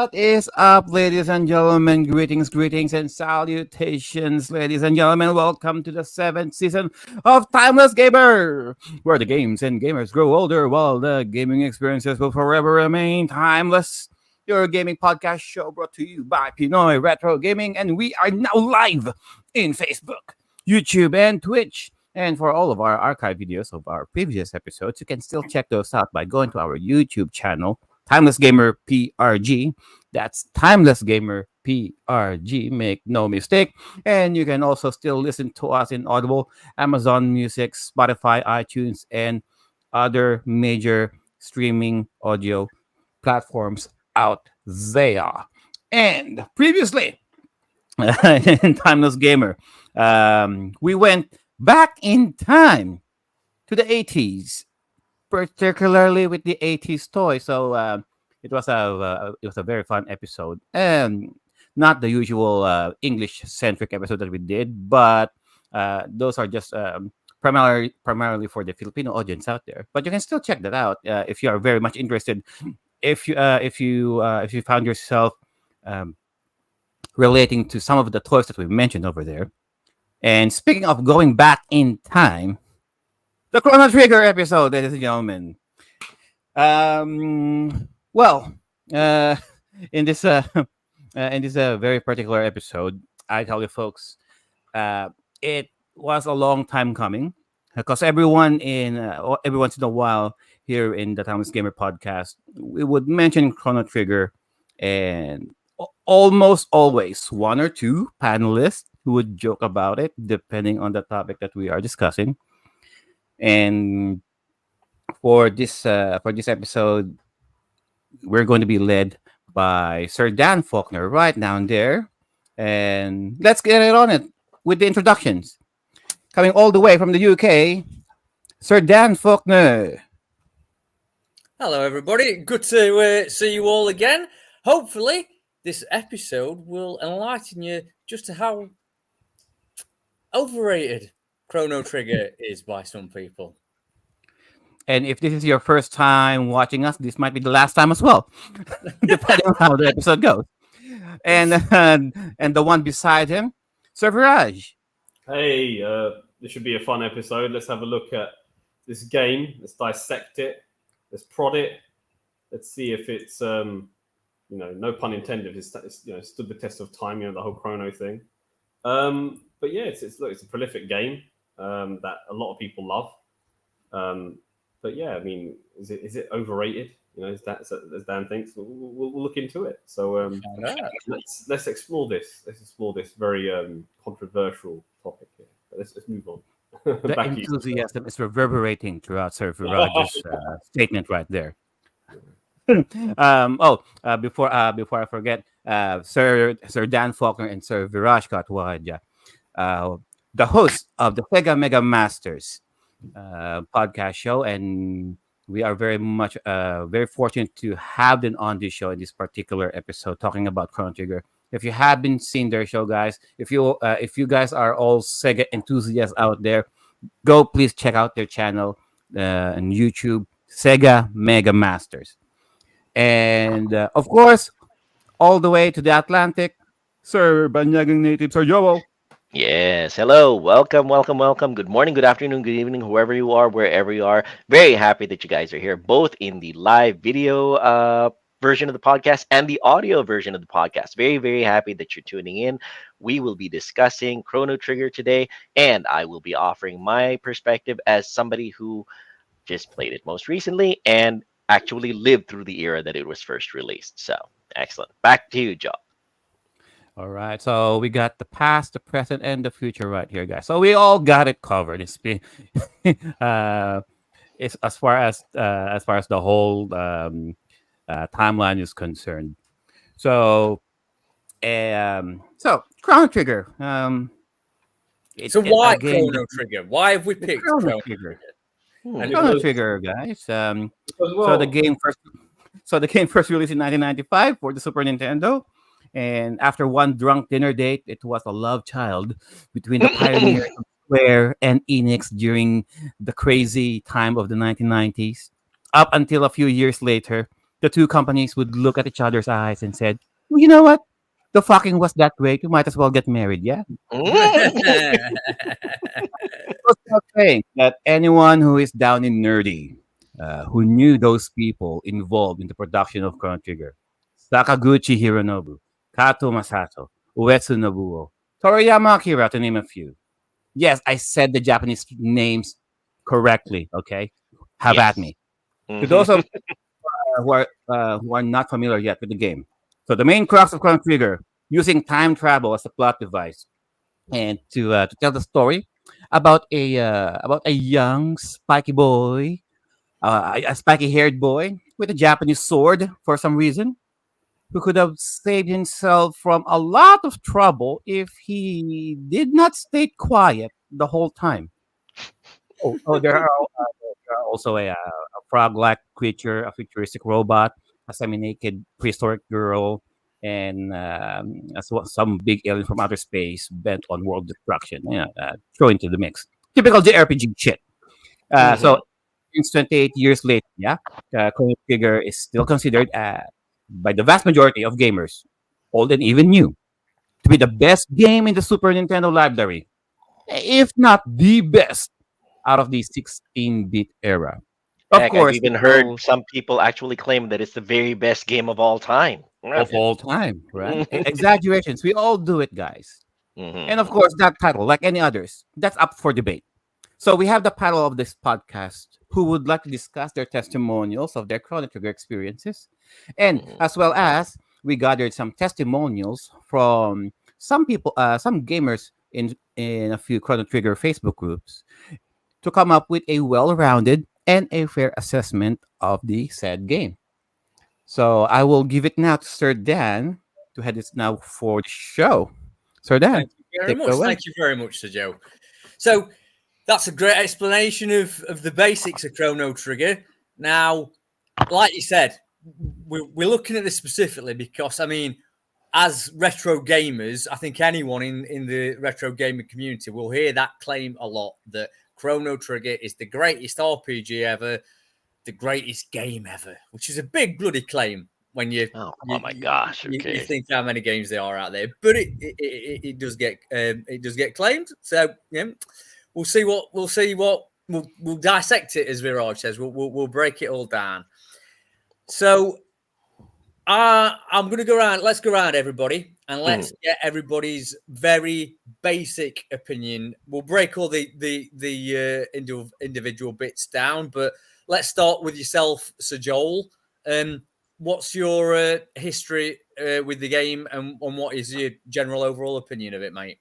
What is up, ladies and gentlemen? Greetings, and salutations, ladies and gentlemen. Welcome to the seventh season of Timeless Gamer, where the games and gamers grow older while the gaming experiences will forever remain timeless. Your gaming podcast show brought to you by Pinoy Retro Gaming, and we are now live in Facebook, YouTube, and Twitch. And for all of our archive videos of our previous episodes, you can still check those out by going to our YouTube channel, Timeless Gamer PRG. That's Timeless Gamer PRG. Make no mistake. And you can also still listen to us in Audible, Amazon Music, Spotify, iTunes, and other major streaming audio platforms out there. And previously, in Timeless Gamer, we went back in time to the 80s, particularly with the 80s toy. So it was a very fun episode, and not the usual English centric episode that we did, but those are just primarily for the Filipino audience out there. But you can still check that out if you are very much interested. If you found yourself relating to some of the toys that we mentioned over there. And speaking of going back in time, the Chrono Trigger episode, ladies and gentlemen. Well, in this very particular episode, I tell you folks, it was a long time coming because every once in a while here in the Timeless Gamer podcast, we would mention Chrono Trigger, and almost always one or two panelists who would joke about it depending on the topic that we are discussing. And for this episode, we're going to be led by Sir Dan Faulkner right down there. And let's get it on it with the introductions. Coming all the way from the UK, Sir Dan Faulkner. Hello, everybody. Good to see you all again. Hopefully, this episode will enlighten you just to how overrated Chrono Trigger is by some people. And if this is your first time watching us, this might be the last time as well, depending on how the episode goes. And the one beside him, Sir Viraj. Hey, this should be a fun episode. Let's have a look at this game. Let's dissect it. Let's prod it. Let's see if it's, no pun intended, it's stood the test of time. The whole Chrono thing. But yeah, it's a prolific game that a lot of people love. But yeah, I mean, is it overrated? As Dan thinks, we'll look into it. So let's explore this. Let's explore this very controversial topic here. But let's move on. The enthusiasm is reverberating throughout Sir Viraj's statement right there. Before I forget, Sir Dan Faulkner and Sir Viraj Katwaja, the host of the Sega Mega Masters podcast show, and we are very fortunate to have them on this show in this particular episode talking about Chrono Trigger. If you haven't seen their show, guys, if you guys are all Sega enthusiasts out there, go please check out their channel on YouTube, Sega Mega Masters. And of course, all the way to the Atlantic, Sir Banyagang native, Sir Joel. Yes, hello, welcome. Good morning, good afternoon, good evening, whoever you are, wherever you are. Very happy that you guys are here, both in the live video version of the podcast and the audio version of the podcast. Very, very happy that you're tuning in. We will be discussing Chrono Trigger today, and I will be offering my perspective as somebody who just played it most recently and actually lived through the era that it was first released. So, excellent. Back to you, Joe. All right, so we got the past, the present, and the future right here, guys. So we all got it covered. It's as far as the whole timeline is concerned. So Chrono Trigger. Why Chrono Trigger? Why have we picked Chrono Trigger? Chrono Trigger, guys. So the game first released in 1995 for the Super Nintendo. And after one drunk dinner date, it was a love child between the pioneers of Square and Enix during the crazy time of the 1990s. Up until a few years later, the two companies would look at each other's eyes and said, "Well, you know what? The fucking was that great. We might as well get married, yeah?" It was not saying that anyone who is down in nerdy, who knew those people involved in the production of Chrono Trigger, Sakaguchi Hironobu, Kato Masato, Uesu Nobuo, Toriyama Akira, to name a few. Yes, I said the Japanese names correctly. Okay, have at Yes. me. To those Mhm. of who are not familiar yet with the game, so the main crux of Chrono Trigger, using time travel as a plot device, and to tell the story about a young spiky boy, a spiky haired boy with a Japanese sword for some reason, who could have saved himself from a lot of trouble if he did not stay quiet the whole time. Oh, there are also a frog-like creature, a futuristic robot, a semi-naked prehistoric girl, and as well, some big alien from outer space bent on world destruction. Yeah, throw into the mix. Typical JRPG shit. So, Mhm. since 28 years later, yeah, Chrono Trigger is still considered by the vast majority of gamers, old and even new, to be the best game in the Super Nintendo library, if not the best out of the 16-bit era. Of Heck, I've course, even heard some people actually claim that it's the very best game of all time. of Imagine. all time, right? Exaggerations. We all do it, guys. And of Mhm. course, that title, like any others, that's up for debate. So we have the panel of this podcast who would like to discuss their testimonials of their Chrono Trigger experiences. And Mhm. as well as we gathered some testimonials from some people, some gamers in a few Chrono Trigger Facebook groups to come up with a well-rounded and a fair assessment of the said game. So I will give it now to Sir Dan to head this now for the show. Sir Dan, Thank you very take it much. away. Thank you very much, Sir Joe. So that's a great explanation of the basics of Chrono Trigger. Now, like you said, we're looking at this specifically because, I mean, as retro gamers, I think anyone in the retro gaming community will hear that claim a lot that Chrono Trigger is the greatest RPG ever, the greatest game ever, which is a big bloody claim when you Oh, you, oh my you, gosh. you Okay. think how many games there are out there. But it does get claimed. So yeah, we'll dissect it as Viraj says. We'll break it all down. So I'm going to go around. Let's go around, everybody, and let's Mhm. get everybody's very basic opinion. We'll break all the individual bits down, but let's start with yourself, Sir Joel. What's your history with the game, and what is your general overall opinion of it, mate?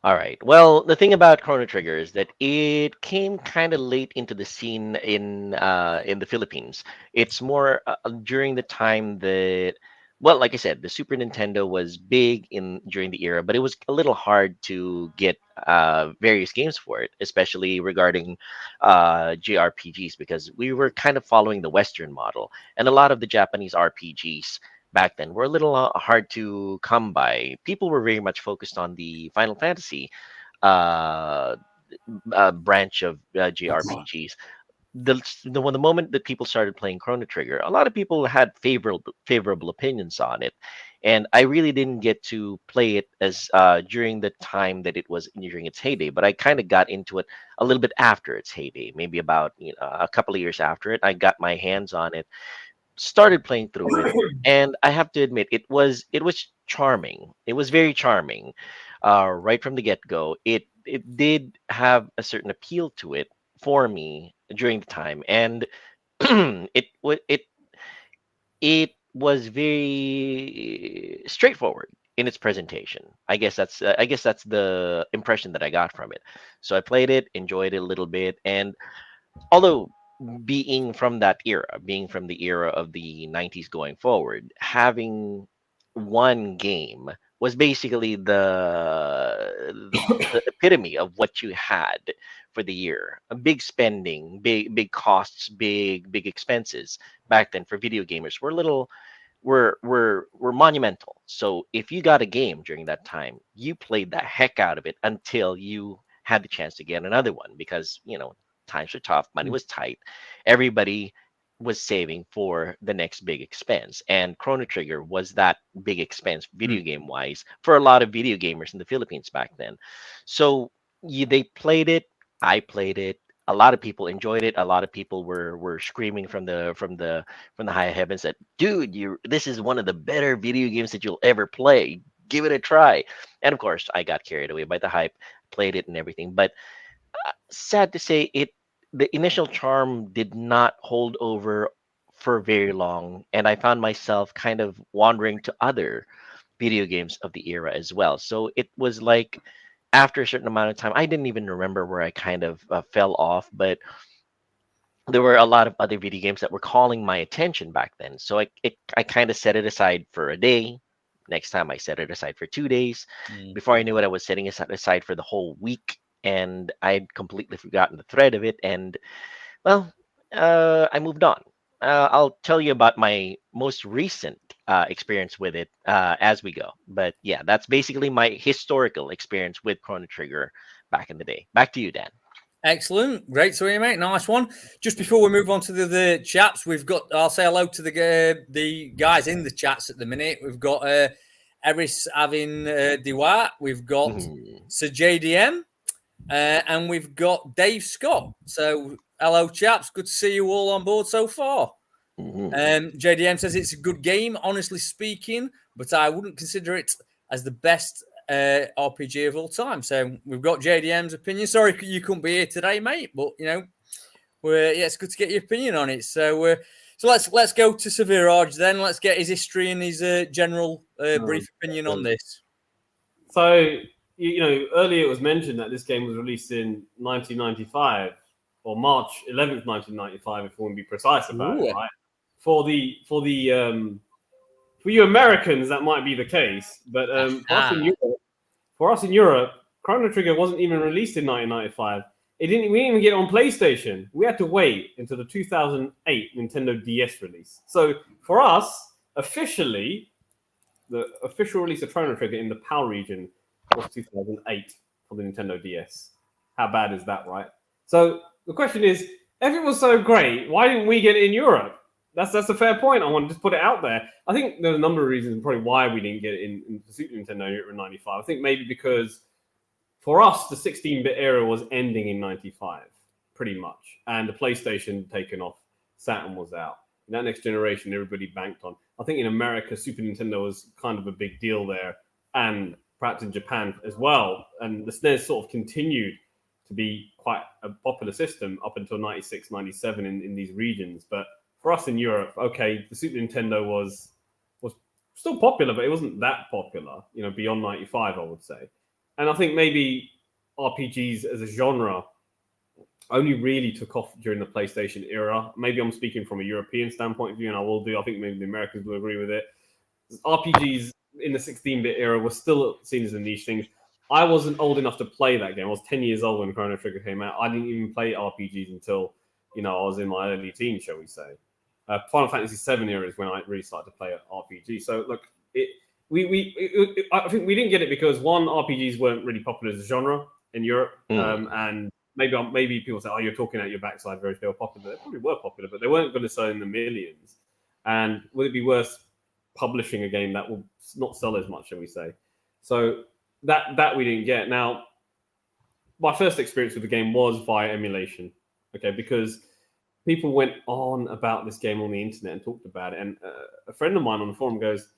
All right. Well, the thing about Chrono Trigger is that it came kind of late into the scene in the Philippines. It's more during the time that, well, like I said, the Super Nintendo was big in during the era, but it was a little hard to get various games for it, especially regarding JRPGs, because we were kind of following the Western model, and a lot of the Japanese RPGs back then were a little hard to come by. People were very much focused on the Final Fantasy uh, branch of JRPGs. When the moment that people started playing Chrono Trigger, a lot of people had favorable opinions on it, and I really didn't get to play it as during the time that it was during its heyday. But I kind of got into it a little bit after its heyday, maybe about a couple of years after it. I got my hands on it, started playing through it, and I have to admit it was charming. It was very charming, right from the get go. It did have a certain appeal to it for me during the time, and it was very straightforward in its presentation. I guess that's the impression that I got from it. So I played it, enjoyed it a little bit, and although being from the era of the 90s going forward, having one game was basically the epitome of what you had for the year. A big spending, big costs, big expenses back then for video gamers were monumental. So if you got a game during that time, you played the heck out of it until you had the chance to get another one, because times were tough, money was tight. Everybody was saving for the next big expense. And Chrono Trigger was that big expense video game wise for a lot of video gamers in the Philippines back then. So they played it, I played it. A lot of people enjoyed it. A lot of people were screaming from the high heavens that, dude, you this is one of the better video games that you'll ever play. Give it a try. And of course, I got carried away by the hype, played it and everything. But sad to say, the initial charm did not hold over for very long, and I found myself kind of wandering to other video games of the era as well. So it was like after a certain amount of time, I didn't even remember where I kind of fell off, but there were a lot of other video games that were calling my attention back then. So I kind of set it aside for a day. Next time I set it aside for 2 days. Before I knew it, I was setting it aside for the whole week, and I'd completely forgotten the thread of it. And well, I moved on. I'll tell you about my most recent experience with it as we go. But yeah, that's basically my historical experience with Chrono Trigger back in the day. Back to you, Dan. Excellent. Great to hear you, mate. Nice one. Just before we move on to the chats, we've got, I'll say hello to the guys in the chats at the minute. We've got Eris Avin Dewar, we've got Sir JDM, and we've got Dave Scott. So hello, chaps. Good to see you all on board so far. JDM says it's a good game, honestly speaking, but I wouldn't consider it as the best RPG of all time. So we've got JDM's opinion. Sorry you couldn't be here today, mate, but you know, it's good to get your opinion on it. So let's go to Seviraj then. Let's get his history and his general brief opinion on this. So earlier it was mentioned that this game was released in 1995 or March 11th, 1995, if we want to be precise about it, right? For you Americans, that might be the case, but for us in Europe, Chrono Trigger wasn't even released in 1995. We didn't even get it on PlayStation. We had to wait until the 2008 Nintendo DS release. So for us, officially, the official release of Chrono Trigger in the PAL region was 2008 for the Nintendo DS. How bad is that, right? So the question is, if it was so great, why didn't we get it in Europe? That's a fair point. I want to just put it out there. I think there's a number of reasons probably why we didn't get it in the Super Nintendo in 95. I think maybe because for us, the 16-bit era was ending in 95, pretty much. And the PlayStation taken off, Saturn was out. In that next generation, everybody banked on. I think in America, Super Nintendo was kind of a big deal there, and perhaps in Japan as well. And the SNES sort of continued to be quite a popular system up until 96, 97 in these regions. But for us in Europe, okay, the Super Nintendo was still popular, but it wasn't that popular, beyond 95, I would say. And I think maybe RPGs as a genre only really took off during the PlayStation era. Maybe I'm speaking from a European standpoint of view, and I think maybe the Americans will agree with it. RPGs in the 16-bit era were still seen as a niche thing. I wasn't old enough to play that game. I was 10 years old when Chrono Trigger came out. I didn't even play RPGs until, I was in my early teens, shall we say. Final Fantasy VII era is when I really started to play RPG. So look, I think we didn't get it because one, RPGs weren't really popular as a genre in Europe, and maybe people say, "Oh, you're talking out your backside." They were popular. They probably were popular, but they weren't going to sell in the millions. And would it be worth publishing a game that will not sell as much, shall we say? So that we didn't get. Now, my first experience with the game was via emulation. Okay, because people went on about this game on the internet and talked about it. And a friend of mine on the forum goes,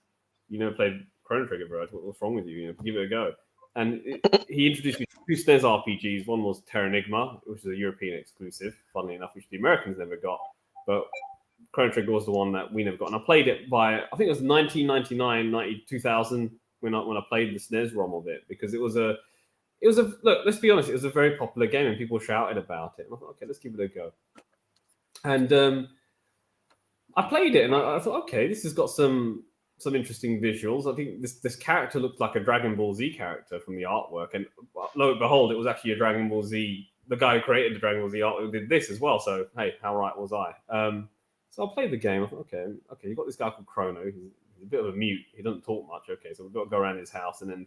"You never played Chrono Trigger, bro. What's wrong with you? Give it a go." And he introduced me to two SNES RPGs. One was Terranigma, which is a European exclusive, funnily enough, which the Americans never got. But Chrono Trigger was the one that we never got. And I played it I think it was 1999, 2000 when I played the SNES ROM of it, because it was a look, let's be honest, it was a very popular game and people shouted about it. And I thought, okay, let's give it a go. And I played it and I thought, okay, this has got some interesting visuals. I think this character looked like a Dragon Ball Z character from the artwork, and lo and behold, it was actually a Dragon Ball Z. The guy who created the Dragon Ball Z artwork did this as well. So hey, how right was I? So I played the game. I thought, okay, you got this guy called Chrono. He's a bit of a mute. He doesn't talk much. Okay, so we've got to go around his house, and then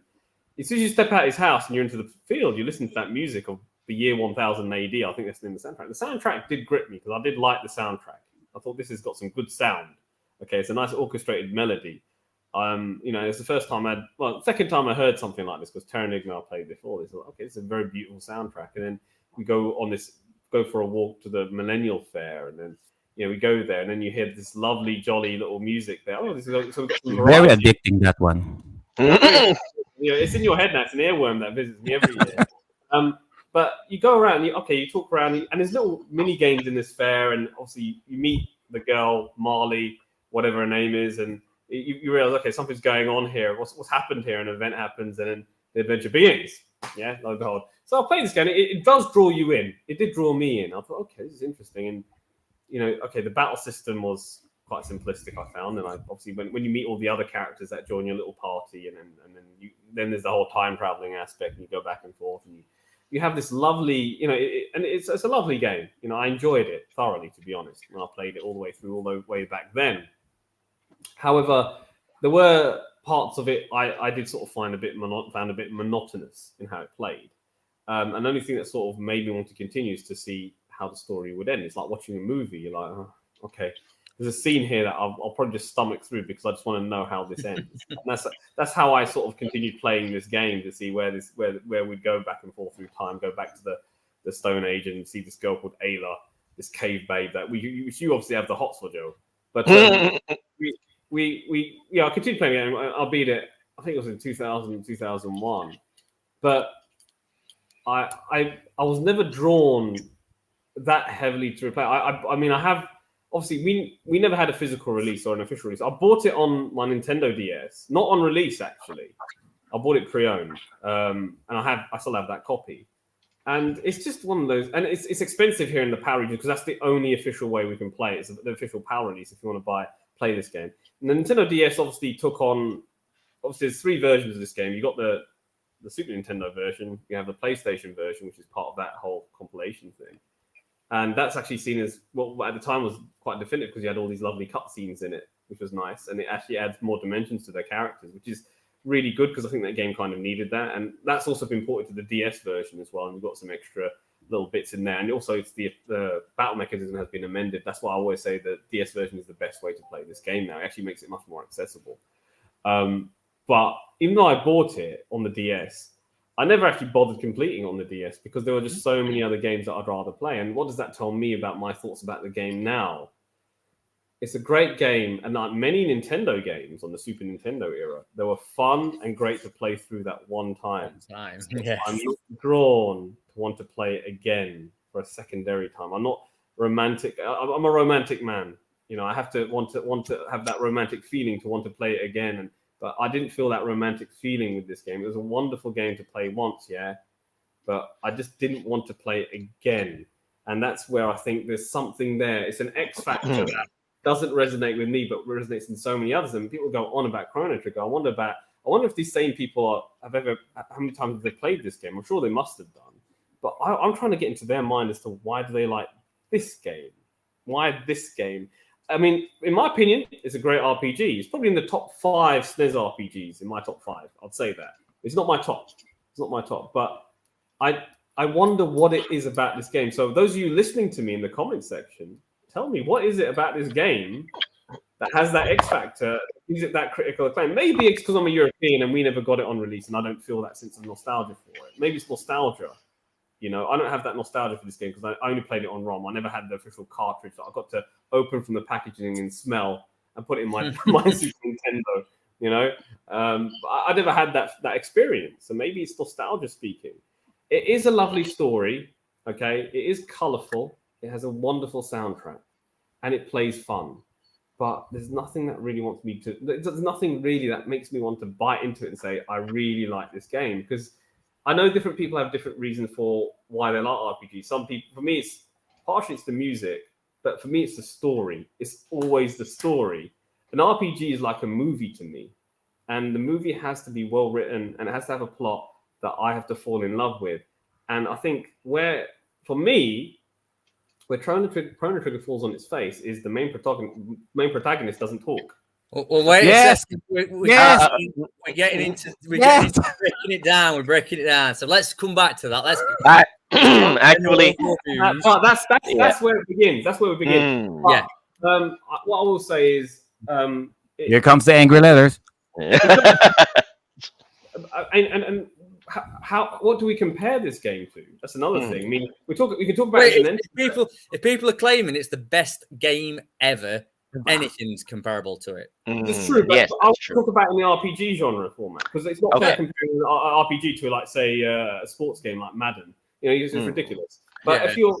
as soon as you step out of his house and you're into the field, you listen to that music of the year 1000 AD. I think that's in the soundtrack. The soundtrack did grip me because I did like the soundtrack. I thought this has got some good sound. Okay, it's a nice orchestrated melody. It's the first time second time I heard something like this because Terranigma I played before this. Okay, it's a very beautiful soundtrack. And then we go for a walk to the Millennial Fair, and then we go there, and then you hear this lovely, jolly little music there. Oh, this is some Very addicting, that one. It's in your head now. It's an earworm that visits me every year. But you go around, you talk around, and there's little mini games in this fair, and obviously you meet the girl Marley, whatever her name is, and you realize, okay, something's going on here. What's happened here? An event happens, and then the adventure begins. Yeah, lo and behold. So I played this game. It does draw you in. It did draw me in. I thought, okay, this is interesting, and the battle system was quite simplistic, I found, and I obviously when you meet all the other characters that join your little party, and then there's the whole time traveling aspect, and you go back and forth, and you have this lovely, and it's a lovely game. I enjoyed it thoroughly, to be honest, when I played it all the way back then. However, there were parts of it I did sort of found a bit monotonous in how it played. And the only thing that sort of made me want to continue is to see how the story would end. It's like watching a movie. You're like, oh, okay, there's a scene here that I'll probably just stomach through because I just want to know how this ends. And that's how I sort of continued playing this game, to see where we'd go back and forth through time, go back to the Stone Age and see this girl called Ayla, this cave babe that you obviously have the hots for, Joe. But I continued playing the game. I beat it. I think it was in 2000, 2001. But I was never drawn that heavily to replay. I mean, I have obviously we never had a physical release or an official release. I bought it on my Nintendo DS, not on release actually. I bought it pre-owned, and I still have that copy. And it's just one of those, and it's expensive here in the PAL region because that's the only official way we can play it. It's the official PAL release if you want to play this game. And the Nintendo DS obviously there's 3 versions of this game. You got the Super Nintendo version, you have the PlayStation version, which is part of that whole compilation thing. And that's actually seen as, well, at the time was quite definitive because you had all these lovely cutscenes in it, which was nice. And it actually adds more dimensions to their characters, which is really good because I think that game kind of needed that. And that's also been ported to the DS version as well. And we've got some extra little bits in there. And also it's the battle mechanism has been amended. That's why I always say the DS version is the best way to play this game now. It actually makes it much more accessible. But even though I bought it on the DS, I never actually bothered completing on the DS because there were just so many other games that I'd rather play. And what does that tell me about my thoughts about the game now? It's a great game, and like many Nintendo games on the Super Nintendo era, they were fun and great to play through that one time. Yes. I'm not drawn to want to play it again for a secondary time. I'm not romantic. I'm a romantic man. I have to want to have that romantic feeling to want to play it again. But I didn't feel that romantic feeling with this game. It was a wonderful game to play once, yeah, but I just didn't want to play it again. And that's where I think there's something there. It's an X factor that doesn't resonate with me, but resonates in so many others. And people go on about Chrono Trigger. I wonder if these same people how many times have they played this game? I'm sure they must have done. But I'm trying to get into their mind as to why do they like this game? Why this game? I mean, in my opinion, it's a great RPG. It's probably in the top 5 SNES RPGs, in my top 5. I'd say that. It's not my top. But I wonder what it is about this game. So those of you listening to me in the comment section, tell me, what is it about this game that has that X factor, gives it that critical acclaim? Maybe it's because I'm a European and we never got it on release and I don't feel that sense of nostalgia for it. Maybe it's nostalgia. I don't have that nostalgia for this game because I only played it on ROM. I never had the official cartridge that I got to open from the packaging and smell and put it in my Super Nintendo. I never had that experience. So maybe it's nostalgia speaking. It is a lovely story, okay? It is colorful. It has a wonderful soundtrack, and it plays fun. But there's nothing that really wants me to. There's nothing really that makes me want to bite into it and say I really like this game, because I know different people have different reasons for why they like RPGs. Some people, for me, it's partially it's the music, but for me, it's the story. It's always the story. An RPG is like a movie to me, and the movie has to be well written and it has to have a plot that I have to fall in love with. And I think where Chrono Trigger falls on its face is the main protagonist doesn't talk. Well, wait a second. We're getting breaking it down. We're breaking it down. So let's come back to that. Let's actually, that's where it begins. That's where we begin. Yeah. What I will say is, Here comes the angry letters. and how what do we compare this game to? That's another thing. I mean, we can talk about Wait, it. if people are claiming it's the best game ever, anything's comparable to it. It's true, but Yes, I'll that's true. talk about it in the RPG genre format because it's not fair comparing an RPG to, like, say, a sports game like Madden. It's ridiculous. But if you're,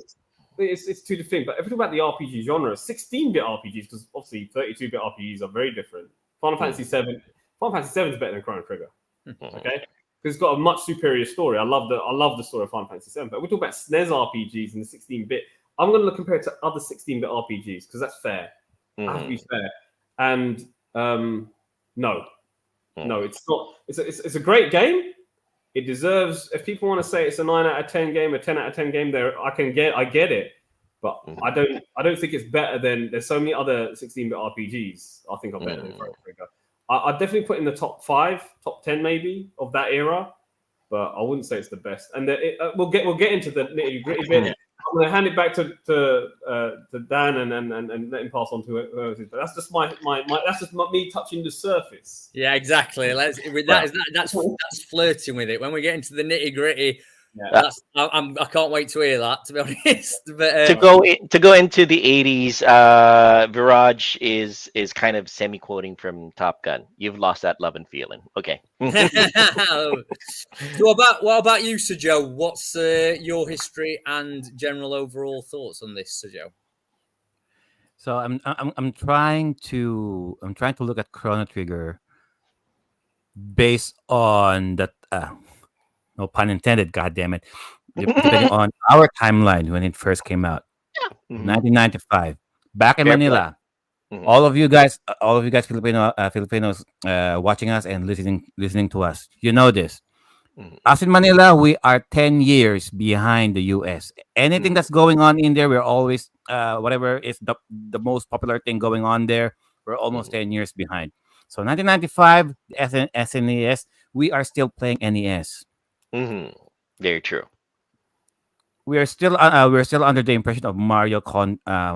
it's two different things. But if we talk about the RPG genre, 16-bit RPGs, because obviously 32-bit RPGs are very different. Final Fantasy VII is better than Chrono Trigger. Okay, because it's got a much superior story. I love the story of Final Fantasy VII. But we talk about SNES RPGs and the 16-bit. I'm going to compare it to other 16-bit RPGs because that's fair. I have to be fair. And no, it's not. It's a great game. It deserves. If people want to say it's a 9 out of 10 game, a 10 out of 10 game, I get it. But I don't think it's better than. There's so many other 16-bit RPGs I think are better than Chrono Trigger. I definitely put in the top 5, top 10 maybe of that era, but I wouldn't say it's the best. And we'll get into the nitty gritty bit. I'm going to hand it back to Dan and let him pass on to it. But that's just that's just me touching the surface. Yeah, exactly. That's flirting with it. When we get into the nitty gritty, I can't wait to hear that. To be honest, but to go into the 80s, Viraj is kind of semi quoting from Top Gun. You've lost that love and feeling. Okay. So what about you, Sir Joe? What's your history and general overall thoughts on this, Sir Joe? So I'm trying to look at Chrono Trigger based on that. No pun intended. God damn it! Depending on our timeline when it first came out, 1995, back in Manila. All of you guys, Filipinos, watching us and listening to us, you know this. Us in Manila, we are 10 years behind the US. Anything that's going on in there, we're always whatever is the most popular thing going on there. We're almost 10 years behind. So 1995, SNES, we are still playing NES. Very true. We're still under the impression of Mario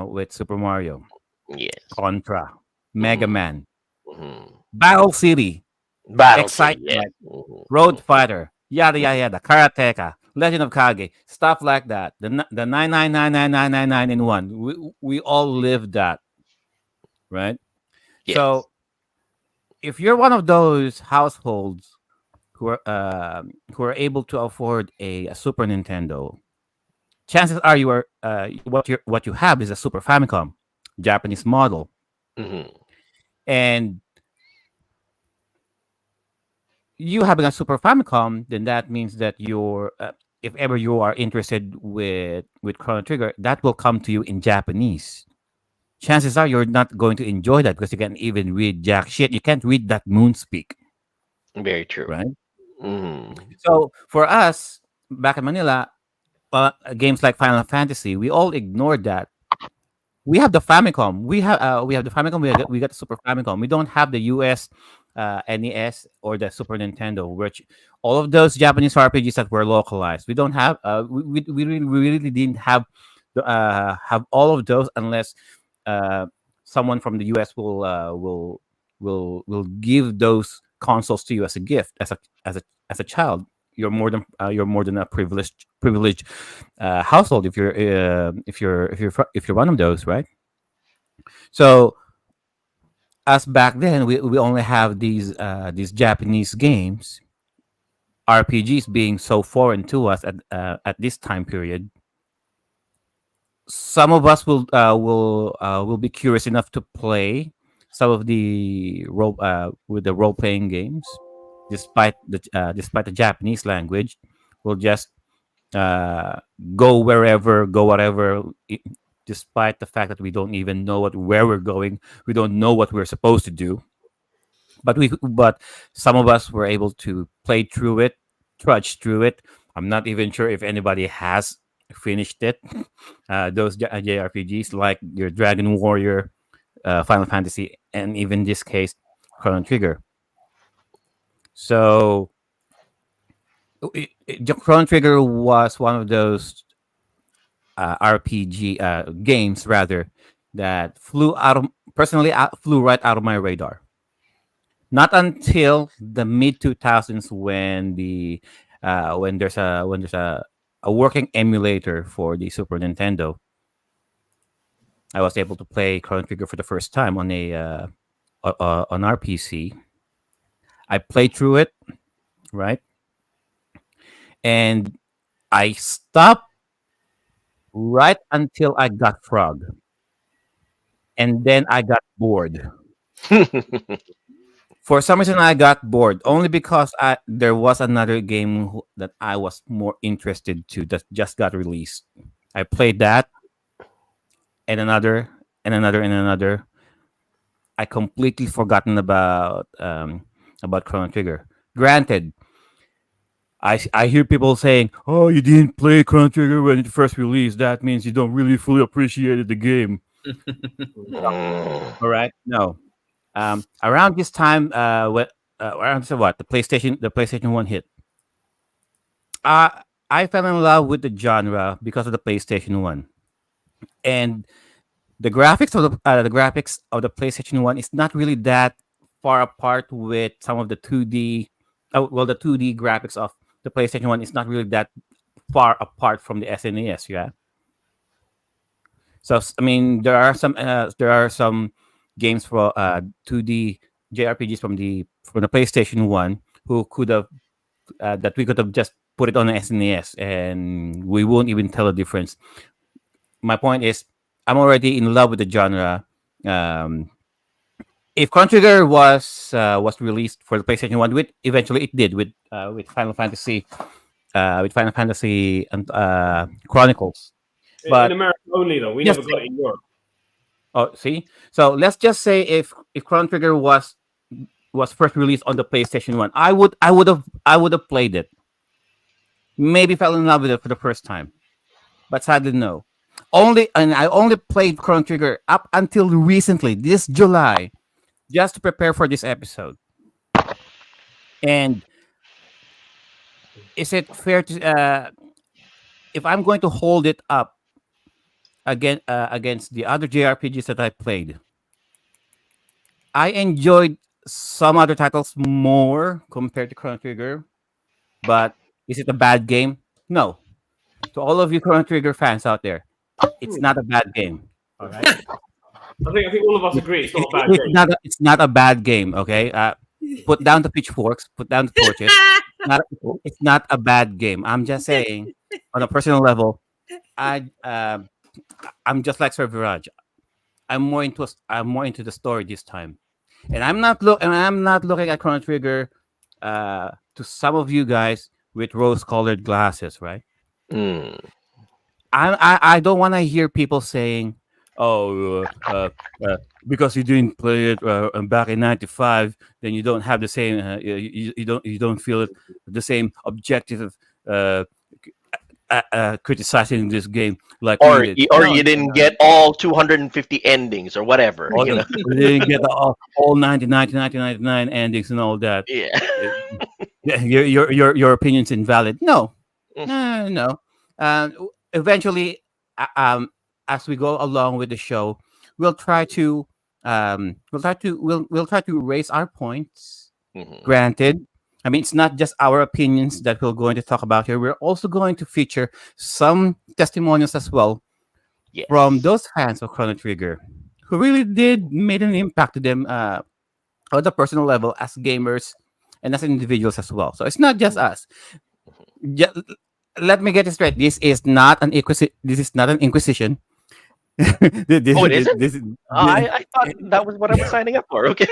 with Super Mario. Yes. Contra, Mega Man, Battle City, Excitement, City, Road Fighter, yada yada yada, Karateka, Legend of Kage, stuff like that. The 9999999 in one. We all live that, right? Yes. So if you're one of those households who are able to afford a Super Nintendo, chances are you are what you have is a Super Famicom, Japanese model, and you having a Super Famicom, then that means that you're if ever you are interested with Chrono Trigger, that will come to you in Japanese. Chances are you're not going to enjoy that because you can't even read jack shit. You can't read that moon speak. Very true. Right. So for us back in Manila, games like Final Fantasy, we all ignored that. We have the Famicom. We have the Famicom. We got the Super Famicom. We don't have the US NES or the Super Nintendo, which all of those Japanese RPGs that were localized. We don't have. We really didn't have all of those unless someone from the US will give those consoles to you as a gift as a child. You're more than a privileged household if you're one of those, right? So as back then we only have these Japanese games, RPGs being so foreign to us at this time period. Some of us will be curious enough to play some of the role playing games, despite the Japanese language. We'll just go whatever, despite the fact that we don't even know where we're going. We don't know what we're supposed to do. But some of us were able to play through it, trudge through it. I'm not even sure if anybody has finished it. Those JRPGs like your Dragon Warrior, Final Fantasy, and even this case, Chrono Trigger. So Chrono Trigger was one of those RPG games rather that flew right out of my radar. Not until the mid 2000s when there's a working emulator for the Super Nintendo, I was able to play Chrono Trigger for the first time on our PC. I played through it, right, and I stopped right until I got Frog, and then I got bored. For some reason, I got bored only because there was another game that I was more interested to that just got released. I played that and another and another and another. I completely forgotten about Chrono Trigger. Granted, I hear people saying, "Oh, you didn't play Chrono Trigger when it first released. That means you don't really fully appreciated the game." Mm. All right, no. Around this time, around what the PlayStation One hit. Uh, I fell in love with the genre because of the PlayStation One, and the PlayStation One is not really that far apart with some of the 2D. Well, the 2D graphics of the PlayStation One is not really that far apart from the SNES. Yeah. So I mean, there are some games for 2D JRPGs from the PlayStation One who could have that we could have just put it on the SNES and we won't even tell the difference. My point is, I'm already in love with the genre. Um, if Chrono Trigger was released for the PlayStation One, with eventually it did with Final Fantasy and Chronicles. In But America only, though. We yes, never got it in Europe. oh, see. So let's just say if Chrono Trigger was first released on the PlayStation One, I would have played it. Maybe fell in love with it for the first time, but sadly no. I only played Chrono Trigger up until recently, this July, just to prepare for this episode. And is it fair to if I'm going to hold it up against the other JRPGs that I played, I enjoyed some other titles more compared to Chrono Trigger. But is it a bad game? No. To all of you Chrono Trigger fans out there, it's not a bad game. All right. I think all of us agree it's not a bad It's game. not a bad game. Okay. Put down the pitchforks. Put down the torches. Not it's not a bad game. I'm just saying, on a personal level, I I'm just like Sir Viraj. I'm more into the story this time, and I'm not looking at Chrono Trigger to some of you guys with rose-colored glasses, right? Mm. I don't want to hear people saying, "Oh, because you didn't play it back in '95, then you don't have the same you don't feel it the same objective uh, criticizing this game like we Or did." you, or No, you didn't get all 250 endings or whatever, all you know. we didn't get all 99 endings and all that. Yeah. Yeah, your opinion's invalid. No, Mm. no, no, no. Eventually, as we go along with the show, we'll try to we'll try to raise our points. Mhm. Granted, I mean, it's not just our opinions that we're going to talk about here. We're also going to feature some testimonials as well from Yes. those fans of Chrono Trigger who really did made an impact to them on the personal level as gamers and as individuals as well. So it's not just us. Ju- Let me get it straight. This is not an inquisition. this, Oh, it this, isn't? this, I thought that was what I was signing up for. Okay.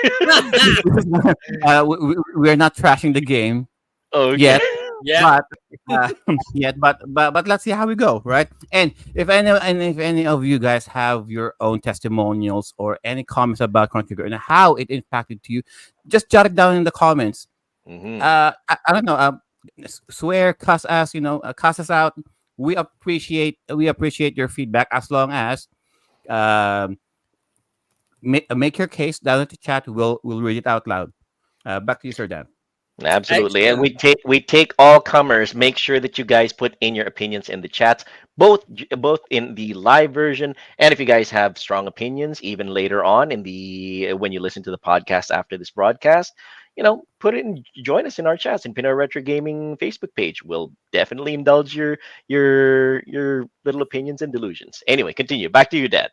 we're not trashing the game Okay. yet, Yeah. but but let's see how we go, right? And if any of you guys have your own testimonials or any comments about Chrono Trigger and how it impacted to you, just jot it down in the comments. Mhm. I don't know. Swear, cuss us, cuss us out. We appreciate your feedback as long as um, make your case down in the chat. We'll read it out loud. Back to you, Sir Dan. Absolutely. And Excellent. we take all comers. Make sure that you guys put in your opinions in the chats, both in the live version, and if you guys have strong opinions even later on in the when you listen to the podcast after this broadcast, put it in, join us in our chats in Pinoy Retro Gaming Facebook page. We'll definitely indulge your little opinions and delusions. Anyway, continue. Back to you, Dad.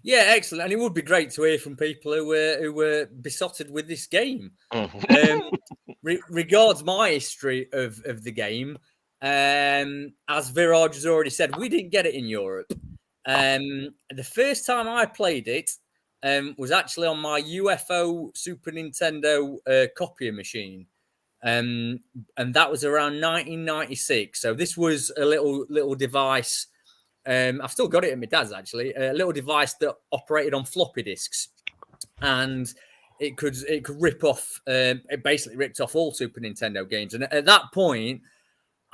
Yeah, excellent. And it would be great to hear from people who were besotted with this game. Mhm. Regards my history of the game, as Viraj has already said, we didn't get it in Europe. The first time I played it was actually on my UFO Super Nintendo copier machine. And that was around 1996. So this was a little device. I've still got it at my dad's, actually. A little device that operated on floppy disks, and it could rip off. It basically ripped off all Super Nintendo games, and at that point,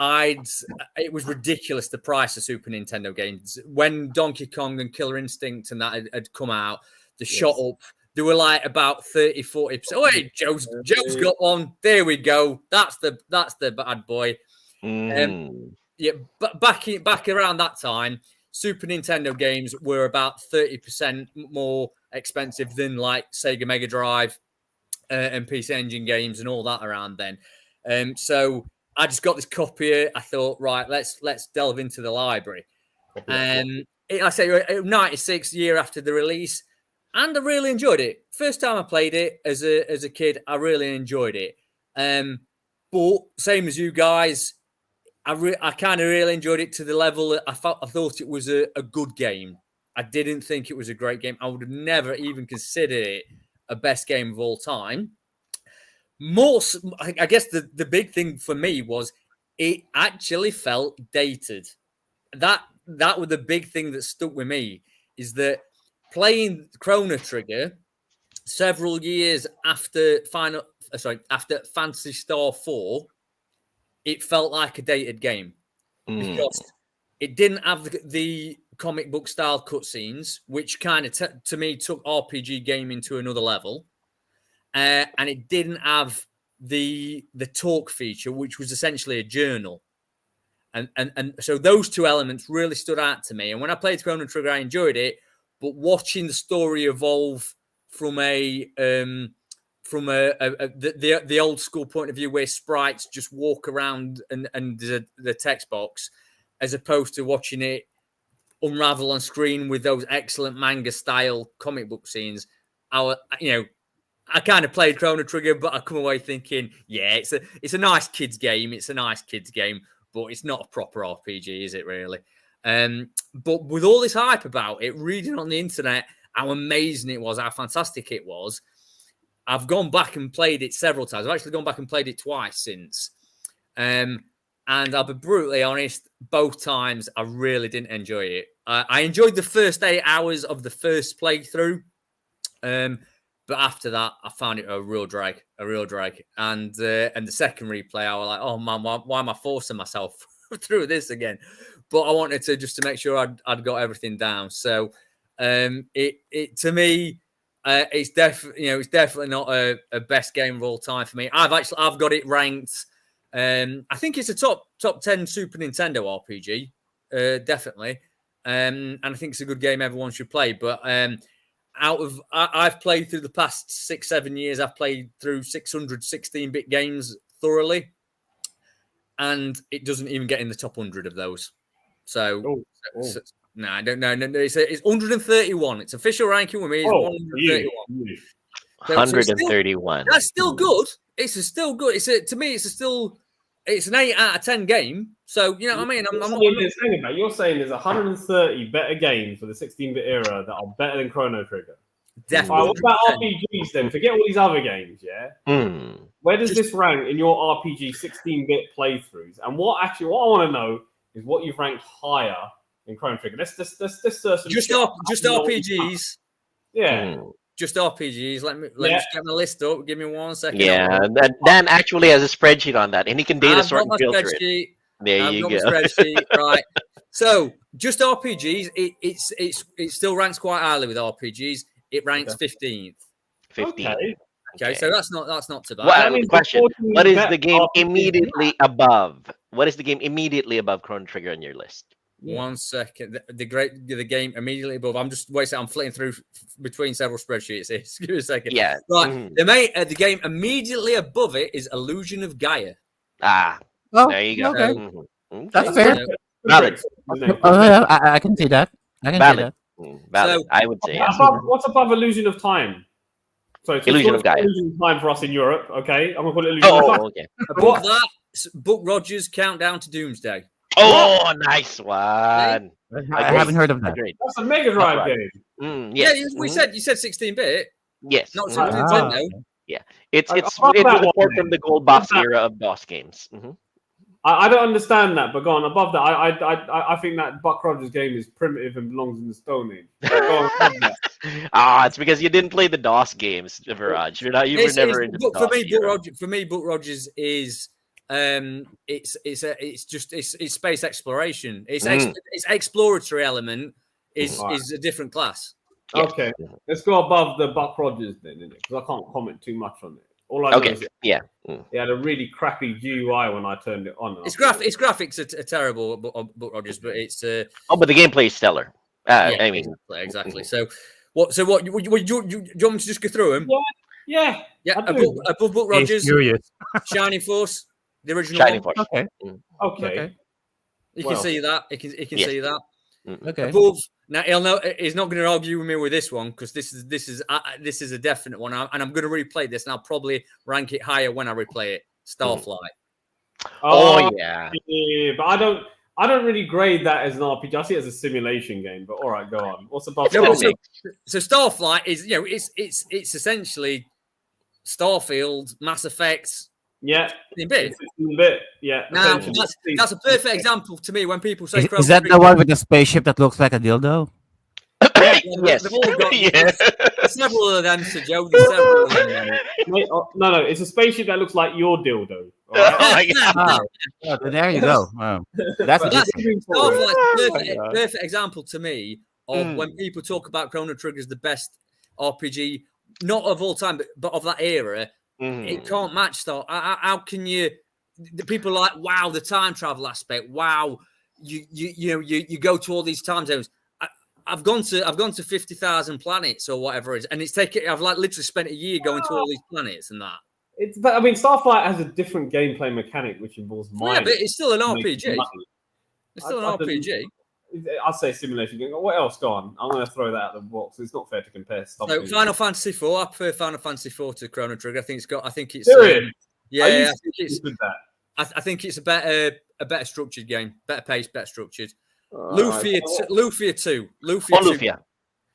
it was ridiculous the price of Super Nintendo games. When Donkey Kong and Killer Instinct and that had come out, they shot up. They were like about 30-40%. Oh, wait, Joe's got one. There we go. That's the bad boy. Yeah, but back around that time, Super Nintendo games were about 30% more expensive than like Sega Mega Drive and PC Engine games and all that around then. So I just got this copier. I thought, right, let's delve into the library. I say 96, year after the release, and I really enjoyed it. First time I played it as a kid, I really enjoyed it. But same as you guys, I kind of really enjoyed it to the level that I thought it was a good game. I didn't think it was a great game. I would have never even considered it a best game of all time. I guess the big thing for me was it actually felt dated. That was the big thing that stuck with me, is that playing Chrono Trigger several years after after Phantasy Star 4, it felt like a dated game because it didn't have the comic book style cutscenes, which kind of to me took RPG gaming to another level, and it didn't have the talk feature, which was essentially a journal, and so those two elements really stood out to me. And when I played Chrono Trigger, I enjoyed it, but watching the story evolve from the old school point of view, where sprites just walk around and the text box, as opposed to watching it unravel on screen with those excellent manga style comic book scenes. I kind of played Chrono Trigger, but I come away thinking, yeah, it's a nice kids game. It's a nice kids game, but it's not a proper RPG, is it really? But with all this hype about it, reading on the internet how amazing it was, how fantastic it was, I've gone back and played it several times. I've actually gone back and played it twice since. And I'll be brutally honest, both times I really didn't enjoy it. I enjoyed the first 8 hours of the first playthrough. But after that, I found it a real drag. And the second replay, I was like, oh man, why am I forcing myself through this again? But I wanted to just to make sure I'd got everything down. So it to me, it's definitely not a best game of all time for me. I've got it ranked. I think it's a top 10 Super Nintendo RPG, definitely. And I think it's a good game everyone should play. But I've played through the past 6-7 years. I've played through 600 16-bit games thoroughly, and it doesn't even get in the top 100 of those. So, no, I don't know. No, it's 131. It's official ranking with me. It's 131. 131. That's still good. It's still good. To me, it's an 8 out of 10 game. So you know what I mean. You're saying there's 130 better games for the 16-bit era that are better than Chrono Trigger. Definitely. What about RPGs then? Forget all these other games. Yeah. Where does this rank in your RPG 16-bit playthroughs? And what I want to know is what you've ranked higher in Chrono Trigger. Let's just RPGs. Yeah. Just RPGs. Let me just get my list up. Give me 1 second. Yeah, Dan actually has a spreadsheet on that, and he can data sort and filter it. There you go. Spreadsheet, right. So just RPGs, it still ranks quite highly with RPGs. It ranks 15th. 15. Okay. Okay, so that's not too bad. That Well, means question: unfortunately what is bet the game RPG immediately above? What is the game immediately above Chrono Trigger on your list? Yeah. 1 second. The game immediately above. I'm just wait a second, I'm flitting through between several spreadsheets here. Just give me a second. Yeah. Right. Mhm. The game immediately above it is Illusion of Gaia. Ah, Oh, there you go. okay. Mhm. Okay. That's fair. So, Valid. Yeah, I can see that. I can see Valid. that. Valid. So- I would say yes. What's above Illusion of Time? So Illusion of Gaia. Illusion of Time for us in Europe. Okay, I'm gonna call it Illusion of Oh, Time. okay. above that, Buck Rogers Countdown to Doomsday. Oh, nice one. I haven't heard of that. Agreed. That's a Mega Drive Right. game. Yes. Yeah, we Mhm. said you said 16-bit, Yes. not Mhm. Super Ah. Nintendo. It's I it's love it that was a one, port man. from the gold box Love that. era of DOS games. Mhm. I don't understand that, but go on above that. I think that Buck Rogers game is primitive and belongs in the Stone Age. Go on, above that. It's because you didn't play the DOS games, Viraj. You were never into the But for DOS me, era. Buck Rogers is it's space exploration. It's exploratory element is a different class. Yes. Okay, let's go above the Buck Rogers then, because I can't comment too much on it. All I know Okay. is Yeah. it had a really crappy GUI when I turned it on. Its graphics are terrible, Buck Rogers, but it's Oh, but the gameplay is stellar. yeah, I mean, exactly. So what? So what? You want me to just go through them? Yeah, Yeah, I do. above Buck Rogers, Curious. Shining Force, the original Shining one. Force. Okay. Okay. Okay. You Well. can see that. He can Yes. see that. Okay. Above now, he's not going to argue with me with this one because this is a definite one, and I'm going to replay this, and I'll probably rank it higher when I replay it. Starflight. Oh yeah. Yeah, but I don't really grade that as an RPG. I see it as a simulation game. But all right, go on. What's above? No, but Starflight? so Starflight is it's essentially Starfield, Mass Effect Yeah, in bit. it's a bit. Yeah. Now essentially. that's a perfect example to me when people say Is that the one with the spaceship that looks like a dildo? Yes. They've all got Yeah. there's several of them, Sir Joe. There's several of them. Mate, no, it's a spaceship that looks like your dildo. All Oh right? my God. Oh, there you go. That's But a that's different- Starflight's a Oh my perfect example to me of when people talk about Chrono Trigger as the best RPG, not of all time, but of that era. It can't match Star. How can you? The people are like, wow, the time travel aspect. Wow, you go to all these time zones. I've gone to 50,000 planets or whatever it is, and it's taken. I've like literally spent a year going to all these planets and that. But I mean, Starflight has a different gameplay mechanic, which involves Yeah, mining. but it's still an making RPG. money. It's still I an RPG. I'd say simulation game. What else? Go on. I'm going to throw that out of the box. It's not fair to compare stuff. So Final Fantasy IV. I prefer Final Fantasy IV to Chrono Trigger. I think it's Serious? yeah. Are you I think it's with that? I think it's a better structured game, better paced, better structured. Alright. Lufia 2. Lufia Oh, 2. Lufia.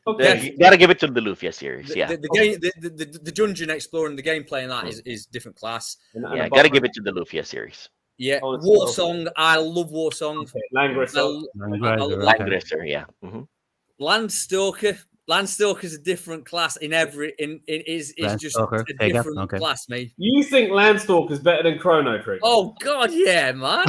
Okay. You gotta give it to the Lufia series. Yeah. The game, the dungeon exploring, the gameplay in that is different class. Yeah, gotta give it to the Lufia series. Yeah, Oh, it's- War Song. I love War Song. Okay. Langrisser. Langrisser, yeah. Landstalker. Landstalker's a different class in is just a Landstalker, take it, different okay. class, me. You think Landstalker's better than Chrono Trigger? Oh God, yeah, man.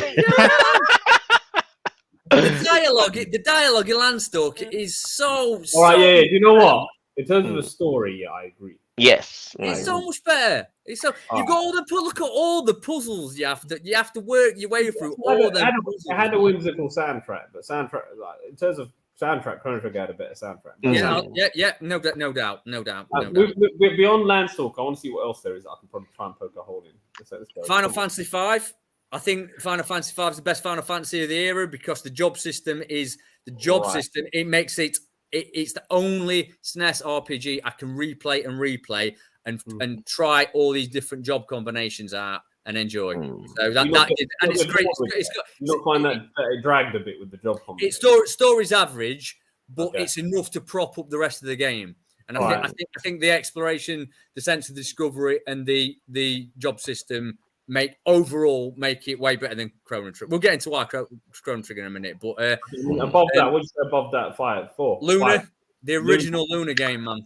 The dialogue in Landstalker is so. All right, yeah. You know better. what? In terms of the story, yeah, I agree. Yes. It's so much better. It's so you've got all the look at all the puzzles you have to work your way through all them. It had a whimsical soundtrack, but in terms of soundtrack, Chrono Trigger had a better soundtrack. Yeah, no doubt. Beyond Landstalker, I want to see what else there is that I can probably try and poke a hole in. Let's go. Final Fantasy V. I think Final Fantasy V is the best Final Fantasy of the era because the job system is system. It makes it's the only SNES RPG I can replay and try all these different job combinations out and enjoy. So it's great. You don't find that it dragged a bit with the job combination. Story's average, but it's enough to prop up the rest of the game. And I think the exploration, the sense of discovery, and the job system make it way better than Chrono Trigger. We'll get into why Chrono Trigger in a minute, but above that, what's above that? Luna, the original Luna game, man.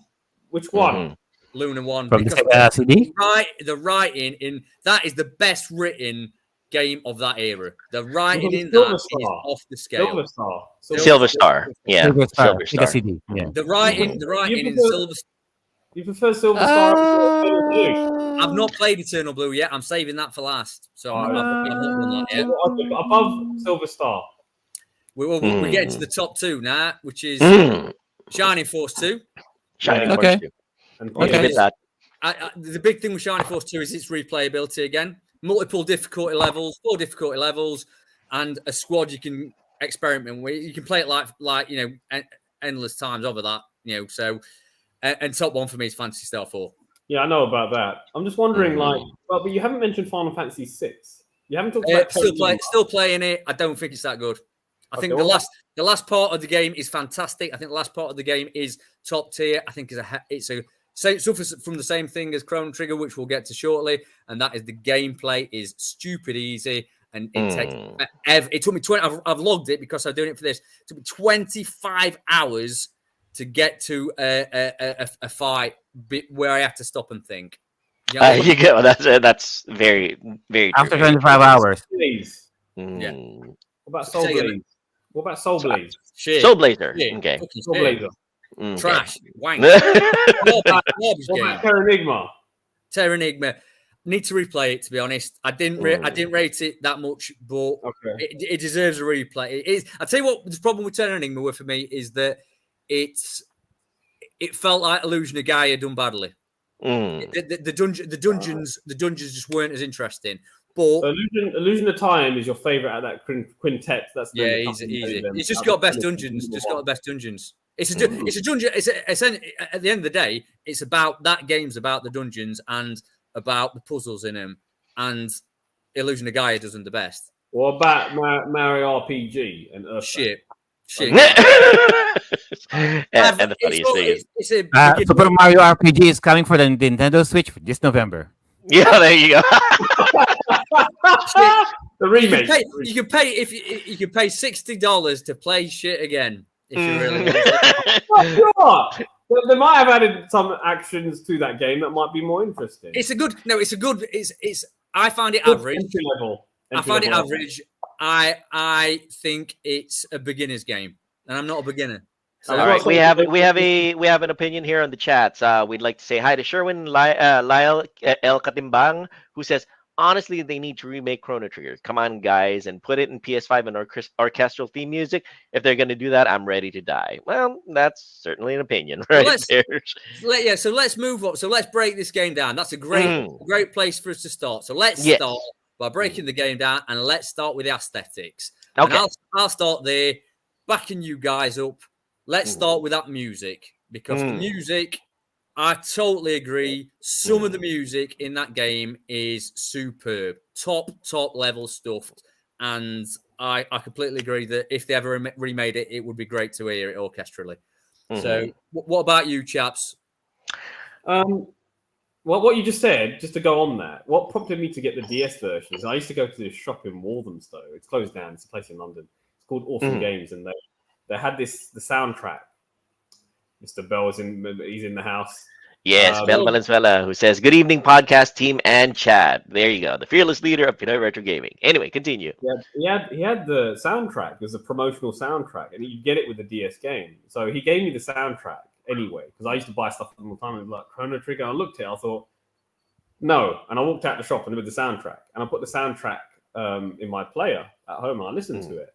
Which one? Luna 1. From the CD? The writing in that is the best written game of that era. The writing in Silver that is Star. off the scale. Silver Star. Yeah. Silver Star. Silver Star. CD. Yeah. The writing in Silver. You prefer Silver Star? Over Blue? I've not played Eternal Blue yet. I'm saving that for last. So I've not done that yet. Above Silver Star. We're getting to the top two now, which is Shining Force 2. Shining Yeah. Force Okay. 2. And I'll give it that. The big thing with Shining Force 2 is its replayability again. Multiple difficulty levels, 4 difficulty levels, and a squad you can experiment with. You can play it like endless times over that. So and top one for me is Phantasy Star 4. Yeah, I know about that. I'm just wondering, but you haven't mentioned Final Fantasy 6. You haven't talked about Still playing it. I don't think it's that good. I think the last part of the game is fantastic. I think the last part of the game is top tier. I think suffers from the same thing as Chrono Trigger, which we'll get to shortly, and that is the gameplay is stupid easy, and it takes forever. It took me 20. I've logged it because I'm doing it for this. It took me 25 hours to get to a fight where I have to stop and think. You go. That's very, very true. After 25 hours. Please. Yeah. What about Soul Blaze? What about Soul Blaze? Shit. Soul Blazer. Shit. Okay. Soul Blazer. Trash. Wank. What about Terra Enigma? Terra Enigma. Need to replay it, to be honest. I didn't rate it that much, but it deserves a replay. I'll tell you what the problem with Terra Enigma for me is that it felt like Illusion of Gaia done badly. The dungeons just weren't as interesting. But Illusion of Time is your favorite at that quintet. That's easy. It's just got best dungeons. Just got the best dungeons. It's a dungeon. At the end of the day, it's about that game's about the dungeons and about the puzzles in them. And Illusion of Gaia does them the best. What about Mario RPG and Earth? Shit. And the funniest thing is, Super Mario RPG is coming for the Nintendo Switch this November. Yeah, there you go. The remake. You can pay $60 to play shit again if you really want it. They might have added some actions to that game that might be more interesting. I find it average. Entry level. I find it average. I think it's a beginner's game, and I'm not a beginner. So all right, we have an opinion here on the chats. We'd like to say hi to Sherwin Lyle El Katimbang, who says, honestly, they need to remake Chrono Trigger. Come on, guys, and put it in PS5 and orchestral theme music. If they're going to do that, I'm ready to die. Well, that's certainly an opinion, right there. So let's move up. So let's break this game down. That's a great place for us to start. So let's start by breaking the game down, and let's start with the aesthetics. Okay. And I'll start there, backing you guys up. Let's start with that music, because the music, I totally agree. Some of the music in that game is superb, top level stuff, and I completely agree that if they ever remade it, it would be great to hear it orchestrally. So, what about you, chaps? Well, what you just said, just to go on that, what prompted me to get the DS version is I used to go to this shop in Walthamstow. It's closed down. It's a place in London. It's called Awesome Games, and they had the soundtrack. Mr. Bell he's in the house. Yes, Bell Valenzuela, who says, good evening, podcast team and chat. There you go. The fearless leader of Pinoy Retro Gaming. Anyway, continue. Yeah, he had the soundtrack. It was a promotional soundtrack, and you get it with the DS game. So he gave me the soundtrack anyway, because I used to buy stuff all the time. It was like Chrono Trigger. I looked at it, I thought, no. And I walked out the shop and with the soundtrack. And I put the soundtrack in my player at home, and I listened to it.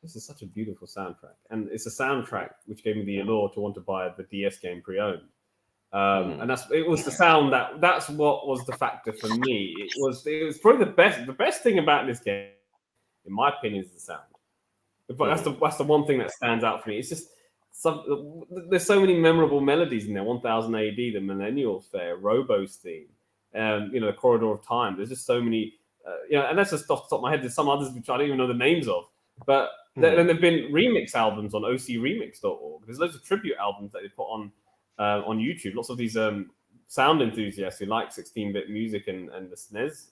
This is such a beautiful soundtrack. And it's a soundtrack which gave me the allure to want to buy the DS game pre-owned. And it was the sound that's what was the factor for me. It was probably the best thing about this game, in my opinion, is the sound. But that's the one thing that stands out for me. It's just there's so many memorable melodies in there. 1000 AD, the Millennial Fair, Robo's theme, the Corridor of Time. There's just so many, and that's just off the top of my head. There's some others which I don't even know the names of, but then there've been remix albums on ocremix.org. There's loads of tribute albums that they put on YouTube. Lots of these sound enthusiasts who like 16-bit music and the SNES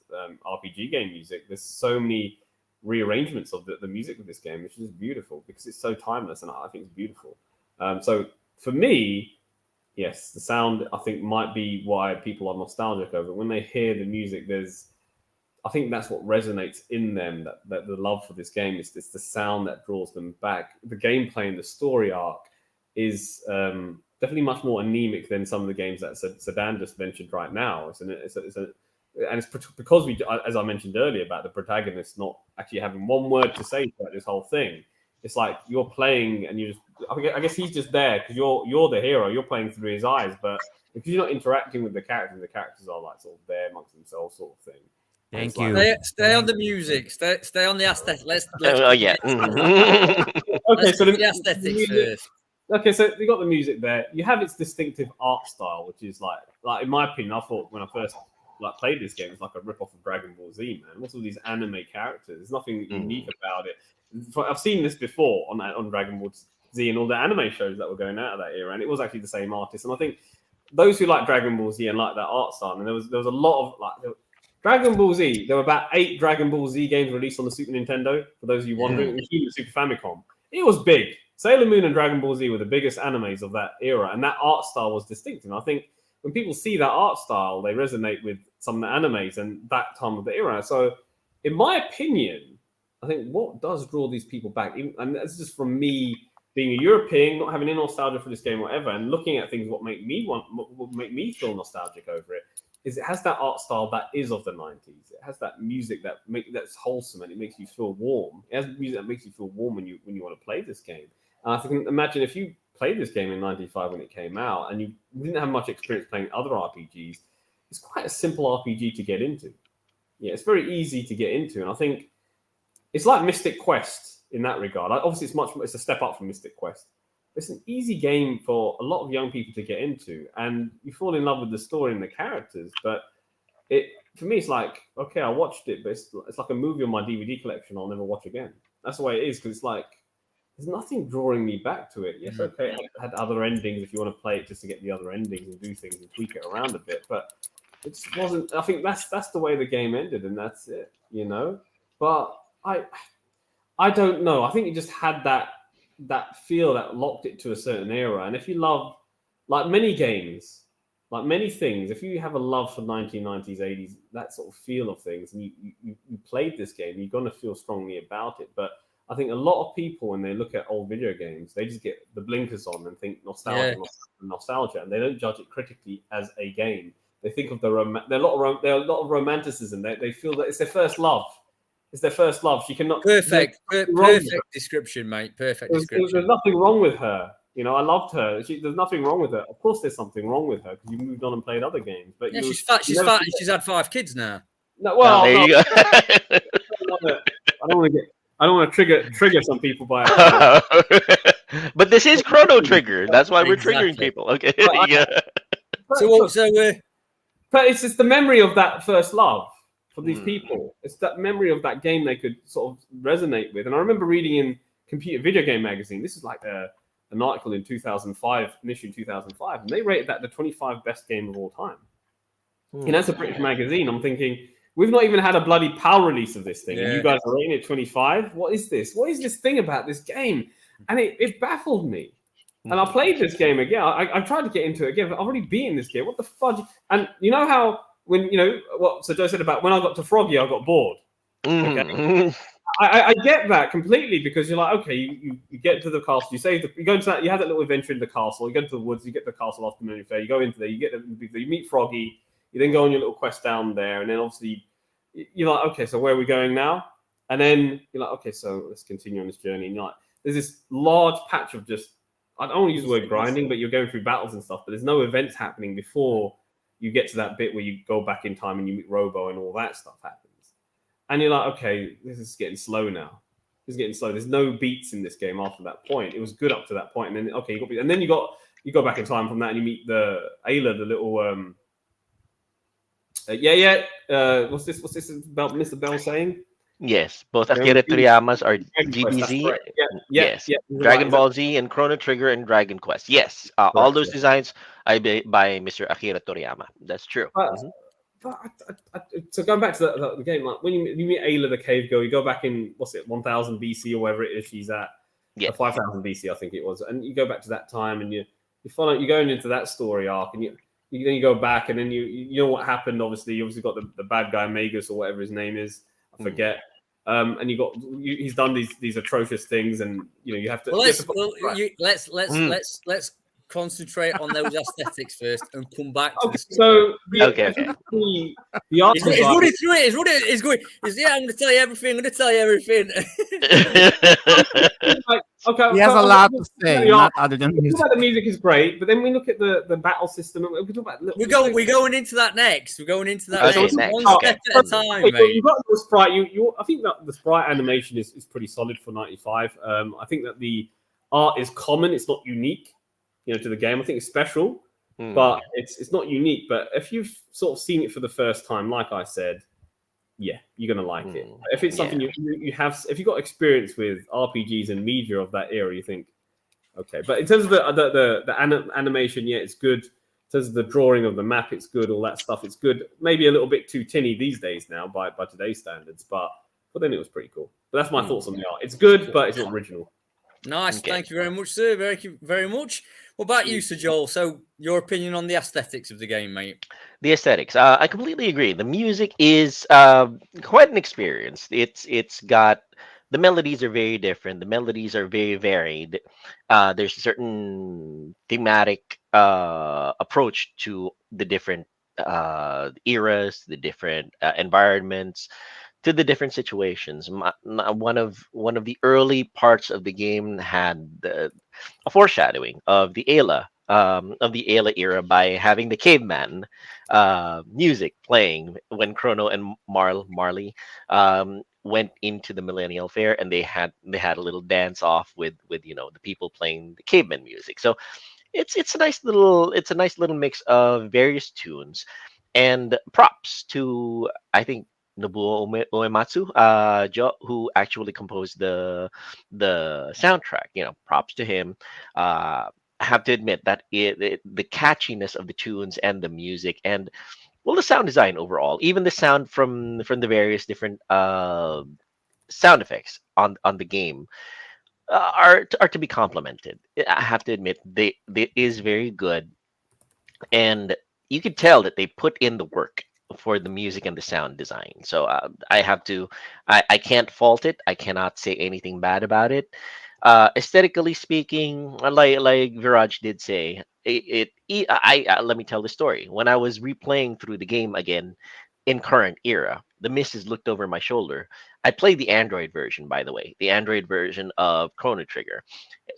RPG game music. There's so many rearrangements of the music of this game, which is beautiful because it's so timeless, and I think it's beautiful. So for me, yes, the sound I think might be why people are nostalgic over it. When they hear the music, I think that's what resonates in them, that the love for this game is the sound that draws them back. The gameplay and the story arc is definitely much more anemic than some of the games that Sedan just mentioned right now. And it's because as I mentioned earlier, about the protagonist not actually having one word to say throughout this whole thing. It's like you're playing and I guess he's just there because you're the hero. You're playing through his eyes, but because you're not interacting with the characters are like sort of there amongst themselves, sort of thing. Thank Like, you. Stay on the music. Stay on the aesthetic. Let's Oh yeah. okay, so the aesthetics first. Okay, so you got the music there. You have its distinctive art style, which is like in my opinion, I thought when I first played this game, it's like a rip-off of Dragon Ball Z, man. What's all these anime characters? There's nothing unique about it. I've seen this before on Dragon Ball Z and all the anime shows that were going out of that era, and it was actually the same artist. And I think those who like Dragon Ball Z and like that art style, and there was a lot of Dragon Ball Z. There were about 8 Dragon Ball Z games released on the Super Nintendo. For those of you wondering, including the Super Famicom, it was big. Sailor Moon and Dragon Ball Z were the biggest animes of that era, and that art style was distinct. And I think when people see that art style, they resonate with some of the animes and that time of the era. So, in my opinion, I think what does draw these people back, and that's just from me being a European, not having any nostalgia for this game or whatever, and looking at things, what make me feel nostalgic over it, is it has that art style that is of the 90s. It has that music that's wholesome and it makes you feel warm. It has music that makes you feel warm when you want to play this game. And I can imagine if you played this game in '95 when it came out and you didn't have much experience playing other RPGs, it's quite a simple RPG to get into. Yeah, it's very easy to get into, and I think it's like Mystic Quest in that regard. Obviously, it's a step up from Mystic Quest. It's an easy game for a lot of young people to get into, and you fall in love with the story and the characters. But for me, it's like, okay, I watched it, but it's like a movie on my DVD collection I'll never watch again. That's the way it is, because it's like there's nothing drawing me back to it. Yes, okay, it had other endings if you want to play it just to get the other endings and do things and tweak it around a bit, but it just wasn't. I think that's the way the game ended, and that's it, you know. But I don't know. I think it just had that feel that locked it to a certain era. And if you love, like many games, like many things, if you have a love for 1990s, 80s, that sort of feel of things, and you played this game, you're going to feel strongly about it. But I think a lot of people, when they look at old video games, they just get the blinkers on and think nostalgia, and they don't judge it critically as a game. They think of there are a lot of romanticism. They feel that it's their first love. It's their first love. She cannot. Perfect description, mate. Perfect description. There's nothing wrong with her. You know, I loved her. There's nothing wrong with her. Of course, there's something wrong with her because you moved on and played other games. But yeah, she's fat. She's fat. And she's had 5 kids now. No, well, there you go. I don't want to trigger some people by. But this is Chrono Trigger. That's why we're triggering people. Okay. Yeah. But it's just the memory of that first love for these people. It's that memory of that game they could sort of resonate with. And I remember reading in Computer Video Game Magazine, this is like an article in 2005, an issue in 2005, and they rated that the 25 best game of all time. And that's a British magazine. I'm thinking, we've not even had a bloody PAL release of this thing, and you guys are rating it 25? What is this? What is this thing about this game? And it baffled me. And I played this game again. I tried to get into it again, but I've already beaten this game. What the fudge? And you know how when, you know, what Sir Joe said about when I got to Froggy, I got bored. Okay? I get that completely, because you're like, okay, you get to the castle, you go into that, you have that little adventure in the castle, you go to the woods, you get to the castle after Moon Fair, you go into there, you meet Froggy, you then go on your little quest down there, and then obviously you're like, okay, so where are we going now? And then you're like, okay, so let's continue on this journey. And you're like, there's this large patch of just, I don't want to use the word grinding, but you're going through battles and stuff, but there's no events happening before you get to that bit where you go back in time and you meet Robo and all that stuff happens. And you're like, okay, this is getting slow now. It's getting slow. There's no beats in this game after that point. It was good up to that point. And then, okay, you go back in time from that and you meet the Ayla, the little, what's this about Mr. Bell saying? Yes, both Akira Toriyamas are GBZ. Yes, Dragon Ball Z and Chrono Trigger and Dragon Quest. Yes, all those designs by Mr. Akira Toriyama. That's true. So going back to the game, like when you meet Ayla, the cave girl, you go back in 1000 BC or whatever it is she's at, 5000 BC I think it was, and you go back to that time and you're going into that story arc, and then you go back and then you know what happened. Obviously, you got the bad guy Magus or whatever his name is, I forget. And he's done these atrocious things, and you have to. Well, let's concentrate on those aesthetics first and come back to Okay, the story. so Okay. the art He's design. running through it. He's running. He's going. Yeah, I'm going to tell you everything. I'm going to tell you everything. Like, okay, He has so a lot to the say, art. not other than We talk music. about the music is great, but then we look at the battle system. And we talk about We're going into that next. We're going into that Okay, next. next, One okay. step at a time, You've mate. got the sprite. I think that the sprite animation is pretty solid for 95. I think that the art is common. It's not unique, to the game. I think it's special, but it's not unique. But if you've sort of seen it for the first time, like I said, yeah, you're gonna like it. If it's something you have, if you've got experience with RPGs and media of that era, you think, okay. But in terms of the animation, yeah, it's good. In terms of the drawing of the map, it's good. All that stuff, it's good. Maybe a little bit too tinny these days now by today's standards, but then it was pretty cool. But that's my thoughts on the art. It's good, but it's not original. Nice. Okay. Thank you very much, sir. Thank you very much. What about you, Sir Joel? So, your opinion on the aesthetics of the game, mate? The aesthetics. I completely agree. The music is quite an experience. It's got the melodies are very different. The melodies are very varied. There's a certain thematic approach to the different eras, the different environments, to the different situations. One of the early parts of the game had a foreshadowing of the Ayla era by having the caveman music playing when Chrono and Marley went into the Millennial Fair, and they had a little dance off with the people playing the caveman music. So it's a nice little mix of various tunes and props to, I think, Nobuo Uematsu, who actually composed the soundtrack. Props to him. I have to admit that the catchiness of the tunes and the music, and well, the sound design overall, even the sound from the various different sound effects on the game, are to be complimented. I have to admit they is very good, and you could tell that they put in the work for the music and the sound design. So I can't fault it. I cannot say anything bad about it. Aesthetically speaking, like Viraj did say, let me tell the story. When I was replaying through the game again in current era, the missus looked over my shoulder. I played the Android version, by the way, the Android version of Chrono Trigger.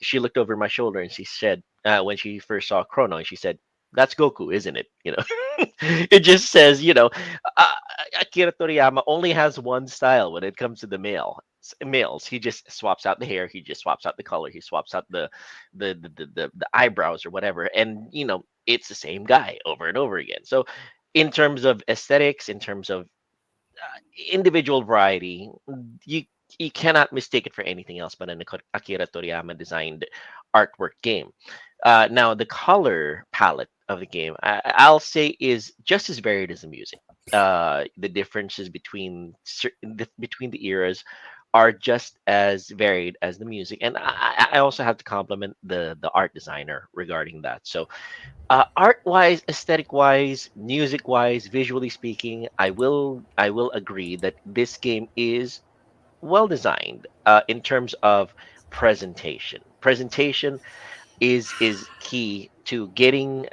She looked over my shoulder and she said, when she first saw Chrono, and she said, "That's Goku, isn't it?" It just says, uh, Akira Toriyama only has one style when it comes to the males. He just swaps out the hair, he just swaps out the color, he swaps out the eyebrows or whatever, and it's the same guy over and over again. So, in terms of aesthetics, in terms of individual variety, you you cannot mistake it for anything else but an Akira Toriyama designed artwork game. Now, the color palette of the game, I'll say, is just as varied as the music. The differences between the eras are just as varied as the music, and I also have to compliment the art designer regarding that. So, art wise, aesthetic wise, music wise, visually speaking, I will agree that this game is well designed in terms of presentation. Presentation is key to getting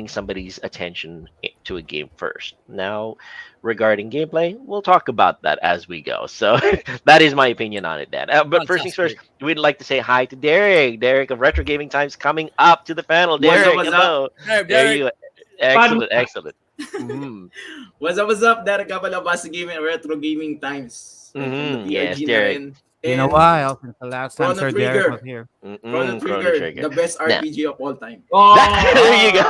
somebody's attention to a game first. Now, regarding gameplay, we'll talk about that as we go. So that is my opinion on it, Dan. But first things first, Fantastic. we'd like to say hi to Derek. Derek of Retro Gaming Times coming up to the panel. What's up, Derek, what's up? hello. Hey, There Derek. you. Excellent, excellent. Mhm. What's up? Derek Kabalabas Gaming Retro Gaming Times. And from the Yes, PRG na Derek. rin. Been a And while since the last time Chrono Sir Derek was Trigger. here. Chrono Chrono Trigger, Trigger. the best Now, RPG of all time. Oh, there you go.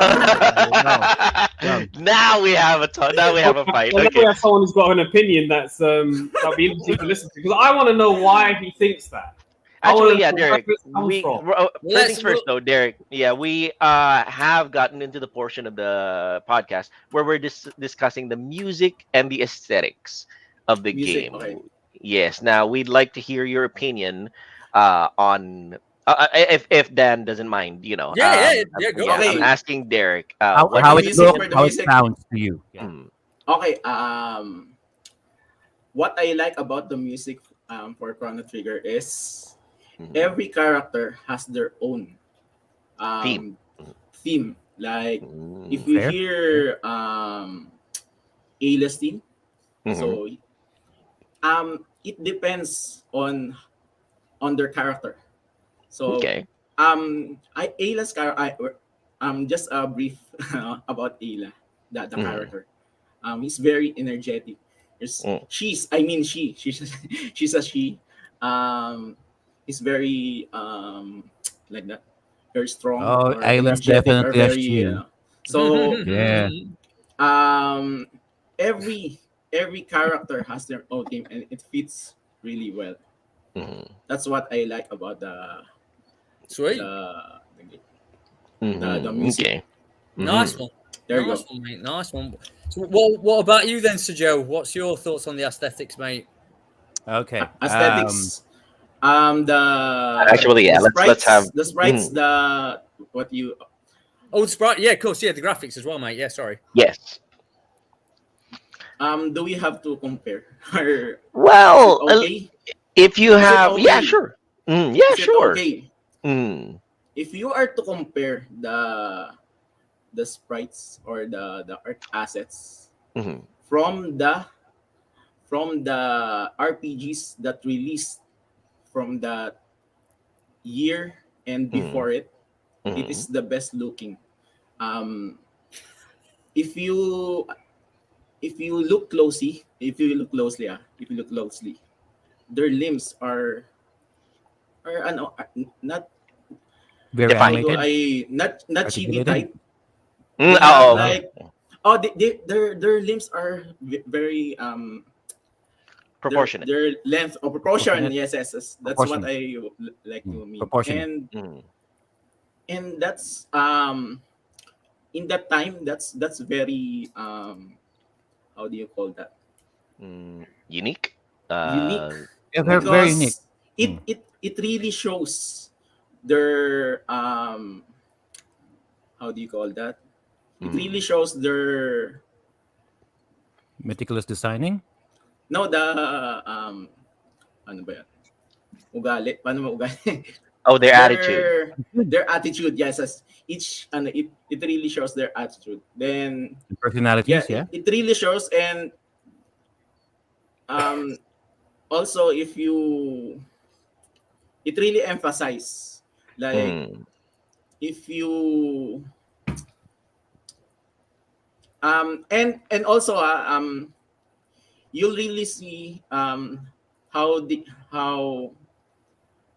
Well, Now we have now we have a fight. I know we Okay. have someone who's got an opinion that'll be interesting to listen to because I want to know why he thinks that. I wanna Actually, yeah, know where Derek. this comes from. First things first, though, Derek. Yeah, we have gotten into the portion of the podcast where we're discussing the music and the aesthetics of the Music, game. okay. Yes. Now we'd like to hear your opinion on. If Dan doesn't mind, Yeah, go yeah, for I'm it. asking Derek. how, What how do it you music think? looks, for the how it music. sounds to you. Yeah. Mm, Okay, what I like about the music for Chrono Trigger is mhm. every character has their own Theme. theme. Like if you Fair. hear A-list theme, Mhm. so it depends on their character. So Okay. Ayla's character, just a brief about Ayla, the Mhm. character. He's very energetic. Mm. She's a she. Um, he's very like that, very strong Oh, or Ayla's energetic or definitely a very. she. So Yeah. um, every character has their own theme and it fits really well. Mhm. That's what I like about Sweet. the Mhm. music. Okay. Nice Mhm. one. There you Nice go. one, mate. Nice one. So, what about you then, Sir Joe? What's your thoughts on the aesthetics, mate? Okay. Aesthetics. Actually, yeah. Let's have. The sprites, Mhm. the what you Oh, the sprite. Yeah, of course. Yeah, the graphics as well, mate. Yeah, sorry. Yes. do we have to compare or is it Well, okay? if you Is it have, yeah, okay? sure. Yeah, Is it sure. okay Mm. if you are to compare the sprites or the art assets Mhm. from the RPGs that released from the year and Mhm. before it, it Mhm. is the best looking. Um, if you if you look closely, their limbs are ano, not Very how Defined. do animated, I not chibi articulated. type. Mm. They have Oh. Oh, like their limbs are very Proportionate. their length or proportion. proportionate, Yes. That's what proportionate. I like to mean. Proportionate. And that's in that time that's very how do you call that, Unique. unique, Yeah, very, Mm. very unique. because it really shows their how do you call that, it really Mm. shows their Meticulous designing. no the ano ba yan, ugali, paano mo ugali. Oh, their attitude. Good. Their attitude, yes, as each and it really shows their attitude. Then yeah, Personalities. Yeah. it really shows. And um also if you it really emphasize, like Mm. if you and also you'll really see how the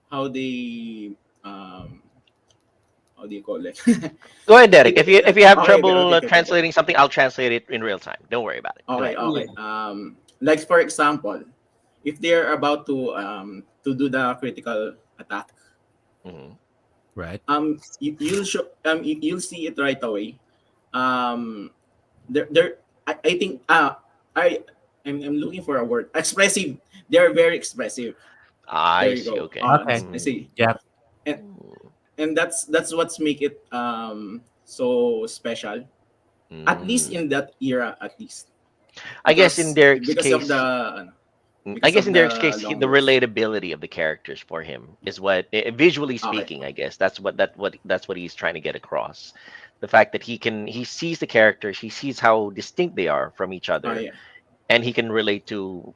how they um how do you call it. Go ahead, Derek. If you have Okay, trouble okay. translating something, I'll translate it in real time. Don't worry about it. Go Okay, ahead. okay. Yeah. Like for example, if they're about to do the critical attack, Mhm. Right. you'll see it right away. They're I think I'm looking for a word. Expressive. They're very expressive. There I you see. go. Okay. Okay. I see. Yeah. And that's what's make it so special. At least Mm. in that era, at least I guess in Derek's because of case, the I because guess of in Derek's the case, long the words. relatability of the characters for him is what, visually Okay. speaking, I guess that's what he's trying to get across. The fact that he sees the characters, he sees how distinct they are from each Oh other, yeah. and he can relate to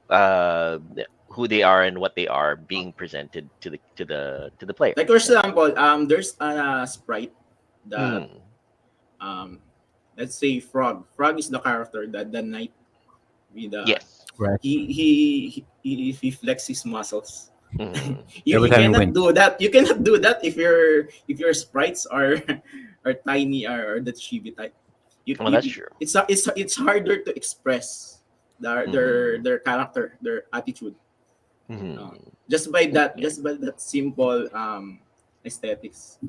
who they are and what they are being presented to the player. Like for example, there's a sprite that Mm. um, let's say Frog. Frog is the character that the knight with the Yes. Right. he flexes his muscles. Mhm. Every You time you cannot win. do that. You cannot do that if your sprites are are tiny or the chibi type. Well, that's true. It's harder to express Mhm. their character, their attitude. Uh, Mhm. Okay. just by that simple aesthetics,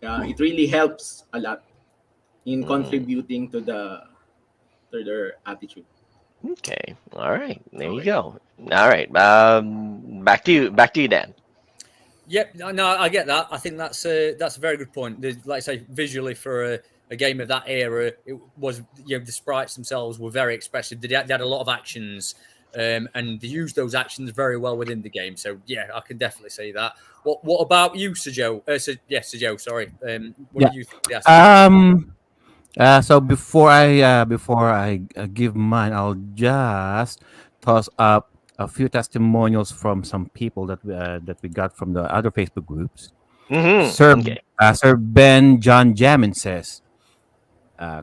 it really helps a lot in Mhm. contributing to their attitude. Okay. All right. There you Okay. go. All right. Back to you. Back to you, Dan. Yep, no, I get that. I think that's a very good point. Like I say, visually for a game of that era, it was the sprites themselves were very expressive. They had a lot of actions. and they use those actions very well within the game. So yeah, I can definitely say that. What about you, Sir Joe? Sir Joe. Sorry. What Yeah. do you think? Of the aspect? So before I give mine, I'll just toss up a few testimonials from some people that we got from the other Facebook groups. Sir Okay. Sir Ben John Jamin says,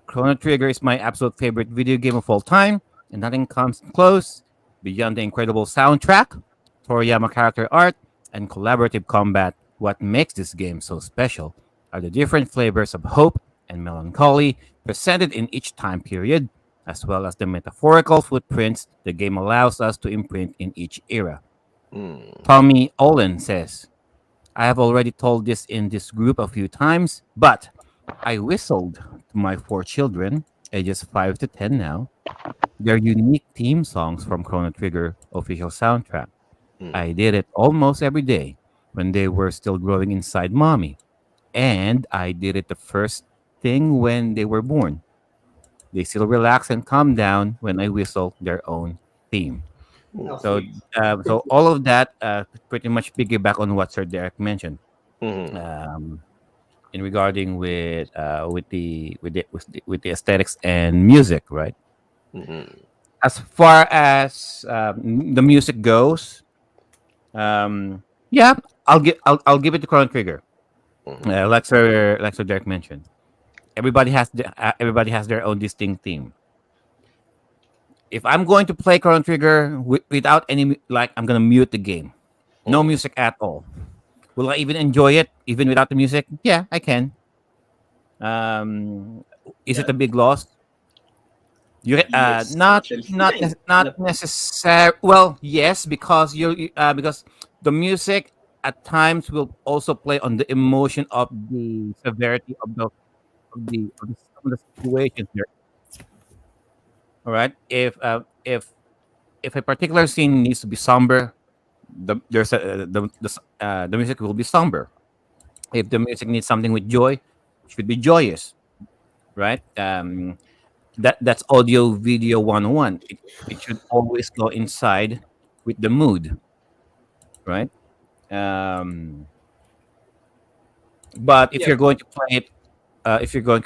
Chrono Trigger is my absolute favorite video game of all time, and nothing comes close beyond the incredible soundtrack, Toriyama character art, and collaborative combat. What makes this game so special are the different flavors of hope and melancholy presented in each time period, as well as the metaphorical footprints the game allows us to imprint in each era. Mm. Tommy Olin says, I have already told this in this group a few times, but I whistled to my four children, ages 5 to 10 now, their unique theme songs from Chrono Trigger official soundtrack. Mm. I did it almost every day when they were still growing inside mommy, and I did it the first thing when they were born. They still relax and calm down when I whistle their own theme. How So, sweet. so all of that pretty much piggyback on what Sir Derek mentioned. Mhm. In regarding with the aesthetics and music, right? Mhm. As far as the music goes, yeah, I'll give it to Chrono Trigger. Mhm. Like Sir Derek mentioned, everybody has their own distinct theme. If I'm going to play Chrono Trigger without I'm gonna mute the game. No Mhm. music at all. Will I even enjoy it even without the music? Yeah, I can. Um, is Yeah. it a big loss? Yes, Not actually. not necessary. Well, yes, because because the music at times will also play on the emotion of the severity of the situations there. All right. If a particular scene needs to be somber, the music will be somber. If the music needs something with joy, it should be joyous, right? That's audio video 101. It should always go inside with the mood, right? Um, but if Yeah. you're going to play it, if you're going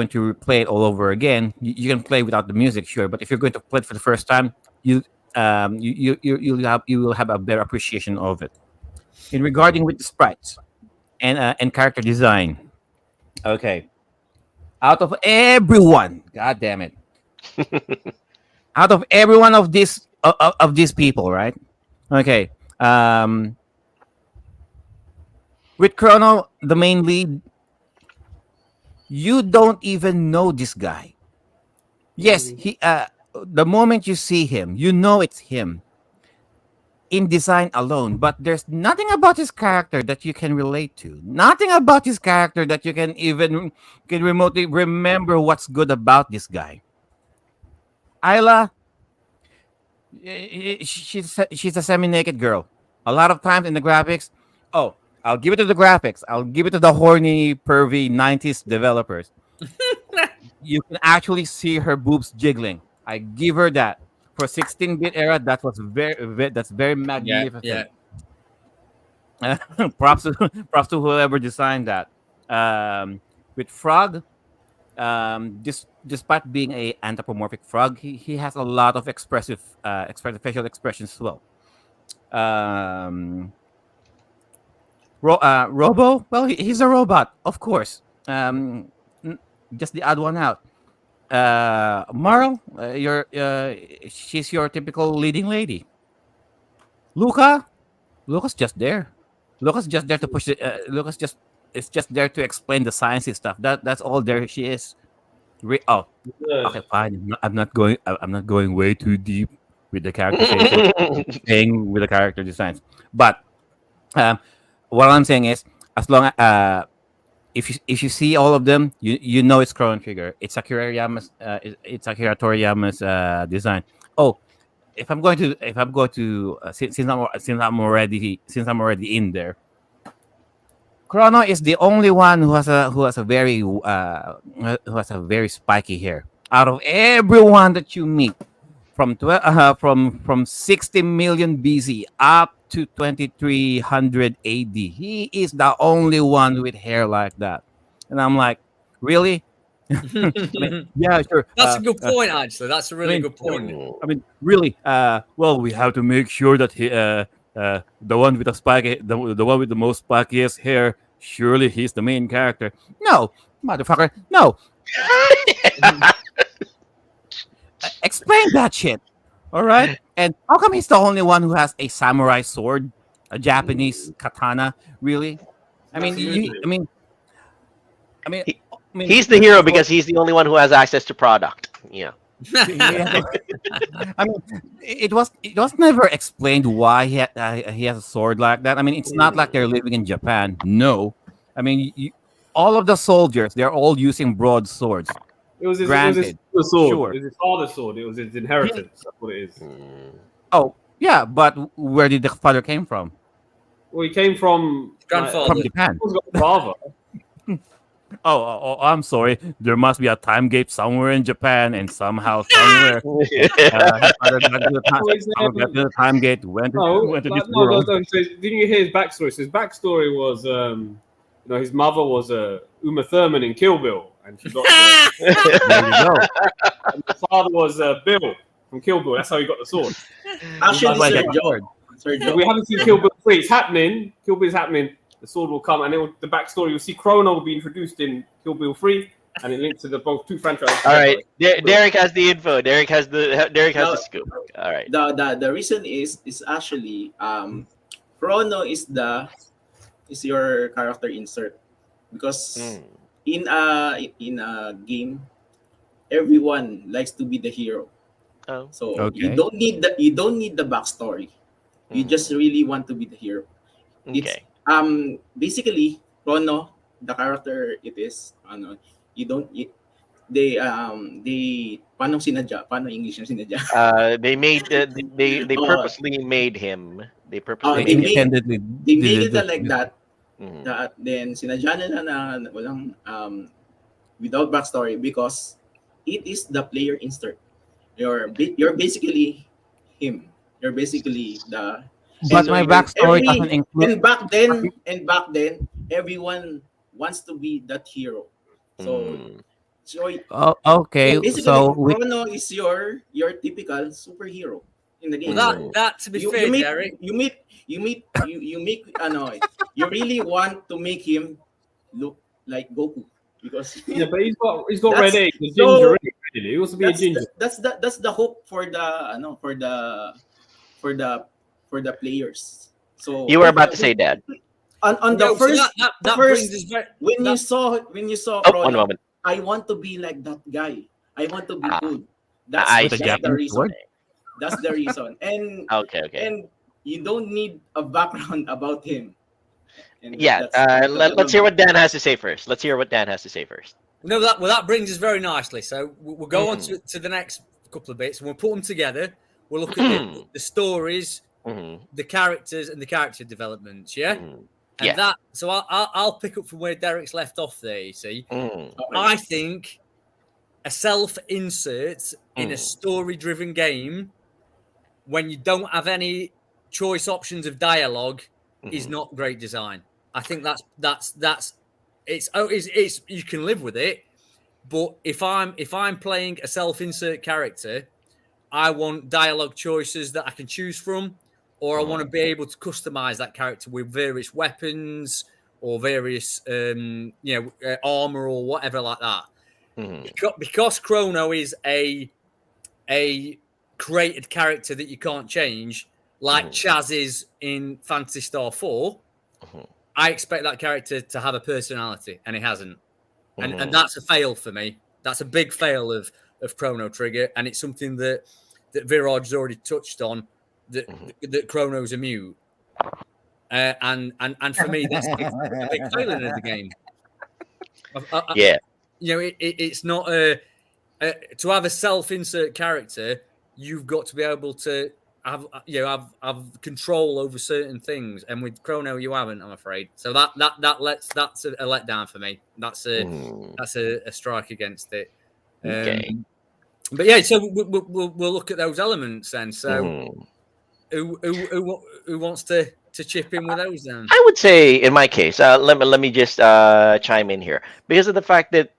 to play it all over again, you can play without the music, sure. But if you're going to play it for the first time, you will have a better appreciation of it. In regarding with the sprites and character design, okay, out of everyone, god damn it, out of every one of these people, right? Okay. With Chrono, the main lead, you don't even know this guy. Yes, Really? the moment you see him, you know it's him in design alone, but there's nothing about his character that you can relate to. Nothing about his character that you can remotely remember what's good about this guy. Isla, she's a semi-naked girl. A lot of times in the graphics, oh, I'll give it to the graphics. I'll give it to the horny, pervy '90s developers. You can actually see her boobs jiggling. I give her that. For 16-bit era, that's very Yeah, yeah. magnificent. props to props to whoever designed that. With Frog, despite being a anthropomorphic frog, he has a lot of expressive facial expressions as well. Um, Robo, well, he's a robot, of course. N- just the odd one out. Marl, she's your typical leading lady. Luca, Luca's just there. Luca's just there to push it. Luca's just is just there to explain the sciencey stuff. That's all there she is. Oh, Nerd. okay, fine. I'm not going way too deep with the characterization, thing with the character designs. But um, what I'm saying is, as long as if you see all of them, you know it's Chrono Trigger. It's Akira Toriyama's design. Oh, if I'm going to since I'm already in there, Chrono is the only one who has a very spiky hair out of everyone that you meet, from 60 million BC up to 2300 AD. He is the only one with hair like that, and I'm like, really? I mean, yeah, sure. That's a good point, actually. That's a really mean, good point. I mean, really. Well, we have to make sure that the one with the spiky, the one with the most spiciest hair, surely he's the main character. No, motherfucker, no. Explain that shit. All right. And how come he's the only one who has a samurai sword, a Japanese katana? Really? I mean, I mean, He- I mean, He's the hero because he's the only one who has access to product. Yeah. yeah. I mean, it was never explained why he has a sword like that. I mean, it's not like they're living in Japan. No, I mean, all of the soldiers, they're all using broadswords. It was his Granted, sword. sure. It was his father's sword. It was his inheritance. That's what it is. Oh, yeah, but where did the father came from? Well, he came from Grandfather. From Japan. He's got a father. Oh, I'm sorry. There must be a time gate somewhere in Japan, and somehow, somewhere, his father got to the time gate, went to this world. No. So, didn't you hear his backstory? So his backstory was, his mother was Uma Thurman in Kill Bill, and she got. There you go. And the father was Bill from Kill Bill. That's how he got the sword. Actually, Like Sir a Joe. sword. Sir So Joe. we haven't seen Kill Bill 3. It's happening. Kill Bill is happening. The sword will come, and the backstory. You'll see Chrono will be introduced in Kill Bill 3, and it links to the both two franchises. All right. Derek has the info. Derek has the scoop. All right. The reason is actually Chrono is your character insert because in a game everyone likes to be the hero. Oh. So Okay. you don't need the backstory. You just really want to be the hero. Okay. Basically Chrono, the character it is you don't they paano sinadya? Paano English yung sinadya? They made they purposely made him. They purposely they made him. Independently They made did it like that. Mhm. That then sinadya nila na walang without backstory because it is the player insert. You're basically him. You're basically the. But and my so backstory doesn't include. and back then, everyone wants to be that hero. So, so Oh, okay. basically, So we, Chrono is your typical superhero in the game. Well, that to be fair, Derek, you make you really want to make him look like Goku because Yeah, but he's got That's- red egg, the so- ginger egg. Really. He wants to be a ginger. that's the hope for the players. So You were about to say that. on the No, so first that first- brings us very, when that- you saw Oh, Chrono, one moment. I want to be like that guy. I want to be good. I That's see. the reason. Sword? That's the reason. And Okay. and you don't need a background about him. And Yeah. Let's hear what Dan has to say first. no, that brings us very nicely. So we'll go on to the next couple of bits, and we'll put them together. We'll look at the stories, Mhm. the characters, and the character developments. Yeah, Mhm. and Yeah. that. So I'll pick up from where Derek's left off there. You see, Mhm. I think a self-insert in a story-driven game when you don't have any choice options of dialogue is not great design. I think that's it's you can live with it, but if I'm playing a self-insert character, I want dialogue choices that I can choose from, or I want to be able to customize that character with various weapons or various armor or whatever like that. Because Chrono is a created character that you can't change, like Chaz is in Phantasy Star 4, I expect that character to have a personality, and it hasn't. And that's a fail for me. That's a big fail of Chrono Trigger, and it's something that Viraj's already touched on, that Chrono's a mute. And for me, that's a big failing of the game. Yeah. It's not to have a self-insert character. You've got to be able to have control over certain things, and with Chrono, you haven't. I'm afraid. So that's a letdown for me. That's a strike against it. Okay. But yeah, so we'll look at those elements then. So Mhm. who wants to chip in with those then? I would say, in my case, let me just chime in here because of the fact that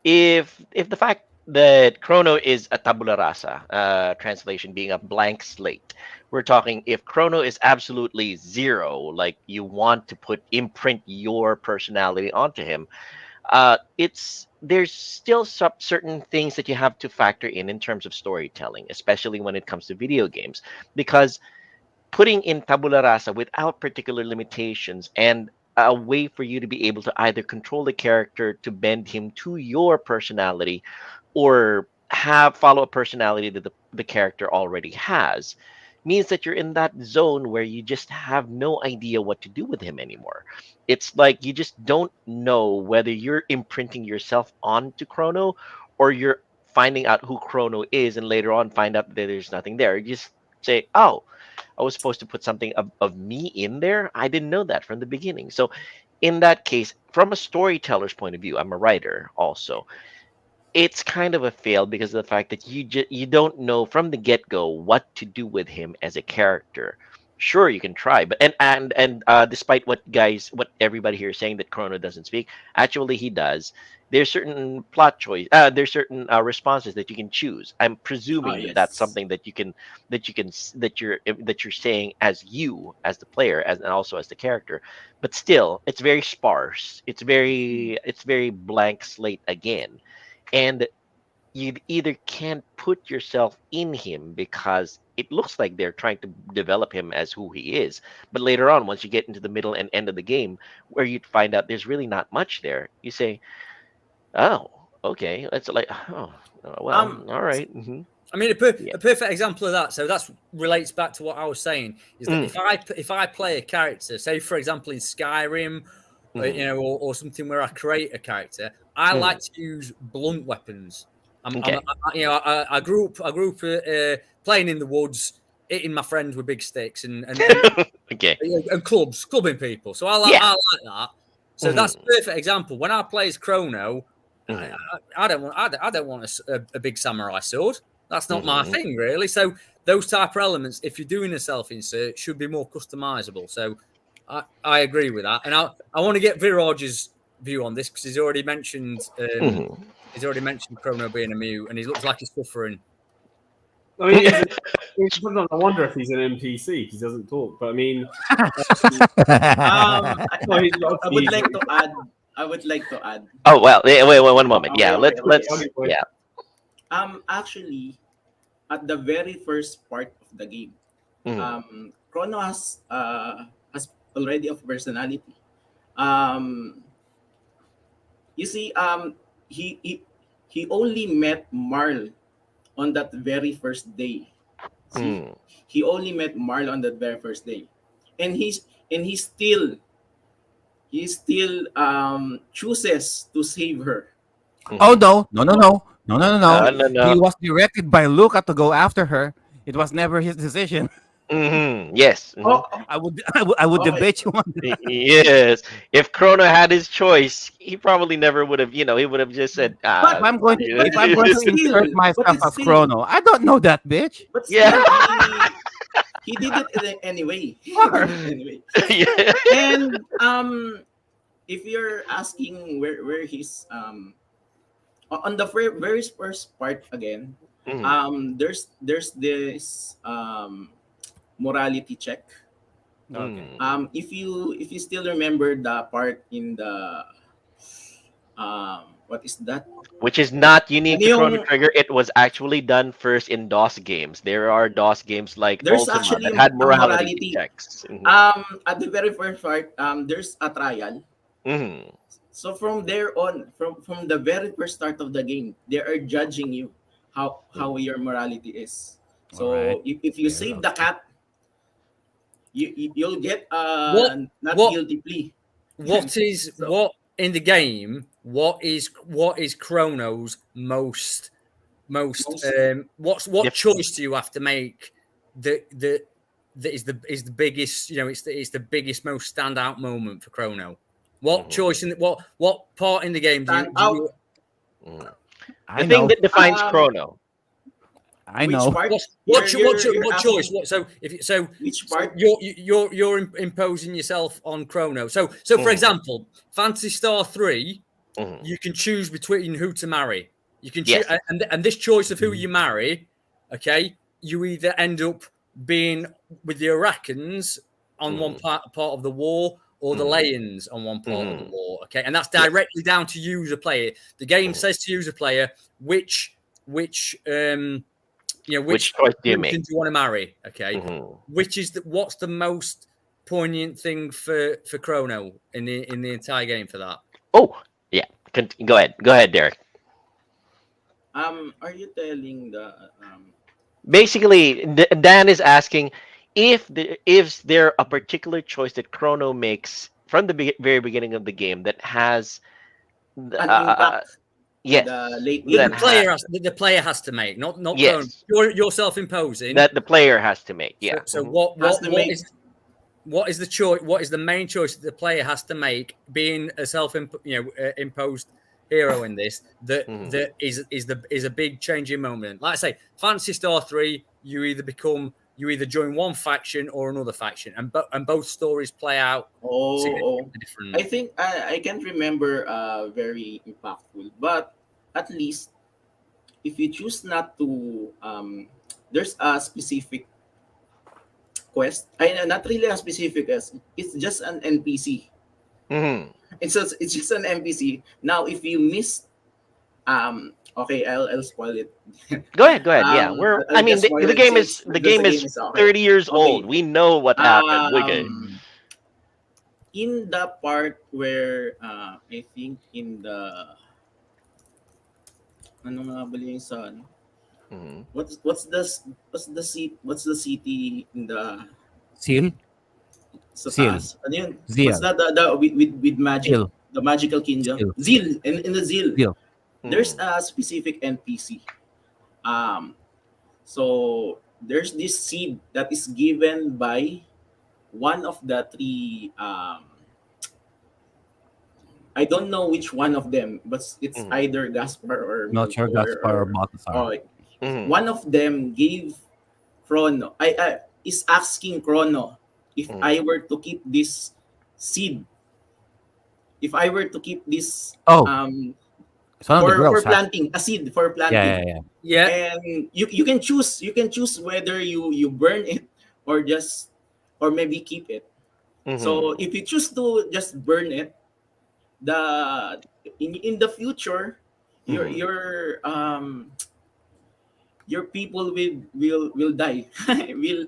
if the fact that Chrono is a tabula rasa, translation being a blank slate, we're talking if Chrono is absolutely zero, like you want to imprint your personality onto him, it's there's still certain things that you have to factor in terms of storytelling, especially when it comes to video games, because putting in tabula rasa without particular limitations and a way for you to be able to either control the character to bend him to your personality or have follow a personality that the character already has means that you're in that zone where you just have no idea what to do with him anymore. It's like you just don't know whether you're imprinting yourself onto Chrono or you're finding out who Chrono is and later on find out that there's nothing there. You just say, oh, I was supposed to put something of me in there. I didn't know that from the beginning. So, in that case, from a storyteller's point of view, I'm a writer also. It's kind of a fail because of the fact that you don't know from the get go what to do with him as a character. Sure, you can try, but despite what everybody here is saying that Chrono doesn't speak, actually he does. There's certain plot choice. There's certain responses that you can choose. I'm Oh presuming that that's yes. something that you're saying as you as the player as and also as the character, but still it's very sparse. It's very blank slate again, and you either can't put yourself in him because it looks like they're trying to develop him as who he is. But later on, once you get into the middle and end of the game, where you find out there's really not much there, you say, "Oh, okay." It's like, "Oh, well, Um. all right." Mm-hmm. I mean, Yeah. a perfect example of that. So that relates back to what I was saying. Is that Mm, if I play a character, say for example in Skyrim, mm, or something where I create a character, I mm. like to use blunt weapons. Okay. I grew up playing in the woods, hitting my friends with big sticks Okay. and clubbing people. So Yeah. I like that. So that's a Mm, perfect example. When I play as Chrono, mm, I don't want a big samurai sword. That's not my mm. thing, really. So those type of elements, if you're doing a self insert, should be more customizable. So I agree with that, and I want to get Viraj's view on this because Mhm. he's already mentioned Chrono being a mute, and he looks like he's suffering. I mean, sometimes I wonder if he's an NPC because he doesn't talk. But I mean, well, he's I obviously would like to add. I would like to add. Oh well. Wait, one moment. Okay, Yeah. okay, okay, Let's. okay. Yeah. Actually, at the very first part of the game, Mm, Chrono has already of personality. Um, you see, he only met Marl on that very first day. See, mm, he only met Marl on that very first day, and he still chooses to save her. Oh mhm. no, no, no, no, no, no, no, no. No, no, He no. was directed by Luca to go after her. It was never his decision. Yes. Oh, oh, I would okay. debate you on that. Yes. If Chrono had his choice, he probably never would have. He would have just said, If But I'm going to but if I'm going but to still, insert but myself it's as still, Chrono, I don't know that bitch. but yeah. still, he did it anyway. He did it anyway. Yeah. And if you're asking where he's on the very first part again, Mhm, there's this morality check. Okay. mm. If you still remember the part in the what is that? Which is not unique Ano to yung Chrono Trigger. It was actually done first in DOS games. There are DOS games like there's Ultima actually that had a morality morality. checks. Mhm, At the very first part, there's a trial. mhm, So from there on, from the very first start of the game, they are judging you how mhm. your morality is. All right. So if you Fair save enough. the cat, you'll get What not what guilty plea. what is So what in the game? What is Chrono's most most what Dif- choice do you have to make that is the biggest, it's the biggest, most standout moment for Chrono? What mhm, choice in what part in the game stand do out. you mhm. The I thing know. that defines Um, Chrono. I Which know. part? What You're choice? asking which So part? you're imposing yourself on Chrono. So for example, Fantasy Star 3, Mhm. you can choose between who to marry. You can choose, Yes. and this choice of who you marry, okay, you either end up being with the Iraqans on one part of the war, or the Layans on one part of the war, okay, and that's directly down to you as a player. The game says to you as a player which which choice do you make? do you want to marry, okay? Mhm. What's the most poignant thing for Chrono in the entire game for that? Oh, yeah. Go ahead, Derek. Are you telling the Basically, Dan is asking if there a particular choice that Chrono makes from the very beginning of the game that has an impact in yes, the late that game? The player has to make, not Chrono. yes, You're self-imposing. that the player has to make. Yeah. So Mhm. Has to make what is the choice? What is the main choice that the player has to make, being a imposed hero in this? Mhm. That is a big changing moment. Like I say, Fantasy Star 3, you either join one faction or another faction, and both stories play out oh. significantly different. I think I can't remember very impactful, but at least if you choose not to there's a specific quest. Not really a specific quest. It's just an NPC. Mhm. It's just an NPC. Now if you miss okay, I'll spoil it. Go ahead. Go ahead. Yeah. I I'll mean, just spoil the it game since the the game game is is okay. 30 years old. Okay. We know what happened. We good. In the part where I think in the ano nga ba yung sa ano? Mhm. What's the city in the Seal? sa Seal. taas? Ano yun? Zeal. What's that the with magic? Seal. The magical kingdom. Seal. Zeal. In the Zeal. Seal. There's a specific NPC. So there's this seed that is given by one of the three I don't know which one of them, but it's either Gaspar or Melchior, Gaspar, or Balthasar. oh, Mhm. one of them gave Chrono. I is asking Chrono if I were to keep this seed. If I were to keep this Oh, it's one of the for girls. planting a seed for planting. Yeah. And you can choose whether you burn it or maybe keep it. Mhm. So if you choose to just burn it, in the future your people will die. Will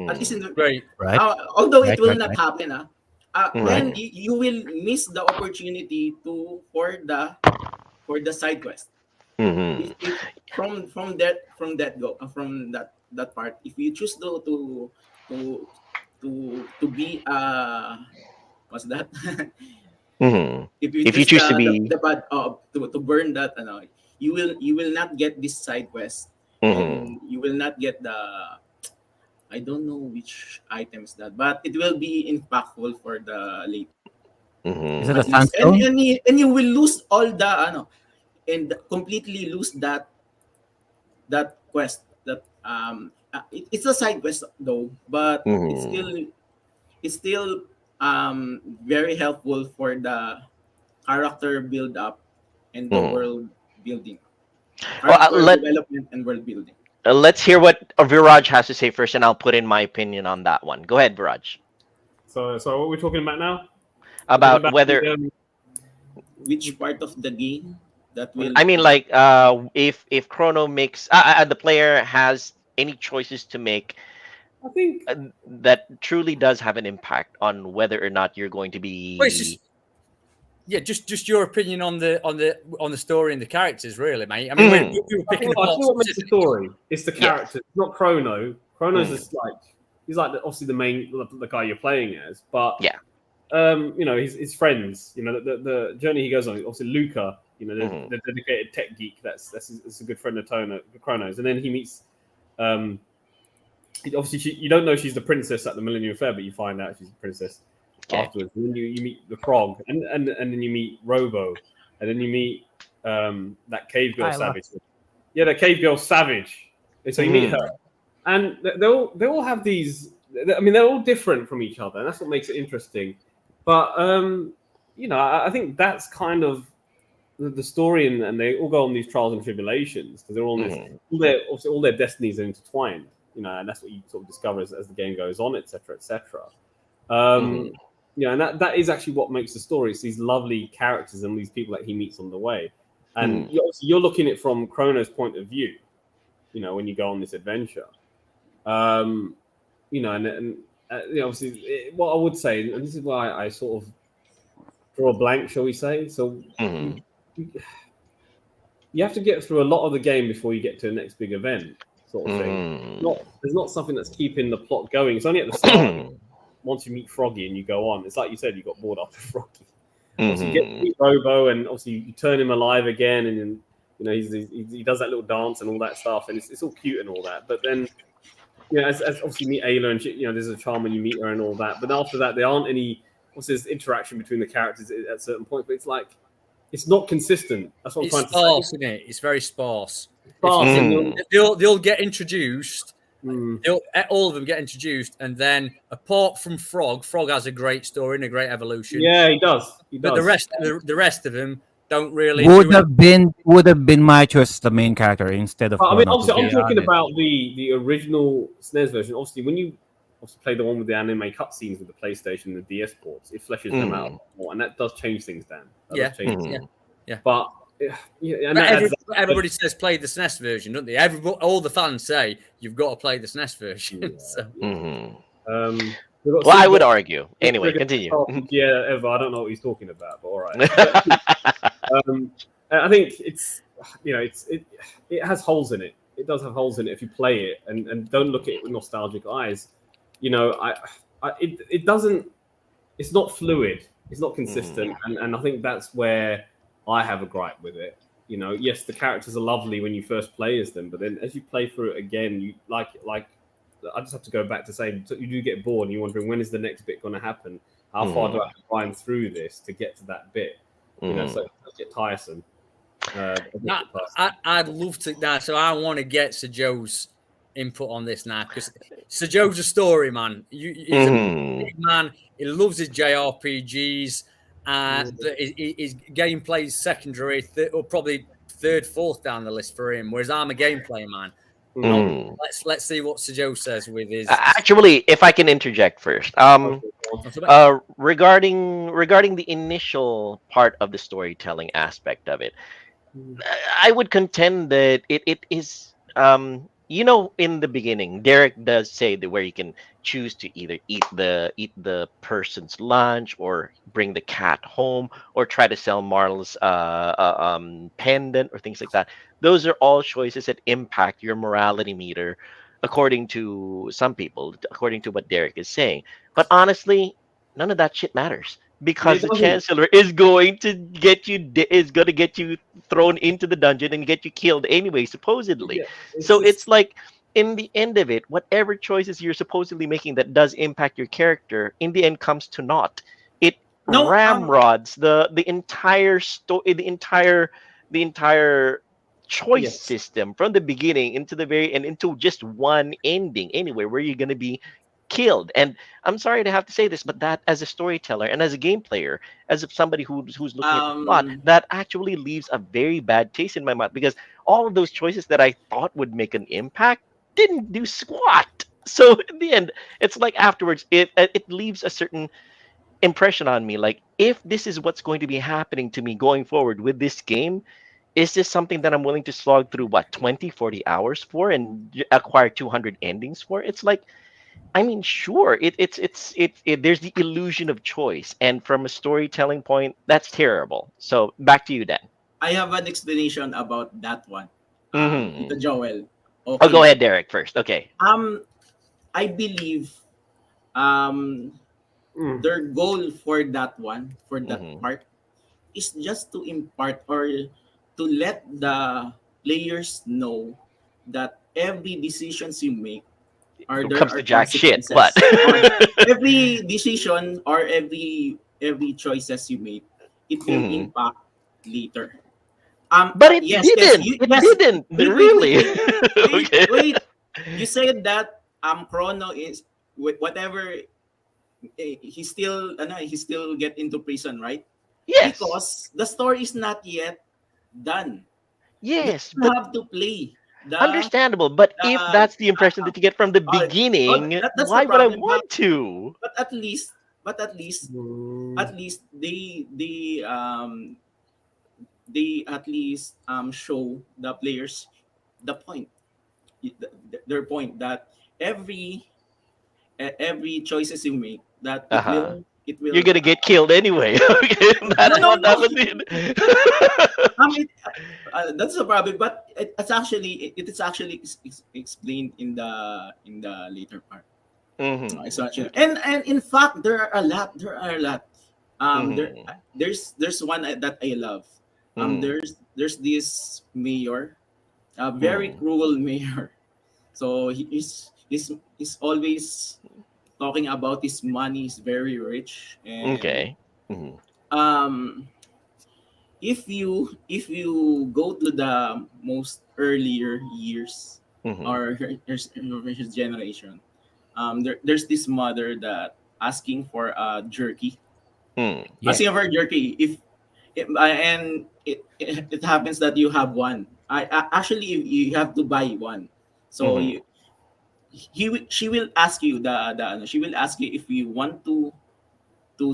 at least in the, Right. Right. although it Right, will right, not right. happen then you will miss the opportunity for the side quest. Mhm. If from that part, if you choose to be what's that? Mhm. If you If you choose choose to be the bad to burn that you will not get this side quest, Mhm. and you will not get the I don't know which items that, but it will be impactful for the late Is it Mhm. a at least, and sandstone? you will lose all the and completely lose that quest that it's a side quest though, but Mhm. it's still very helpful for the character build up and the Mhm. world building, Well, character development and world building. let's hear what Viraj has to say first, and I'll put in my opinion on that one. Go ahead, Viraj. So what we're talking about now? About About whether Which part of the game that will I mean, like, if Chrono makes the player has any choices to make I think that truly does have an impact on whether or not you're going to Well, it's be. just your opinion on the story and the characters, really, mate. I mean, we were I picking think what apart makes the story. It's the character. It's not Chrono. Chrono's just like he's like obviously the main the guy you're playing as, but Yeah. his friends. The journey he goes on. Obviously, Luca. The dedicated tech geek. That's a good friend of Chrono's, and then he meets. Obviously, you don't know she's the princess at the Millennium Fair, but you find out she's the princess afterwards. And then you meet the frog, and then you meet Robo, and then you meet that cave girl Savage. Yeah, the cave girl Savage. And so you meet her, and they all have these. I mean, they're all different from each other, and that's what makes it interesting. But I think that's kind of the story, and they all go on these trials and tribulations because they're all in this. All their destinies are intertwined, and that's what you sort of discover as the game goes on, etc., etc. And that is actually what makes the story. It's these lovely characters and these people that he meets on the way, and you're looking at it from Chrono's point of view, when you go on this adventure. Obviously, what I would say, and this is why I sort of draw a blank, shall we say? So you have to get through a lot of the game before you get to the next big event, sort of thing. There's not something that's keeping the plot going. It's only at the start. Once you meet Froggy and you go on, it's like you said, you got bored after Froggy. Obviously, you get to meet Robo, and obviously you turn him alive again, and he does that little dance and all that stuff, and it's all cute and all that. But then, as obviously you meet Ayla, and there's a charm when you meet her and all that. But after that, there aren't any. Obviously, there's interaction between the characters at certain points, but it's like it's not consistent. That's what I'm trying to say. It's sparse, isn't it? It's very sparse. They'll get introduced. All of them get introduced, and then apart from Frog has a great story and a great evolution. Yeah, he does. But the rest of them don't really. Would have been my choice the main character instead of. I mean, obviously, I'm talking about the original SNES version. Obviously, when you play the one with the anime cutscenes with the PlayStation and the DS ports, it fleshes them out more, and that does change things, Dan. Yeah. But everybody says play the SNES version, don't they? All the fans say you've got to play the SNES version. Well, I would argue. Anyway, continue. I don't know what he's talking about, but all right. I think it has holes in it. It does have holes in it if you play it and don't look at it with nostalgic eyes. It doesn't. It's not fluid. It's not consistent, and I think that's where I have a gripe with it. Yes, the characters are lovely when you first play as them, but then as you play through it again, you like. I just have to go back to say you do get bored, and you're wondering when is the next bit going to happen? How far do I have to climb through this to get to that bit? So it does get tiresome. I'd love to now, so I want to get Sir Joe's input on this now because Sir Joe's a story man. He's a big man. He loves his JRPGs. His gameplay is secondary, or probably third, fourth down the list for him. Whereas I'm a gameplay man. Let's see what Sir Joe says with his. Actually, if I can interject first, regarding the initial part of the storytelling aspect of it, I would contend that it is in the beginning, Derek does say that where you can choose to either eat the person's lunch or bring the cat home or try to sell Marl's pendant or things like that. Those are all choices that impact your morality meter, according to some people, according to what Derek is saying. But honestly, none of that shit matters because the Chancellor is going to get you thrown into the dungeon and get you killed anyway, supposedly. It's like, in the end of it, whatever choices you're supposedly making that does impact your character, in the end comes to naught. It ramrods the entire story, the entire choice system from the beginning into the very end into just one ending anyway, where you're gonna be killed. And I'm sorry to have to say this, but that as a storyteller and as a game player, as somebody who's looking at the plot, that actually leaves a very bad taste in my mouth because all of those choices that I thought would make an impact didn't do squat. So in the end, it's like afterwards, it leaves a certain impression on me. Like, if this is what's going to be happening to me going forward with this game, is this something that I'm willing to slog through 20, 40 hours for and acquire 200 endings for? It's like, I mean, sure, there's the illusion of choice, and from a storytelling point, that's terrible. So back to you, Dan. I have an explanation about that one. The Joel. Okay. Oh, go ahead, Derek, first. Okay. I believe their goal for that one, for that part, is just to impart or to let the players know that every decisions you make there comes are to jack shit, consequences. but every decision or every choices you make, it will impact later. But it Yes, didn't. you, It yes. didn't. Wait, Really. wait, Okay. wait. You said that Chrono is with whatever he still get into prison, right? Yes. Because the story is not yet done. You Yes. still But have to play understandable. But if the that's the impression that you get from the beginning, that's the why would I problem. want to? But at least Mm, they at least show the players the point their point that every every choices you make that Uh huh. it You're will gonna get killed anyway. Okay, no that's no what no happened. In. it, that's the problem, but it is actually explained in the later part. It's Mm-hmm. actually, Okay. and in fact there are a lot Mm-hmm. there's one that I love. Mm-hmm. There's this mayor, a very Mm-hmm. cruel mayor. So he's always talking about his money. He's very rich, and Okay. Mm-hmm. um, if you go to the most earlier years Mm-hmm. or his generation, there's this mother that asking for a jerky, Mm. Yeah. asking for a jerky. If and it happens that you have one. Actually you have to buy one. So Mm-hmm. she will ask you she will ask you if you want to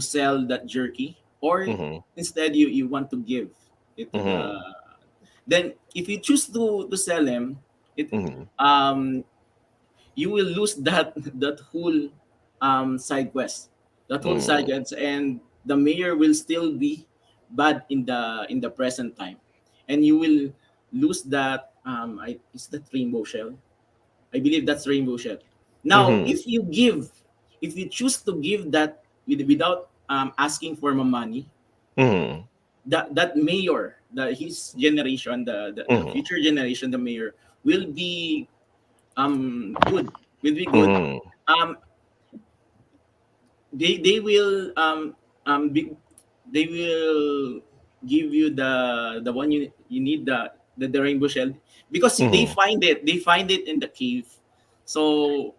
sell that jerky, or Mm-hmm. instead you want to give it to the, Mm-hmm. then if you choose to sell him it, Mm-hmm. um you will lose that whole side quest, and the mayor will still be bad in the present time, and you will lose that is that rainbow shell. I believe that's rainbow shell. Now Mm-hmm. if you choose to give that without asking for my money, Mm-hmm. that mayor, his generation, the Mm-hmm. future generation, the mayor will be good, will be good. Mm-hmm. um they will be, they will give you the one you need, the rainbow shell, because Mm-hmm. they find it in the cave. So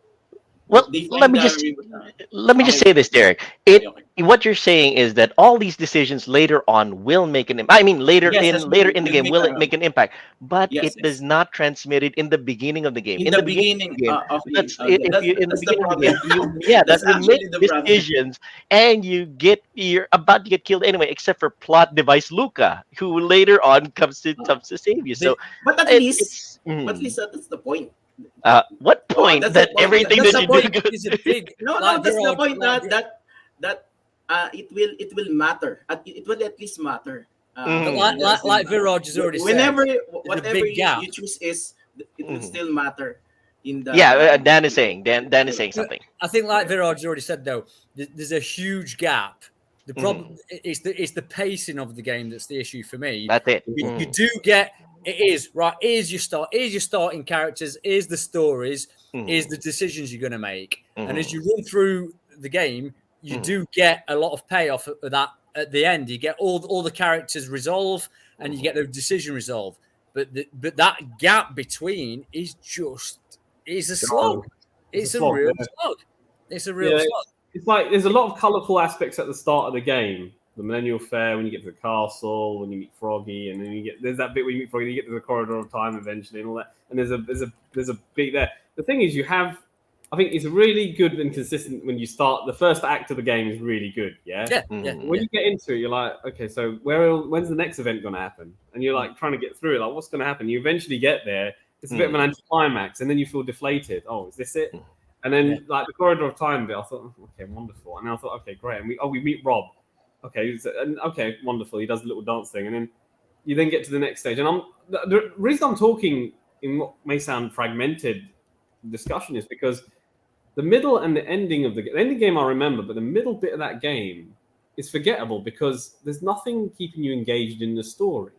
Well, they find the rainbow shell. let me just Okay, say this, Derek. okay, It okay. what you're saying is that all these decisions later on will make an I mean Yes, yes, later in the will game make will it make an impact, but yes, it does yes. not transmit it in the beginning of the game. In In the the beginning of beginning, the game, okay, if you in the that's the beginning of the problem. game, you That's that you make actually the problem. decisions and you're about to get killed anyway, except for plot device Luca, who later on Uh, comes to save you. So but it's at least that's the point. what Oh, point that's the that point. everything That's that the you do point. good. Is a big No, no, like that's the Viraj, point like that it will matter. It will at least matter. but In the like cinema. Viraj has already said, Whenever there's a whatever big gap. you choose is, it will Mhm. still matter in Yeah, the Dan is saying Dan is saying okay. something. I think, like Okay. Viraj has already said, though, there's a huge gap. The problem Mhm. is the pacing of the game that's the issue for me. That's it. You Mhm. do get it is right. Here's your starting characters. Here's the stories. Here's Mhm. the decisions you're going to make. And as Mhm. you run through the game, you Mhm. do get a lot of payoff of that at the end. You get all the characters resolve, and you Mhm. get the decision resolve. But that gap between is just is a slog. oh, it's a It's a slog. real Yeah. slog. It's a real Yeah, slog. it's like there's a lot of colourful aspects at the start of the game. The Millennial Fair, when you get to the castle, when you meet Froggy, and then there's that bit where you meet Froggy, you get to the corridor of time eventually, and all that. And there's a big there. The thing is, I think it's really good and consistent when you start. The first act of the game is really good, yeah. Yeah, yeah, Mhm. When yeah. you get into it, you're like, okay, so when's the next event going to happen? And you're like trying to get through it, like what's going to happen? You eventually get there. It's a bit of an anticlimax, and then you feel deflated. Oh, is this it? And then like the corridor of time bit, I thought, okay, wonderful. And I thought, okay, great. And we meet Rob. Okay, and okay, wonderful. He does a little dance thing, and then you then get to the next stage. And the reason I'm talking in what may sound fragmented discussion is because the middle and the ending of the ending game I remember, but the middle bit of that game is forgettable because there's nothing keeping you engaged in the story.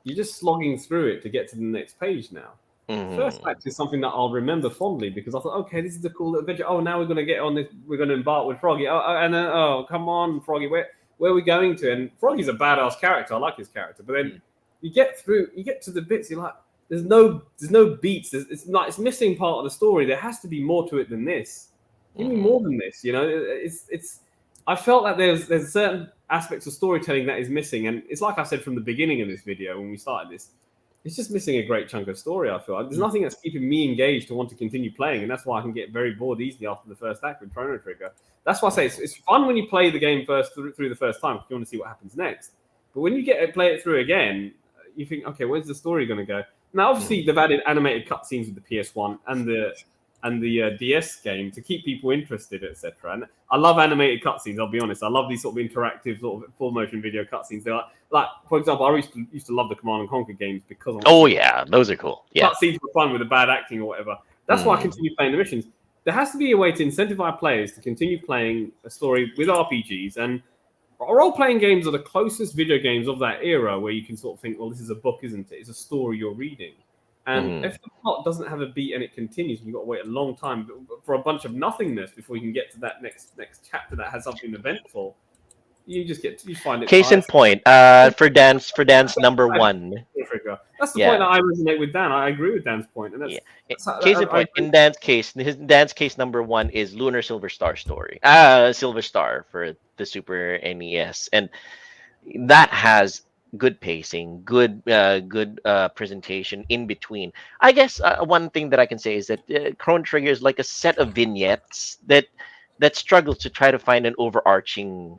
You're just slogging through it to get to the next page now. The first Mhm. act is something that I'll remember fondly because I thought, okay, this is a cool adventure. Oh, now we're going to get on this. We're going to embark with Froggy. And then, oh, come on, Froggy, where are we going to? And Froggy's a badass character. I like his character, but then you get to the bits, you're like, there's no beats. It's missing part of the story. There has to be more to it than this. Give me more than this. You know, it's. I felt like there's certain aspects of storytelling that is missing, and it's like I said from the beginning of this video when we started this. It's just missing a great chunk of story. I feel like there's nothing that's keeping me engaged to want to continue playing, and that's why I can get very bored easily after the first act with Chrono Trigger. That's why I say it's fun when you play the game first through the first time because you want to see what happens next. But when you play it through again, you think, okay, where's the story going to go? Now, obviously, they've added animated cutscenes with the PS1 and the DS game to keep people interested, etc. And I love animated cutscenes. I'll be honest. I love these sort of interactive, sort of full motion video cutscenes. They're like, for example, I used to love the Command and Conquer games because those are cool. Yeah, cutscenes were fun with the bad acting or whatever. That's why I continue playing the missions. There has to be a way to incentivize players to continue playing a story with RPGs, and role-playing games are the closest video games of that era where you can sort of think, well, this is a book, isn't it? It's a story you're reading. And if the plot doesn't have a beat and it continues, you've got to wait a long time for a bunch of nothingness before you can get to that next chapter that has something eventful. You find it. Case in point, for Dan's number one. That's the point that I resonate with Dan. I agree with Dan's point. And case in point, in Dan's case number one is Lunar Silver Star story. Silver Star for the Super NES, and that has good pacing, good presentation in between. I guess one thing that I can say is that Chrono Trigger is like a set of vignettes that struggles to try to find an overarching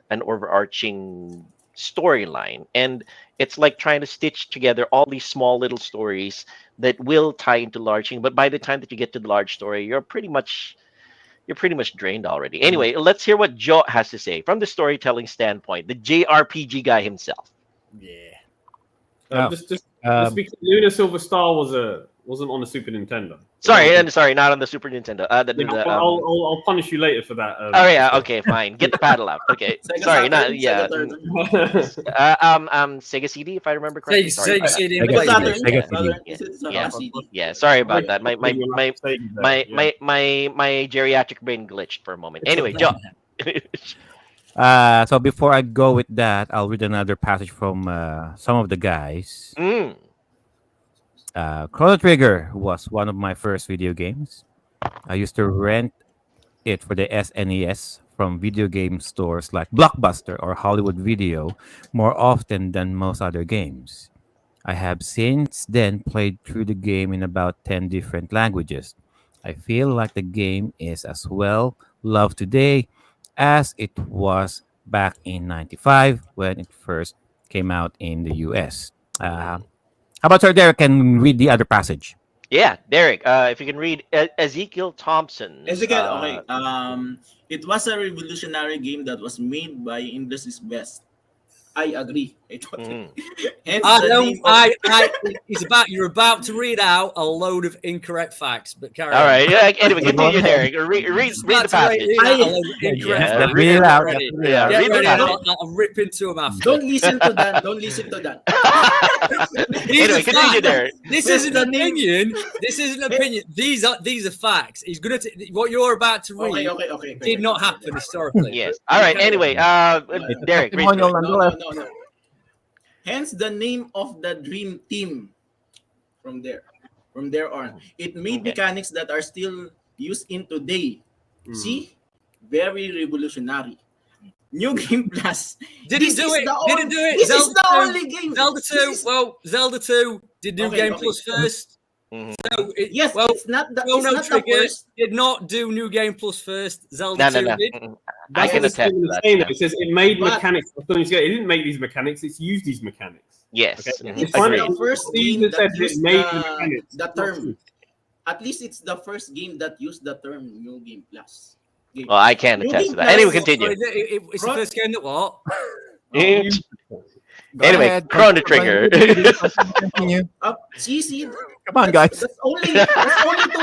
storyline, and it's like trying to stitch together all these small little stories that will tie into large thing. But by the time that you get to the large story, you're pretty much drained already. Anyway, let's hear what Joe has to say from the storytelling standpoint, the JRPG guy himself. Yeah. Just because Lunar Silver Star wasn't on the Super Nintendo. Sorry, not on the Super Nintendo. I'll punish you later for that. Okay, fine. Get the paddle out. Okay, sorry, not yeah. Sega CD, if I remember correctly. Sega CD. Yeah. Sorry about that. My geriatric brain glitched for a moment. Anyway, Joe. So before I go with that, I'll read another passage from some of the guys. Chrono Trigger was one of my first video games. I used to rent it for the SNES from video game stores like Blockbuster or Hollywood Video more often than most other games. I have since then played through the game in about 10 different languages. I feel like the game is as well loved today as it was back in '95 when it first came out in the US. How about Sir Derek can read the other passage? Yeah, Derek, if you can read Ezekiel Thompson. Okay. It was a revolutionary game that was made by industry's best. I agree. You're about to read out a load of incorrect facts, but carry on. All right. Yeah, anyway, continue, Derek. Read the passage. Read it out. Read the passage. I'll rip into them after. Don't listen to that. Anyway, continue, Derek. This isn't an opinion. These are facts. He's gonna what you're about to read Okay. did not happen historically. Yes. All right. Anyway, Derek, read. No. Hence the name of the Dream Team. From there on, it made mechanics that are still used in today. See, very revolutionary. New Game Plus. Didn't do it. This is the only game. Zelda 2. Zelda 2 did New Game Plus first. So it's not the first. Did not do New Game Plus first. Zelda 2 did. I can attest to that. It says it made mechanics. It didn't make these mechanics. It's used these mechanics. Yes. Okay? It's the first game that used the term. At least it's the first game that used the term New Game Plus. Well, I can attest to that. Anyway, continue. It's the first game that what? Anyway, Chrono Trigger. Continue. See, Come on, guys. That's only 2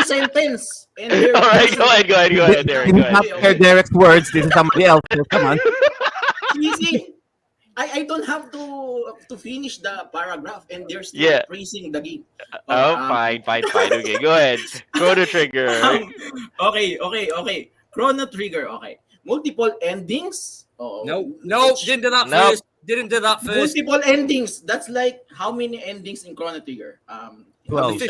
sentences. All right, go ahead, Derek. This is not Derek's words. This is somebody else. Come on. See, I don't have to finish the paragraph, and they're still praising the game. Fine. Okay, go ahead. Chrono Trigger. Okay. Chrono Trigger. Okay. Multiple endings. No, didn't do that first. Didn't do that first. Multiple endings. That's like how many endings in Chrono Trigger? 12.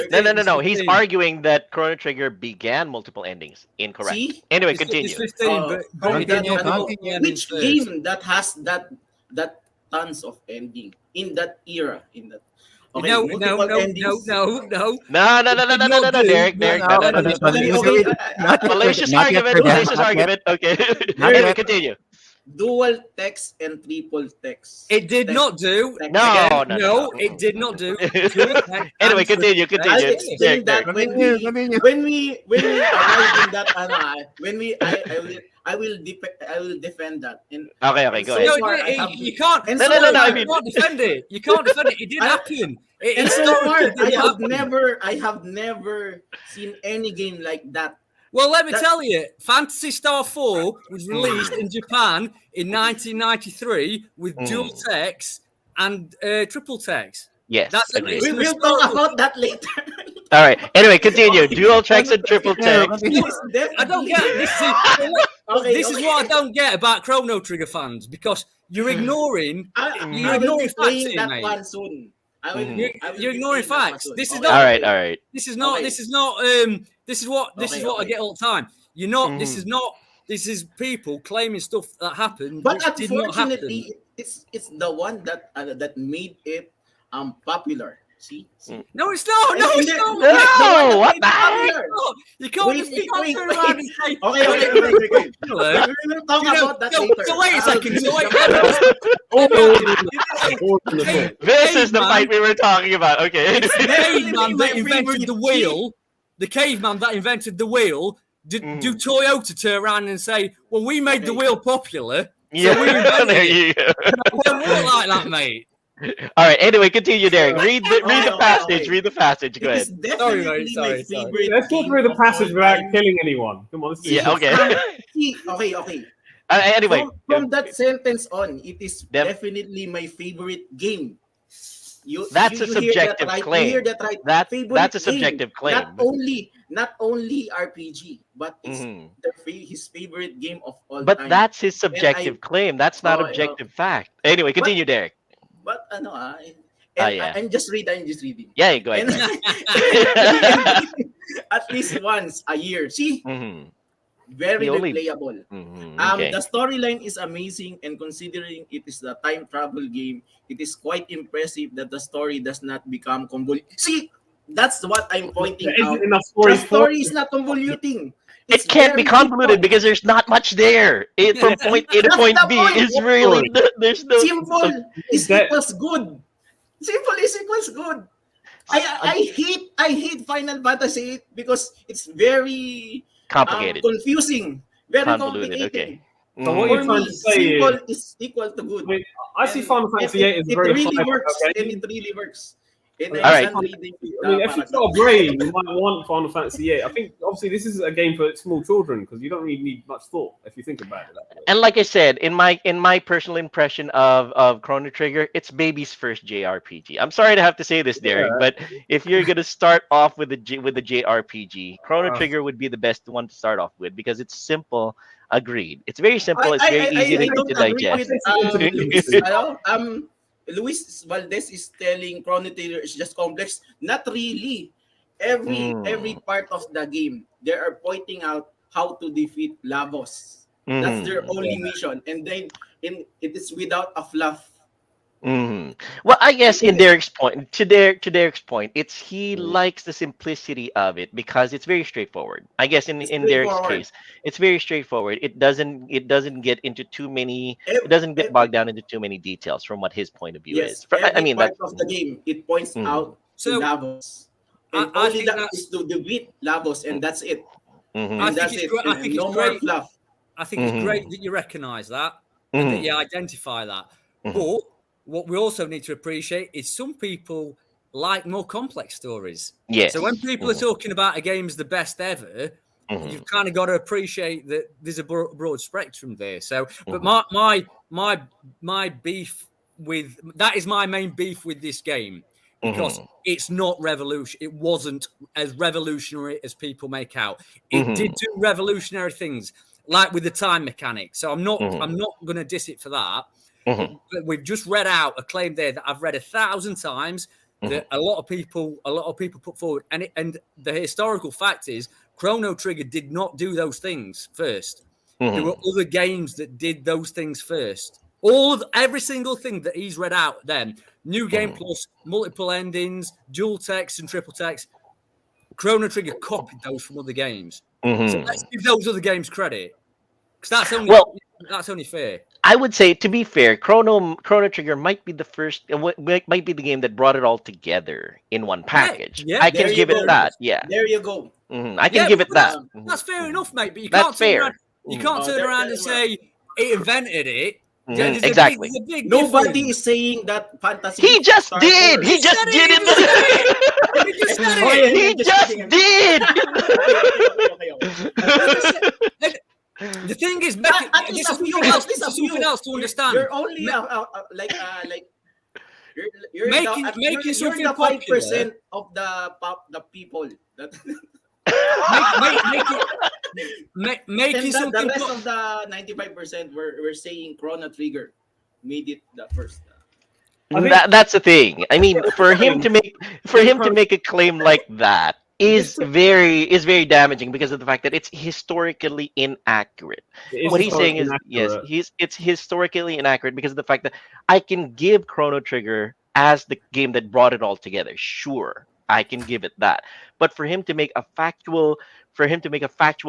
No. He's arguing that Chrono Trigger began multiple endings. Incorrect. See? Anyway, It's continue. 15, but Continue, continue. Which game that has that tons of ending in that era? In that No, endings. No, not do- Derek, No, no. Okay, Malicious Not yet argument, for them, malicious not argument. Okay. Not Anyway, yet. continue. dual text and triple text. It did not do. Text. No. It did not do. Anyway, continue. I'll explain Derek. that when we arrive in that I will defend that. And Okay, go ahead. No, far, I have- you can't. and No, so no, far- I You mean- can't defend it. You can't defend it. It did happen. And so far, historically did happen. I have never seen any game like that. Well, let me That- tell you, Phantasy Star 4 was released in Japan in 1993 with dual text and triple text. Yes. That's agreed. It's We an will historical- talk about that later. All right. Anyway, continue. Dual text and triple text. I don't get this. This is what I don't get about Chrono Trigger fans because you're ignoring. I You're will be ignoring facts playing here, that mate. one soon. You're ignoring facts. This is Okay. not- All right. All right. This is not. Okay. This is not. This is what. This Okay, is what I okay. get all the time. You're not. This is not. This is people claiming stuff that happened, But which did not happen. unfortunately, it's the one that made it popular. See? No, it's not. No, And it's then- not. No, what It's the heck? popular. You can't. Wait, You can't wait, turn wait. around and say. Okay. Hello. We will talk You know, about that so- later. so wait a second, so wait- This is the Caveman. fight we were talking about. Okay. The caveman My that invented favorite the wheel. The caveman that invented the wheel. Do Toyota turn around and say, "Well, we made the Okay. wheel popular"? Yeah. we invented There it. you go. It don't work like that, mate. All right. Anyway, continue, Derek. Read the Okay, passage. okay. Read the passage. Go It ahead. is definitely Sorry, my sorry. favorite. Let's go game through the of passage all without time. killing anyone. Come on, let's see. Yeah. Okay. See, okay. Anyway. From that sentence on, it is Yep. definitely my favorite game. That's a hear that subjective right, claim. You hear that right? That's Favorite a subjective game. claim. Not only RPG, but it's Mhm. his favorite game of all But time. that's his subjective claim. That's not Oh, objective fact. Anyway, continue, Derek. But Yeah. I'm just reading. Yeah, go ahead. And at least once a year. See, Mhm. very The only- replayable. Mhm. The Okay. storyline is amazing, and considering it is the time travel game, it is quite impressive that the story does not become convoluted. See, that's what I'm pointing There out. isn't enough The stories for story is not convoluting. It It's can't be very convoluted simple. because there's not much there. It from point A to That's point the B point. is really there's no Simple is That- equals good. Simple is equals good. I hate Final Fantasy 8 because it's very complicated. confusing, very Convoluted, complicated. So what Mm. you're For trying me, to say simple is, is equal to good. I mean, I see Final Fantasy VIII as it very really high. works, Okay? and it really works. And All right. I mean, if you've got a brain, you might want Final Fantasy VIII. I think obviously this is a game for small children because you don't really need much thought if you think about it that way. And like I said, in my personal impression of Chrono Trigger, it's baby's first JRPG. I'm sorry to have to say this, Derek, but if you're gonna start off with the JRPG, Chrono Trigger would be the best one to start off with because it's simple. Agreed. It's very simple. It's very easy I to don't agree digest. with Luis Valdez is telling Chrono Trigger is just complex. Not really. Every part of the game, they are pointing out how to defeat Lavos. That's their only mission, and then it is without a fluff. Well, I guess in Derek's point, to Derek's point, it's he likes the simplicity of it because it's very straightforward. I guess in Derek's straightforward. case, it's very straightforward. It doesn't get into too many. It doesn't get Ev- bogged down into too many details from what his point of view Yes, is. I every mean, part that's of the game, it points out So, to Lavos. And I only think that that's- is to defeat Lavos, and that's it. Mhm. I And think that's it's it. great- I And think no it's more great. fluff. I think it's great that you recognise that and that you identify that. Mhm. But what we also need to appreciate is some people like more complex stories. Yes. So when people are talking about a game as the best ever, you've kind of got to appreciate that there's a broad spectrum there. So, but my beef with that is my main beef with this game because it's not revolution. It wasn't as revolutionary as people make out. It did do revolutionary things, like with the time mechanic. So I'm not going to diss it for that. Mhm. We've just read out a claim there that I've read 1,000 times that a lot of people put forward, and the historical fact is Chrono Trigger did not do those things first. There were other games that did those things first. Every single thing that he's read out, then New Game Plus, multiple endings, dual text and triple text. Chrono Trigger copied those from other games. So let's give those other games credit, because that's only fair. I would say, to be fair, Chrono Trigger might be the first, might be the game that brought it all together in one package. yeah, I there can you give go. it that. Yeah, There you go. I can give it that. That's fair enough, mate. But you That's can't turn fair. around. You can't turn around and say it invented it. There's Exactly. A big Nobody difference. is saying that fantasy. He just Star did. Wars. He just said did it, it. He just said Oh, it. yeah, He just just kidding. did. Okay. The thing is, At this least is a few. something else. At least This a is something few. else to understand. You're only you're Making you're something the 5% of the people that making and something. the rest of the 95% we're saying Chrono Trigger made it the first. I think- That's the thing. I mean, for him to make a claim like that is very damaging because of the fact that it's historically inaccurate. It is What he's saying historically is, inaccurate. it's historically inaccurate because of the fact that I can give Chrono Trigger as the game that brought it all together. Sure, I can give it that. But for him to make a factual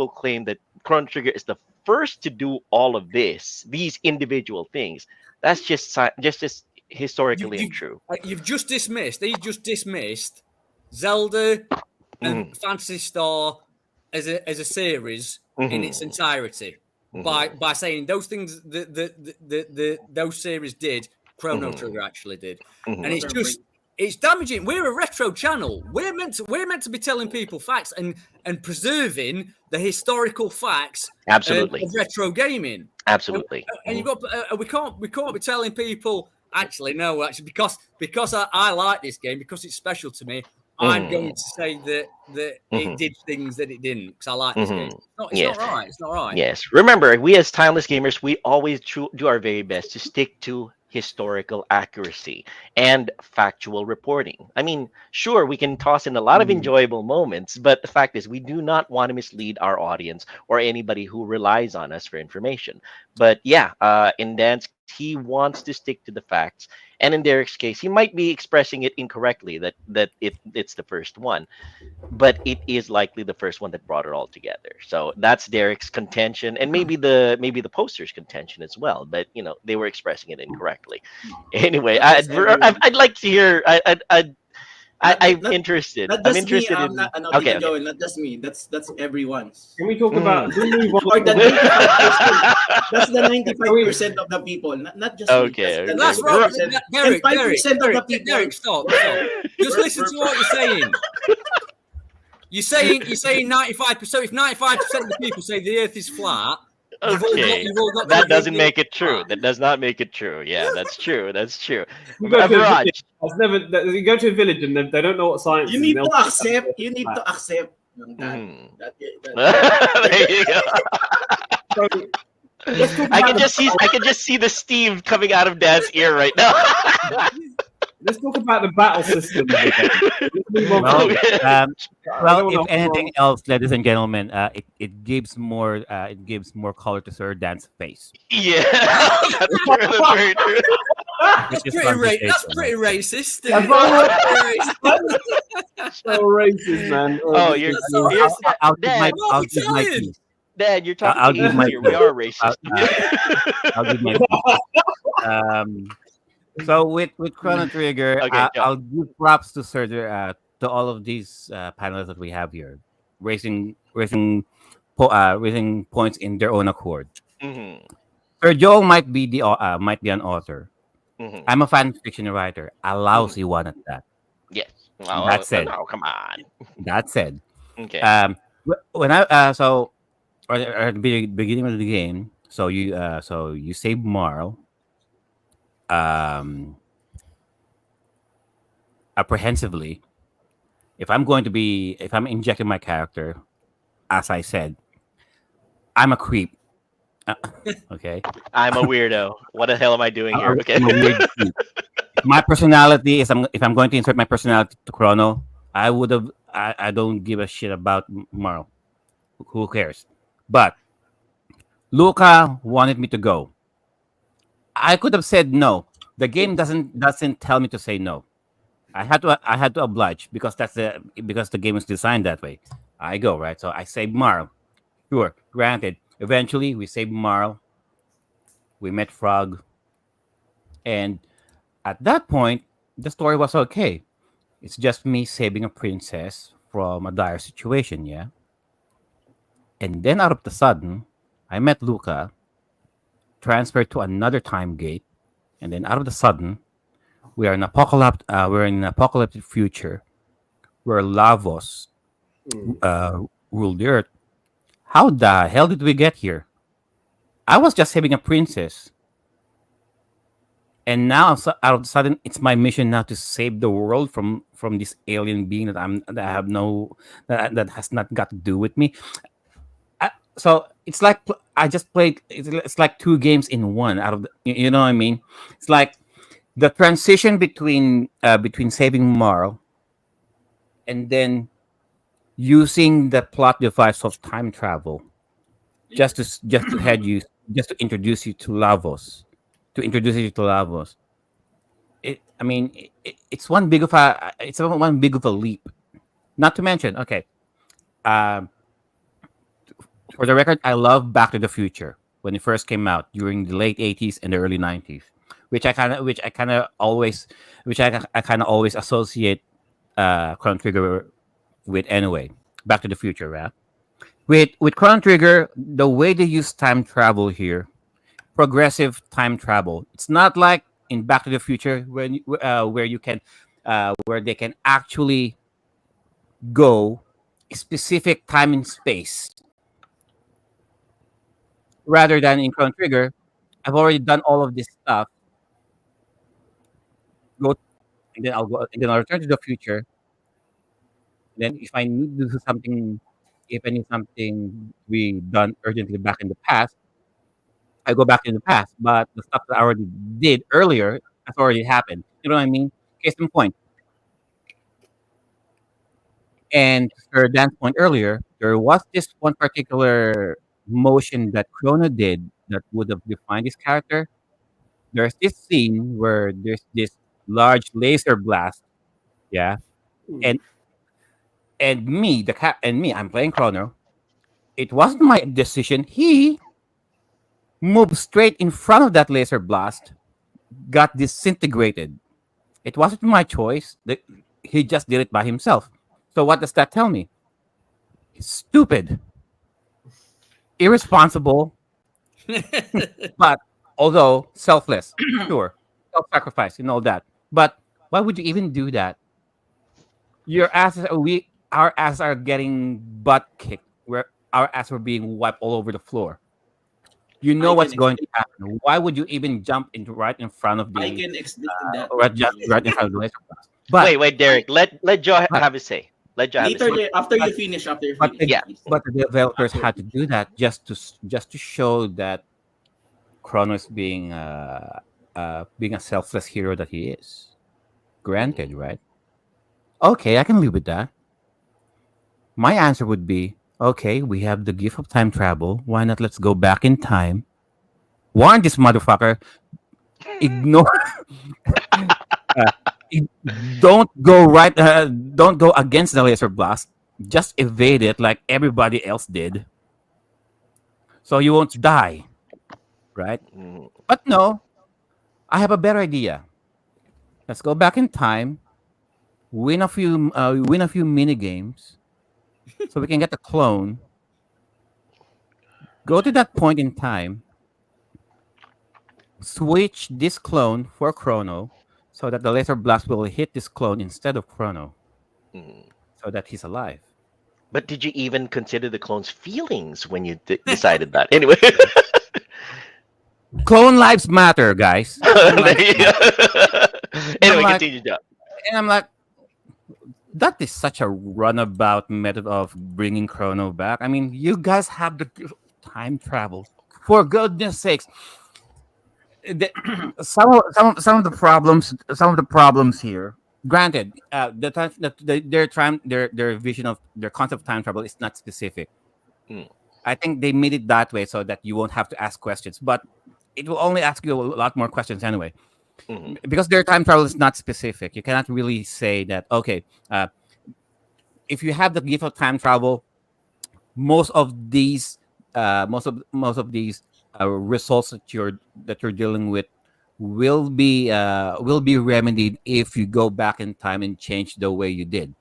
claim that Chrono Trigger is the first to do all of these individual things, that's just historically untrue. You've just dismissed. He just dismissed Zelda and Phantasy Star as a series in its entirety by saying those things that those series did. Chrono Trigger actually did, and it's damaging. We're a retro channel. We're meant to be telling people facts and preserving the historical facts Absolutely. of retro gaming. Absolutely. And you've got we can't be telling people actually because I like this game because it's special to me. I'm going to say that it did things that it didn't because I like this game. It's not right. It's not right. Yes. Remember, we as timeless gamers, we always do our very best to stick to historical accuracy and factual reporting. I mean, sure, we can toss in a lot of enjoyable moments, but the fact is we do not want to mislead our audience or anybody who relies on us for information. But yeah, in Dan's, he wants to stick to the facts. And in Derek's case, he might be expressing it incorrectly that it's the first one, but it is likely the first one that brought it all together. So that's Derek's contention, and maybe the poster's contention as well. But you know, they were expressing it incorrectly. Anyway, I'd like to hear. I'm interested. Not I'm just me. interested in. Okay. Joel, not just me. That's everyone's. Can we talk about? Can we move on? Or the 95%. That's the 95% of the people, not just Okay, me. That's the right. 95%. Derek, And 5% of the people. Derek, stop. Just listen to what you're saying. You're saying 95%. So if 95% of the people say the Earth is flat, Okay, you've all got that the- doesn't make it true. That does not make it true. Yeah, that's true. That's true. You go, to a Viraj. village, you go to a village and they don't know what science You is. need and to they'll- accept. You need to accept that. There you go. So, let's talk I about can just see the steam coming out of Dad's ear right now. Let's talk about the battle system. Let's move on. Well, Okay. Well, don't if know. anything else, ladies and gentlemen, it gives more color to Sir Dan's face. Yeah, that's true. That's very true. That's Just pretty, wanted to say that's so. pretty racist. That's so racist, man. Oh, you're So- here's I'll give my Dad. Well, I'll give my Italian. piece. Dad, you're talking I'll to give Asians my here. We piece. are racist. I'll give my piece. So with Chrono Trigger, Okay, go. I'll give props to Sir to all of these panelists that we have here, raising points in their own accord. Mhm, Sir Joel might be an author. mhm. I'm a fan fiction writer. A lousy one at that. Yes. Well, That said. no, come on. That said, Okay. when I or at the beginning of the game, so you save Marl, apprehensively. If I'm injecting my character, as I said, I'm a creep. Okay. I'm a weirdo. What the hell am I doing here? Okay. I'm a weird dude. My personality is if I'm going to insert my personality to Chrono, I would have. I don't give a shit about Marl. Who cares? But Luca wanted me to go. I could have said no. The game doesn't tell me to say no. I had to oblige because because the game is designed that way. I go right, so I save Marl. Sure, granted. Eventually, we saved Marl. We met Frog, and at that point, the story was okay. It's just me saving a princess from a dire situation, yeah. And then out of the sudden, I met Luca, transferred to another time gate, and then out of the sudden, we're in an apocalyptic future where Lavos Mm. ruled the earth. How the hell did we get here? I was just saving a princess, and now out of the sudden, it's my mission now to save the world from this alien being that I have no that has not got to do with me. So it's like I just played. It's like two games in one. Out of you know what I mean? It's like the transition between saving Marl and then using the plot device of time travel just to head you just to introduce you to Lavos, I mean, it's one big of a leap. Not to mention, okay, um, for the record, I love Back to the Future when it first came out during the late '80s and the early '90s, which I kind of always, I kind of always associate Chrono Trigger with anyway. Back to the Future, right? With Chrono Trigger, the way they use time travel here, progressive time travel. It's not like in Back to the Future where you can where they can actually go specific time and space. Rather than in Chrono Trigger, I've already done all of this stuff. Go and then I'll return to the future. Then if I need to do something, if I need something to be done urgently back in the past, I go back in the past. But the stuff that I already did earlier has already happened. You know what I mean? Case in point. And to her Dan's point earlier, there was this one particular motion that Chrono did that would have defined his character. There's this scene where there's this large laser blast, yeah, Mm. and I'm playing Chrono. It wasn't my decision. He moved straight in front of that laser blast, got disintegrated. It wasn't my choice. He just did it by himself. So what does that tell me? He's stupid, irresponsible, but although selfless, sure, self-sacrifice and all that. But why would you even do that? Our asses are getting butt kicked. Our asses are being wiped all over the floor. You know I what's can going to explain. happen. Why would you even jump into right in front of I the can explain that. right in front of the laser blast? But Wait, Derek. Let Joe but have his say. Let Joe have his say. After but you finish, but the, Yeah. please. but the developers After had to do that just to show that Kronos being a selfless hero that he is. Granted, right? Okay, I can live with that. My answer would be okay, we have the gift of time travel. Why not let's go back in time? Warn this motherfucker. Ignore. uh, i- don't go against the laser blast. Just evade it like everybody else did. So you won't die, right? Mm. But no, I have a better idea. Let's go back in time, win a few mini games, so we can get the clone. Go to that point in time, switch this clone for Chrono, so that the laser blast will hit this clone instead of Chrono, Mm. so that he's alive. But did you even consider the clone's feelings when you decided that? Anyway. Clone lives matter, guys. Clone There lives you matter. go. And I'm Anyway, like, continue, Joe. and I'm like, that is such a runabout method of bringing Chrono back. I mean, you guys have the time travel. For goodness sakes, the, some of the problems here. Granted, the time that their vision of their concept of time travel is not specific. Mm. I think they made it that way so that you won't have to ask questions, but it will only ask you a lot more questions anyway. Mhm. Because their time travel is not specific. You cannot really say that. Okay, if you have the gift of time travel, most of these most of these results that you're dealing with will be remedied if you go back in time and change the way you did.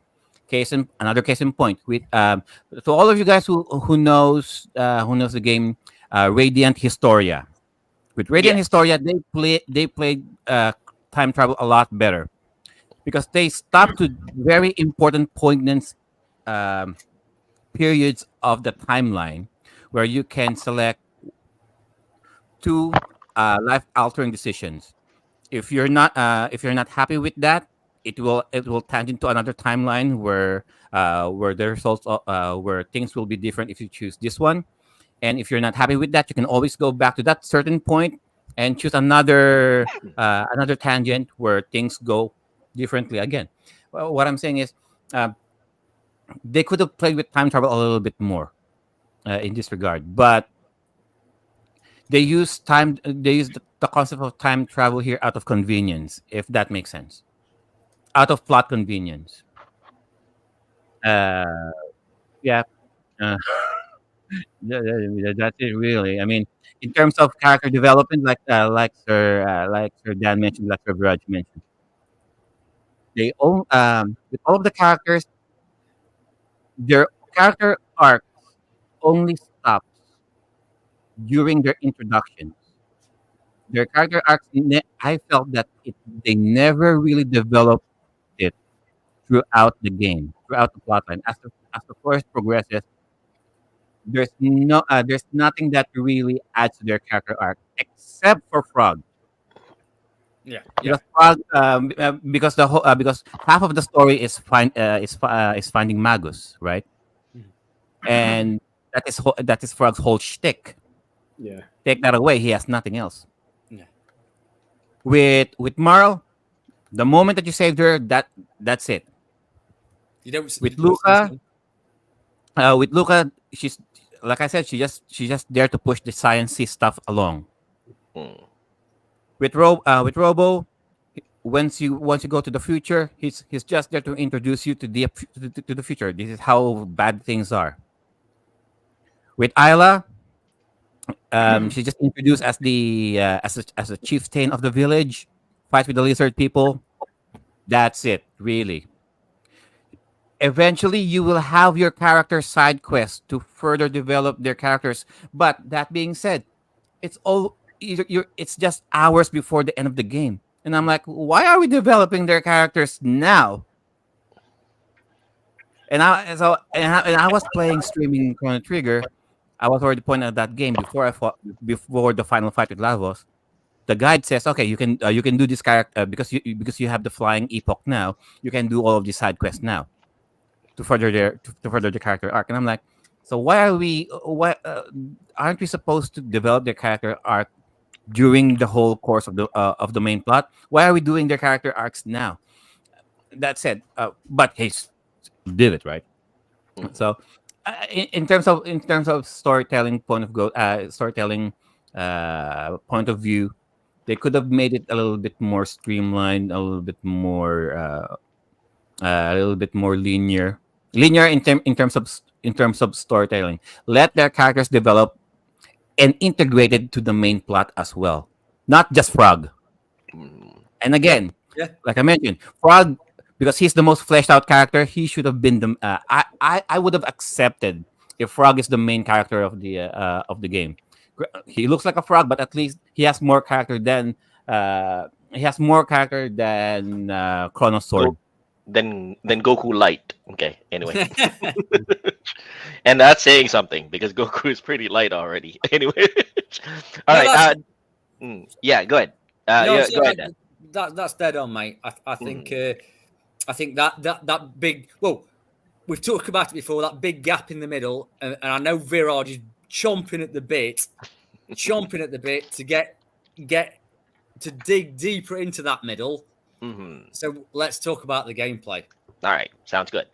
Another case in point with to all of you guys who knows the game Radiant Historia. With Radiant Yes. Historia, they played time travel a lot better because they stopped to very important poignant um, periods of the timeline where you can select two life altering decisions. If you're not happy with that, it will tangent to another timeline where the results where things will be different if you choose this one. And if you're not happy with that, you can always go back to that certain point and choose another tangent where things go differently again. Well, what I'm saying is, uh, they could have played with time travel a little bit more in this regard, but they use the concept of time travel here out of convenience, if that makes sense, out of plot convenience. Uh, yeah, uh, that's it really. I mean, in terms of character development, like Sir Dan mentioned, like Sir Viraj mentioned, they all with all of the characters, their character arc only stops during their introduction. Their character arcs, I felt that they never really developed it throughout the game, throughout the plotline. As the forest progresses, there's nothing that really adds to their character arc except for Frog. Yeah, Because Frog, because half of the story is finding Magus, right? Mhm. And that is Frog's whole shtick. Yeah. Take that away, he has nothing else. Yeah. With Marl, the moment that you saved her, that's it. You don't. With Luca, with Luca, she's like I said, she's just there to push the sciencey stuff along. Mm. With Robo, once you go to the future, he's just there to introduce you to to the future. This is how bad things are. With Isla, she's just introduced as the as a chieftain of the village, fight with the lizard people. That's it, really. Eventually, you will have your character side quests to further develop their characters. But that being said, it's just hours before the end of the game, and I'm like, why are we developing their characters now? And I was playing streaming Chrono Trigger. I was already pointing at that game before the final fight with Lavos. The guide says, okay, you can do this character because you have the flying epoch now. You can do all of these side quests now to further the character arc. And I'm like, so why aren't we supposed to develop their character arc during the whole course of the main plot? Why are we doing their character arcs now? That said, but he did it right. Mhm. So, in terms of storytelling point of view, they could have made it a little bit more streamlined, a little bit more linear in terms of storytelling. Let their characters develop and integrated to the main plot as well, not just Frog. Mm. And again, Yeah. like I mentioned, Frog, because he's the most fleshed out character, he should have been the. I would have accepted if Frog is the main character of the game. He looks like a frog, but at least he has more character than Chrono's sword. Go, then Goku light. Okay. Anyway, and that's saying something because Goku is pretty light already. Anyway. All No, right. that's, Yeah. Go ahead. no, Yeah. so Go ahead. Dan. that's dead on, mate. I think that big. Well, we've talked about it before. That big gap in the middle, and I know Viraj is chomping at the bit chomping at the bit to get to dig deeper into that middle. Mhm. So let's talk about the gameplay. All right, sounds good.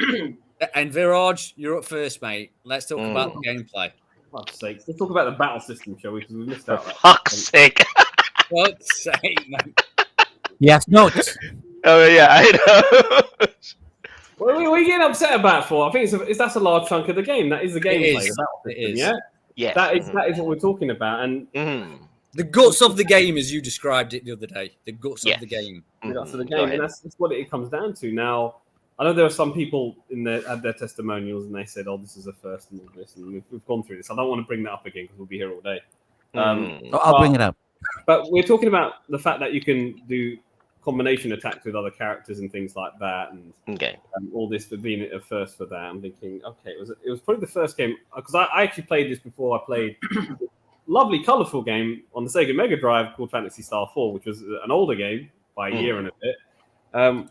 And Viraj, you're up first, mate. Let's talk about the gameplay. For fuck's sake. Let's talk about the battle system, shall we? Because we missed For out. fuck's sake. Fuck's sake, man. Yes, notes. Oh yeah, I know. What are you getting upset about for? I think that's a large chunk of the game. That is the gameplay. is. The battle It system, is. yeah. Yes. That is what we're talking about. And The guts of the game, as you described it the other day. The guts Yes. of the game. that's the Go game, ahead. and that's what it comes down to. Now, I know there are some people had their testimonials, and they said, "Oh, this is a first," and all this, and we've gone through this. I don't want to bring that up again because we'll be here all day. Oh, I'll bring it up. But we're talking about the fact that you can do combination attacks with other characters and things like that, and Okay. all this for being a first for that. I'm thinking, okay, it was probably the first game because I actually played this before. I played a lovely, colourful game on the Sega Mega Drive called Phantasy Star 4, which was an older game by a year and a bit,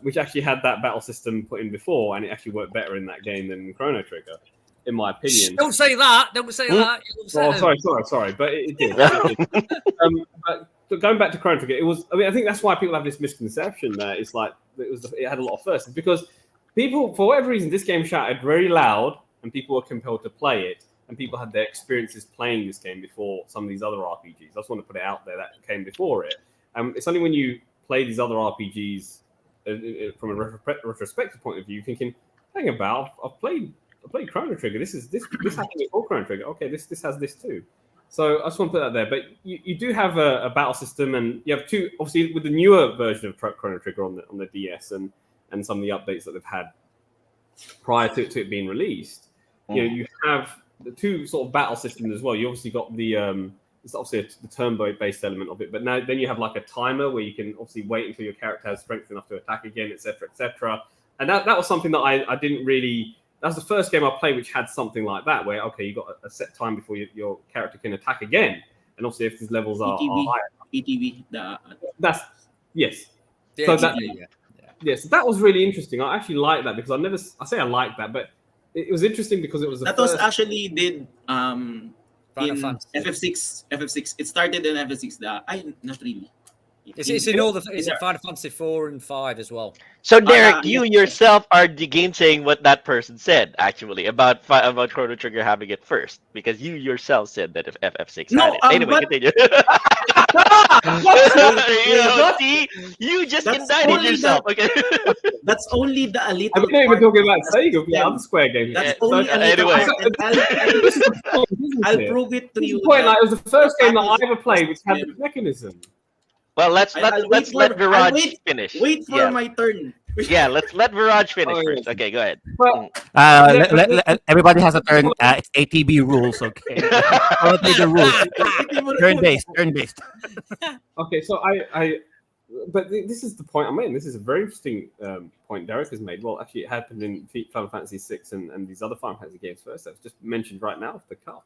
which actually had that battle system put in before, and it actually worked better in that game than Chrono Trigger, in my opinion. Don't say that. Don't say that. Oh, sorry, but it did. But going back to Chrono Trigger, it was. I mean, I think that's why people have this misconception that it's like it had a lot of firsts, because people, for whatever reason, this game shouted very loud, and people were compelled to play it, and people had their experiences playing this game before some of these other RPGs. I just want to put it out there that came before it. It's only when you play these other RPGs from a retrospective point of view, thinking, hang about, I've played Chrono Trigger. This happened before Chrono Trigger. Okay, this has this too. So I just want to put that there. But you do have a battle system, and you have two, obviously, with the newer version of Chrono Trigger on the DS and some of the updates that they've had prior to it being released. You have the two sort of battle systems as well. You obviously got the it's obviously the turn-based element of it, but now then you have like a timer where you can obviously wait until your character has strength enough to attack again, etc., etc. And that was something that I didn't really. That was the first game I played which had something like that, where okay, you got a set time before your character can attack again, and obviously if these levels are higher, ETV. that's yes. Yeah, So that yeah. yes, that was really interesting. I actually like that because I say I like that, but it was interesting because it was That first. was actually did Final in Fantasy. FF6. It started in FF6. Not really. It's in all the. It's in Final Fantasy 4 and 5 as well. So Derek, you yes. yourself are the game saying what that person said actually about Chrono Trigger having it first, because you yourself said that if FF6 No, had it. Anyway, but- continue. See, you just That's indicted only yourself. Okay. That's only the little. I'm not even part talking about of Sega, them. other Square games. That's Yeah, only so, a little anyway. part, and This is the point, isn't I'll it? prove it to This is you. the point, that like, it was the first game that I Final ever played which had Fantasy this mechanism. Well, let's I'll let wait Viraj finish. Wait for yeah. my turn. Yeah, let's let Viraj finish Oh, first. yeah. Okay, go ahead. But Everybody has a turn. It's ATB rules, okay? I'll take the rules. Turn based. okay, so but this is the point I'm making. This is a very interesting point Derek has made. Well, actually, it happened in Final Fantasy VI and these other Final Fantasy games first. That's just mentioned right now off the cuff.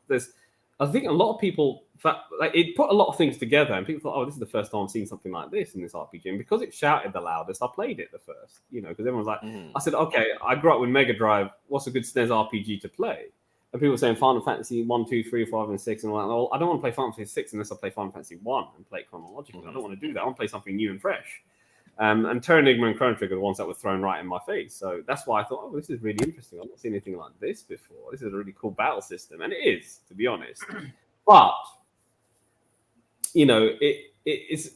I think a lot of people, it put a lot of things together, and people thought, oh, this is the first time I've seen something like this in this RPG. And because it shouted the loudest, I played it the first, because everyone's like, I said, okay, I grew up with Mega Drive. What's a good SNES RPG to play? And people were saying Final Fantasy 1, 2, 3, 5, and 6. And I'm like, well, I don't want to play Final Fantasy 6 unless I play Final Fantasy 1 and play it chronologically. I don't want to do that. I want to play something new and fresh. And Terra Enigma and Chrono Trigger are the ones that were thrown right in my face. So that's why I thought, oh, this is really interesting. I've not seen anything like this before. This is a really cool battle system. And it is, to be honest. But, it's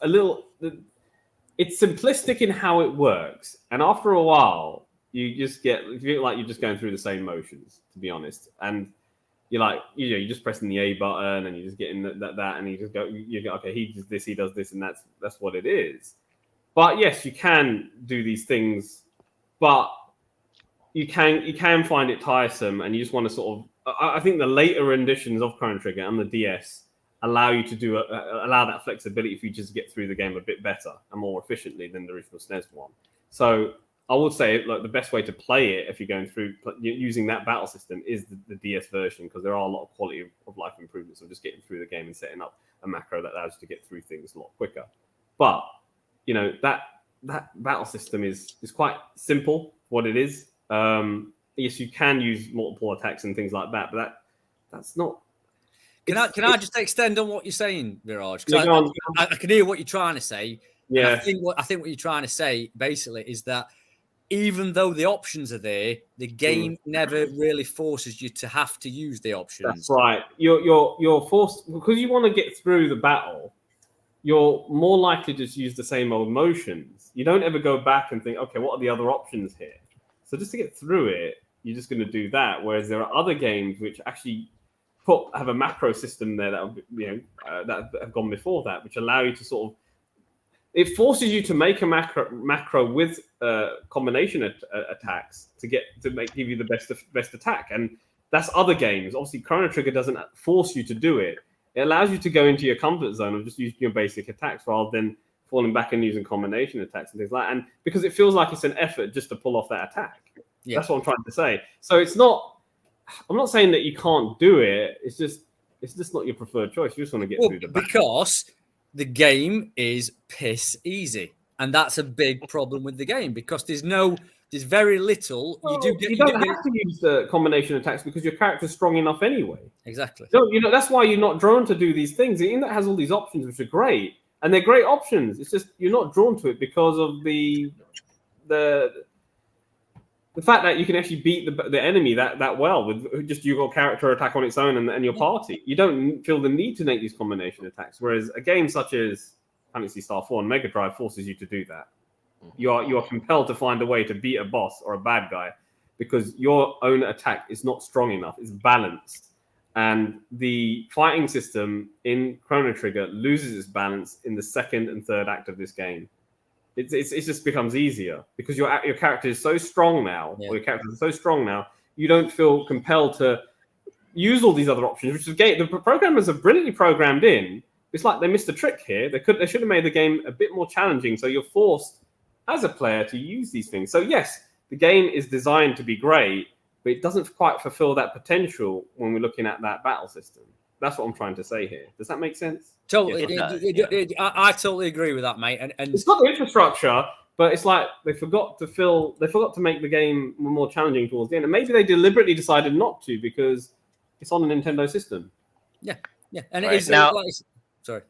a little... It's simplistic in how it works. And after a while, you feel like you're just going through the same motions, to be honest. And you're like, you're just pressing the A button and you're just getting that, and you go, okay, he does this, and that's what it is. But yes, you can do these things, but you can find it tiresome, and you just want to sort of. I think the later renditions of Chrono Trigger and the DS allow you to allow that flexibility for you just to get through the game a bit better and more efficiently than the original SNES one. So I would say the best way to play it if you're going through using that battle system is the DS version, because there are a lot of quality of life improvements of just getting through the game and setting up a macro that allows you to get through things a lot quicker. But that battle system is quite simple. What it is, yes, you can use multiple attacks and things like that, but that's not. Can I just extend on what you're saying, Viraj? Yeah, go on. I can hear what you're trying to say. Yeah. And I think what you're trying to say basically is that even though the options are there, the game never really forces you to have to use the options. That's right. You're forced because you want to get through the battle. You're more likely to just use the same old motions. You don't ever go back and think, okay, what are the other options here? So just to get through it, you're just going to do that. Whereas there are other games which actually have a macro system there that that have gone before that, which allow you to sort of. It forces you to make a macro with combination attacks to give you the best attack, and that's other games. Obviously, Chrono Trigger doesn't force you to do it. It allows you to go into your comfort zone of just using your basic attacks rather than falling back and using combination attacks and things like that. And because it feels like it's an effort just to pull off that attack. Yeah. That's what I'm trying to say. So it's not. I'm not saying that you can't do it. It's just not your preferred choice. You just want to get through the battle. Because the game is piss easy, and that's a big problem with the game because there's very little. You don't have to use the combination attacks because your character's strong enough anyway. Exactly. So that's why you're not drawn to do these things. The internet has all these options which are great, and they're great options. It's just you're not drawn to it because of the fact that you can actually beat the enemy that well with just your character attack on its own and your party. You don't feel the need to make these combination attacks. Whereas a game such as Phantasy Star 4 on Mega Drive forces you to do that. You are compelled to find a way to beat a boss or a bad guy because your own attack is not strong enough. It's balanced. And the fighting system in Chrono Trigger loses its balance in the second and third act of this game. It just becomes easier because your character is so strong now, or your characters are so strong now, you don't feel compelled to use all these other options, which is the programmers have brilliantly programmed in. It's like they missed a trick here. They should have made the game a bit more challenging, so you're forced as a player to use these things. So yes, the game is designed to be great, but it doesn't quite fulfill that potential when we're looking at that battle system. That's what I'm trying to say here. Does that make sense? Totally. I totally agree with that, mate. And it's not the infrastructure, but it's like they forgot to make the game more challenging towards the end. And maybe they deliberately decided not to because it's on a Nintendo system. Yeah. And right. it is now. Sorry.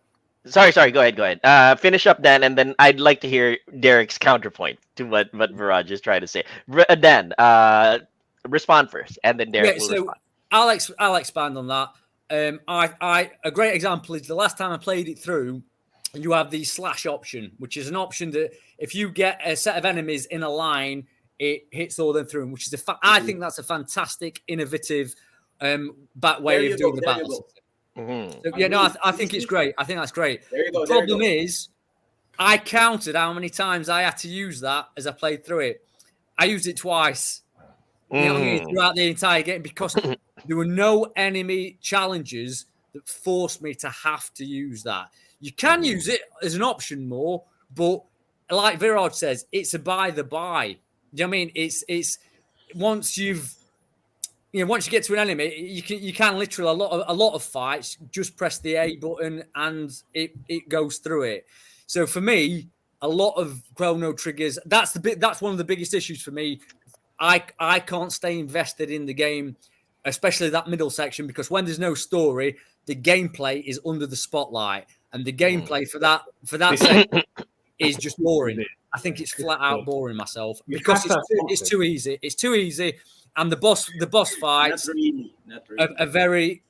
Go ahead. Finish up, Dan, and then I'd like to hear Derek's counterpoint to what Viraj is trying to say. Dan, respond first, and then Derek will respond. I'll expand on that. A great example is the last time I played it through, you have the slash option, which is an option that if you get a set of enemies in a line, it hits all them through, which is I think that's a fantastic, innovative way of doing the battle. Mm-hmm. So, I think it's great. I think that's great. The problem is, I counted how many times I had to use that as I played through it. I used it twice throughout the entire game because there were no enemy challenges that forced me to have to use that. You can use it as an option more, but like Viraj says, it's a by the by. Do you know what I mean? It's once you get to an enemy, you can literally a lot of fights just press the A button and it goes through it. So for me, a lot of Chrono Triggers, that's one of the biggest issues for me. I can't stay invested in the game, especially that middle section, because when there's no story, the gameplay is under the spotlight, and the gameplay for that section is just boring. I think it's flat out boring myself because it's too easy. It's too easy, and the boss fights are very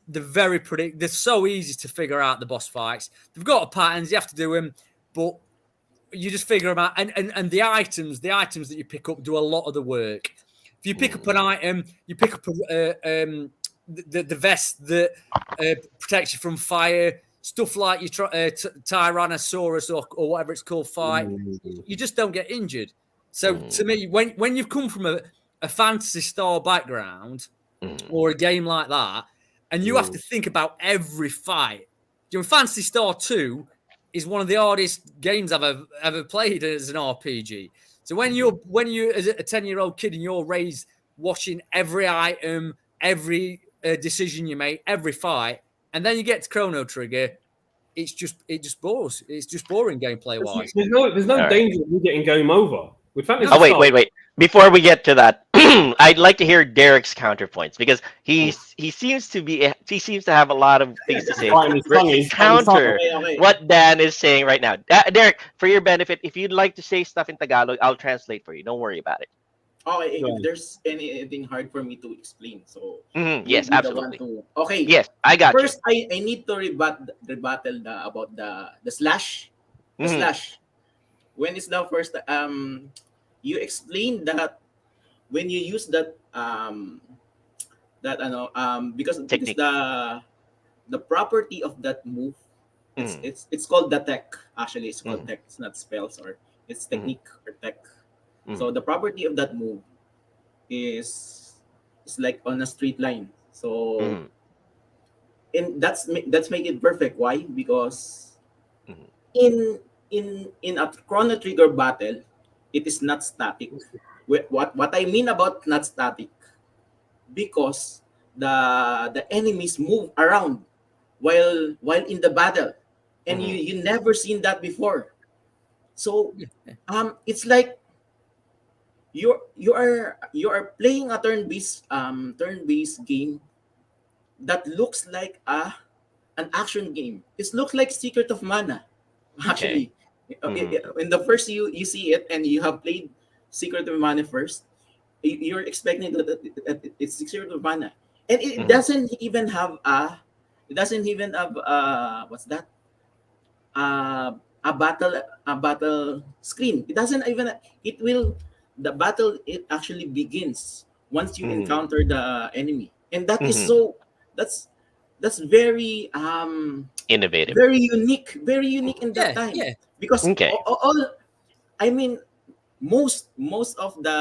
predictable. They're so easy to figure out. The boss fights, they've got patterns. You have to do them, but you just figure them out. And the items that you pick up do a lot of the work. If you pick up an item, you pick up the vest that protects you from fire. Stuff like your Tyrannosaurus or whatever it's called fight, you just don't get injured. So to me, when you've come from a Phantasy Star background or a game like that, and you have to think about every fight, Phantasy Star 2 is one of the hardest games I've ever played as an RPG. So when you're as a 10-year-old kid and you're raised watching every item, every decision you make, every fight, and then you get to Chrono Trigger, it just bores. It's just boring gameplay wise. There's no danger of you getting game over. Wait. Before we get to that, I'd like to hear Derek's counterpoints because he seems to have a lot of things to say. Biting his tongue, he's biting his tongue. Counter Okay. what Dan is saying right now. Derek, for your benefit, if you'd like to say stuff in Tagalog, I'll translate for you. Don't worry about it. Okay, Go if on. there's anything hard for me to explain, so Yes, you'll be the one absolutely. to. Okay. Yes, I got First, I need to rebuttal about the slash. you. The slash. When is the first you explained that when you use that because it is Technique. the property of that move. Mhm. It's called the tech. Actually, it's called Mhm. tech. It's not spells or it's Mhm. technique or tech. Mhm. So the property of that move is like on a straight line. So Mhm. and that's make it perfect. Why? Because Mhm. in a chrono trigger battle, it is not static. What I mean about not static, because the enemies move around while in the battle, and Mhm. you never seen that before. So it's like you are playing a turn-based game that looks like an action game. It looks like Secret of Mana, Okay. actually. Mhm. In the first you see it and you have played Secret of Mana first, you're expecting that it's Secret of Mana, and it Mhm. doesn't even have what's that a battle screen. It doesn't even it will the battle it actually begins once you Mhm. encounter the enemy, and that is Mhm. so that's very Innovative. very unique in that Yeah, time, yeah. because Okay. all I mean most of the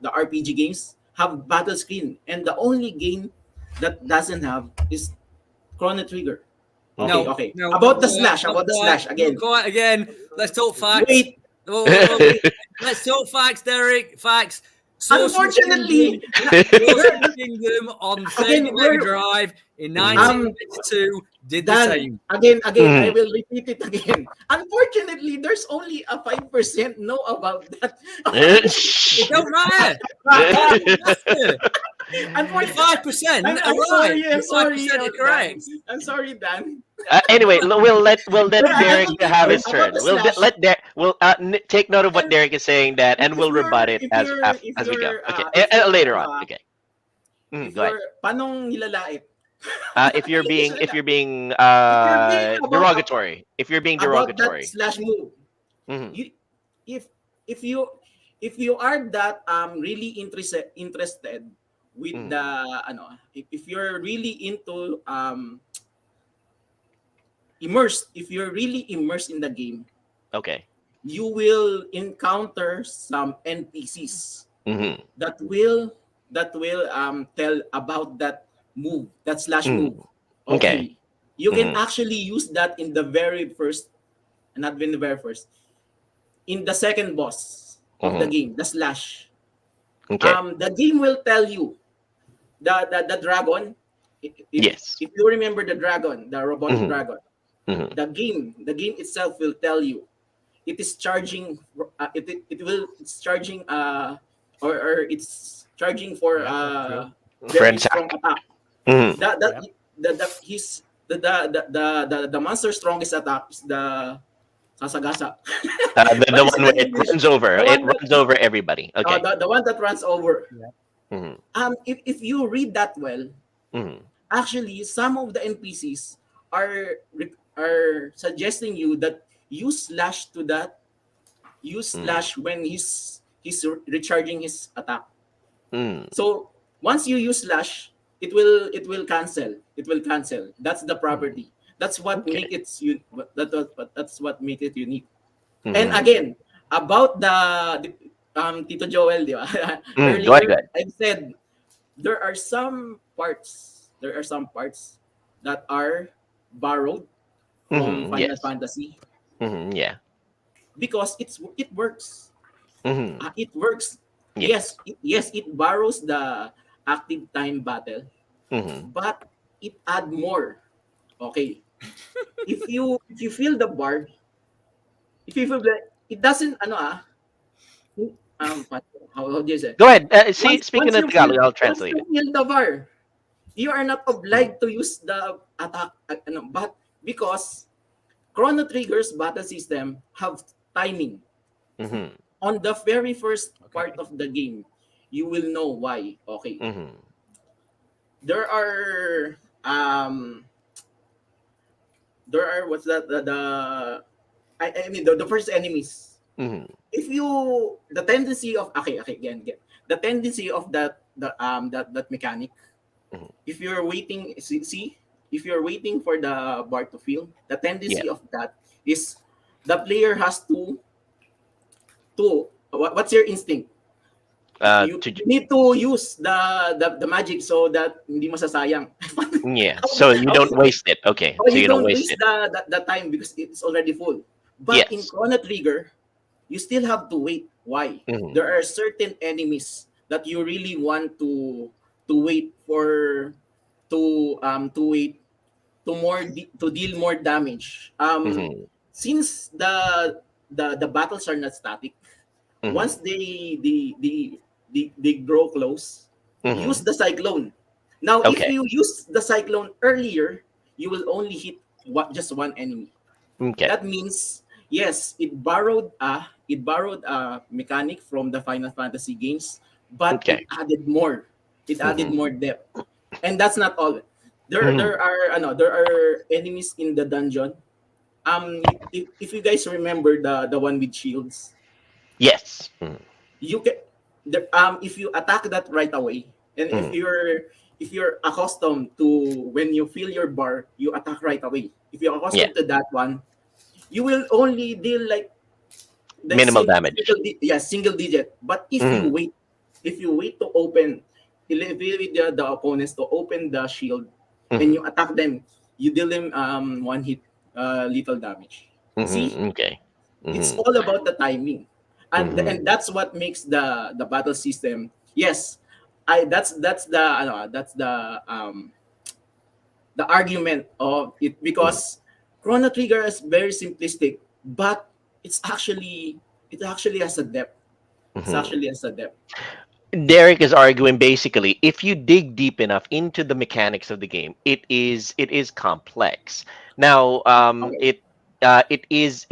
RPG games have battle screen, and the only game that doesn't have is Chrono Trigger. Okay, Mhm. No, okay. no, About not the quite, slash, not about the quite, slash not again. quite again. Let's talk facts. Wait, Oh, wait. let's talk facts, Derek. Facts. Sorcerer Kingdom, Unfortunately, Sorcerer we're Kingdom on Sega again Mega we're Drive in Mhm. 1992 did the done. same. Again, I Mhm. will repeat it again. Unfortunately, there's only a 5% know about that. It don't matter. It doesn't matter. The Unfortunately, 5% are I'm right. sorry. The I'm sorry, 5% are Dan. correct. I'm sorry, Dan. Anyway, we'll let Derek have his About turn. the slash. Take note of what And Derek is saying, that, and we'll rebut it as we go. Okay, later on. Okay. Go ahead. panong nilalait? If you're English being na lang. If you're being derogatory, if you're being about that derogatory. slash move, Mhm. you if if you if you are that really interested with the Mhm. if you're really into immersed, if you're really immersed in the game, Okay. you will encounter some NPCs Mhm. that will tell about that move, that slash Mhm. move. Okay. Okay, you can Mhm. actually use that in the very first, not in the very first, in the second boss of the Mhm. game, the slash. Okay. The game will tell you the dragon. Yes. If you remember the dragon, the robotic Mhm. dragon, Mhm. the game itself will tell you it is charging. It will it's charging or it's charging for Yeah, that's true. very Friend strong Sack. attack. Mhm. That Yeah. the his the monster's strongest attack is the Sasagasa. The What is it one where in it English? runs over. The It one that runs over everybody. Okay. the one that runs over. Yeah. Mhm. If you read that well, Mhm. actually some of the NPCs are suggesting you that you slash to that you Mhm. slash when he's recharging his attack. Mhm. So once you use slash, it will cancel. It will cancel. That's the Mhm. property. That's what Okay. make it that's what make it unique. And Mhm. again, about the Tito Joel, di ba? Go ahead. Go Earlier ahead. I said there are some parts that are borrowed from Final Yes. Fantasy Yeah. because it works. Mhm. It works. Yes. Yes, it borrows the active time battle, Mhm. but it add more. Okay, if you feel the bar, if you feel that it doesn't what, how do you say? Go ahead. See, speaking Once of you feel Tagalog, I'll once translate you it. feel the bar, you are not obliged to use the attack, but because Chrono Trigger's battle system have timing. Mm-hmm. On the very first part Okay. of the game, you will know why. Okay, Mm-hmm. there are what's that I mean the first enemies. Mm-hmm. If you the tendency of again the tendency of that mechanic. Mm-hmm. If you're waiting, see, if you're waiting for the bar to fill, the Yeah. tendency of that is the player has to what's your instinct? You To need to use the magic so that hindi masasayang. yeah. So you don't waste it. Okay. Oh, So you you don't don't waste waste it. the time because it's already full. But in Yes. Chrono Trigger, you still have to wait. Why? Mm-hmm. There are certain enemies that you really want to wait for to wait to deal more damage. Mm-hmm. Since the battles are not static, Mm-hmm. once they grow close, use Mm-hmm. the cyclone. Now, if Okay. you use the cyclone earlier, you will only hit just one enemy. Okay. That means yes, it borrowed a mechanic from the Final Fantasy games, but it Okay. added more. It added Mm-hmm. more depth, and that's not all. Mm-hmm. There are enemies in the dungeon. If you guys remember the one with shields, Yes. Mm-hmm. you can if you attack that right away, and Mm-hmm. if you're accustomed to when you feel your bar, you attack right away. If you're Yeah. accustomed to that one, you will only deal like Minimal damage. single digit. But Mm-hmm. if you wait to open, elevate the opponents to open the shield, and Mm-hmm. you attack them, you deal them one hit lethal damage. See, Mm-hmm. Okay. it's Mm-hmm. all about the timing, and Mm-hmm. that's what makes the battle system. Yes, I that's the argument of it because Chrono Trigger is very simplistic, but it's actually it actually has a depth. It's Mm-hmm. actually has a depth. Derek is arguing basically if you dig deep enough into the mechanics of the game, it is complex. Now, Okay. it is.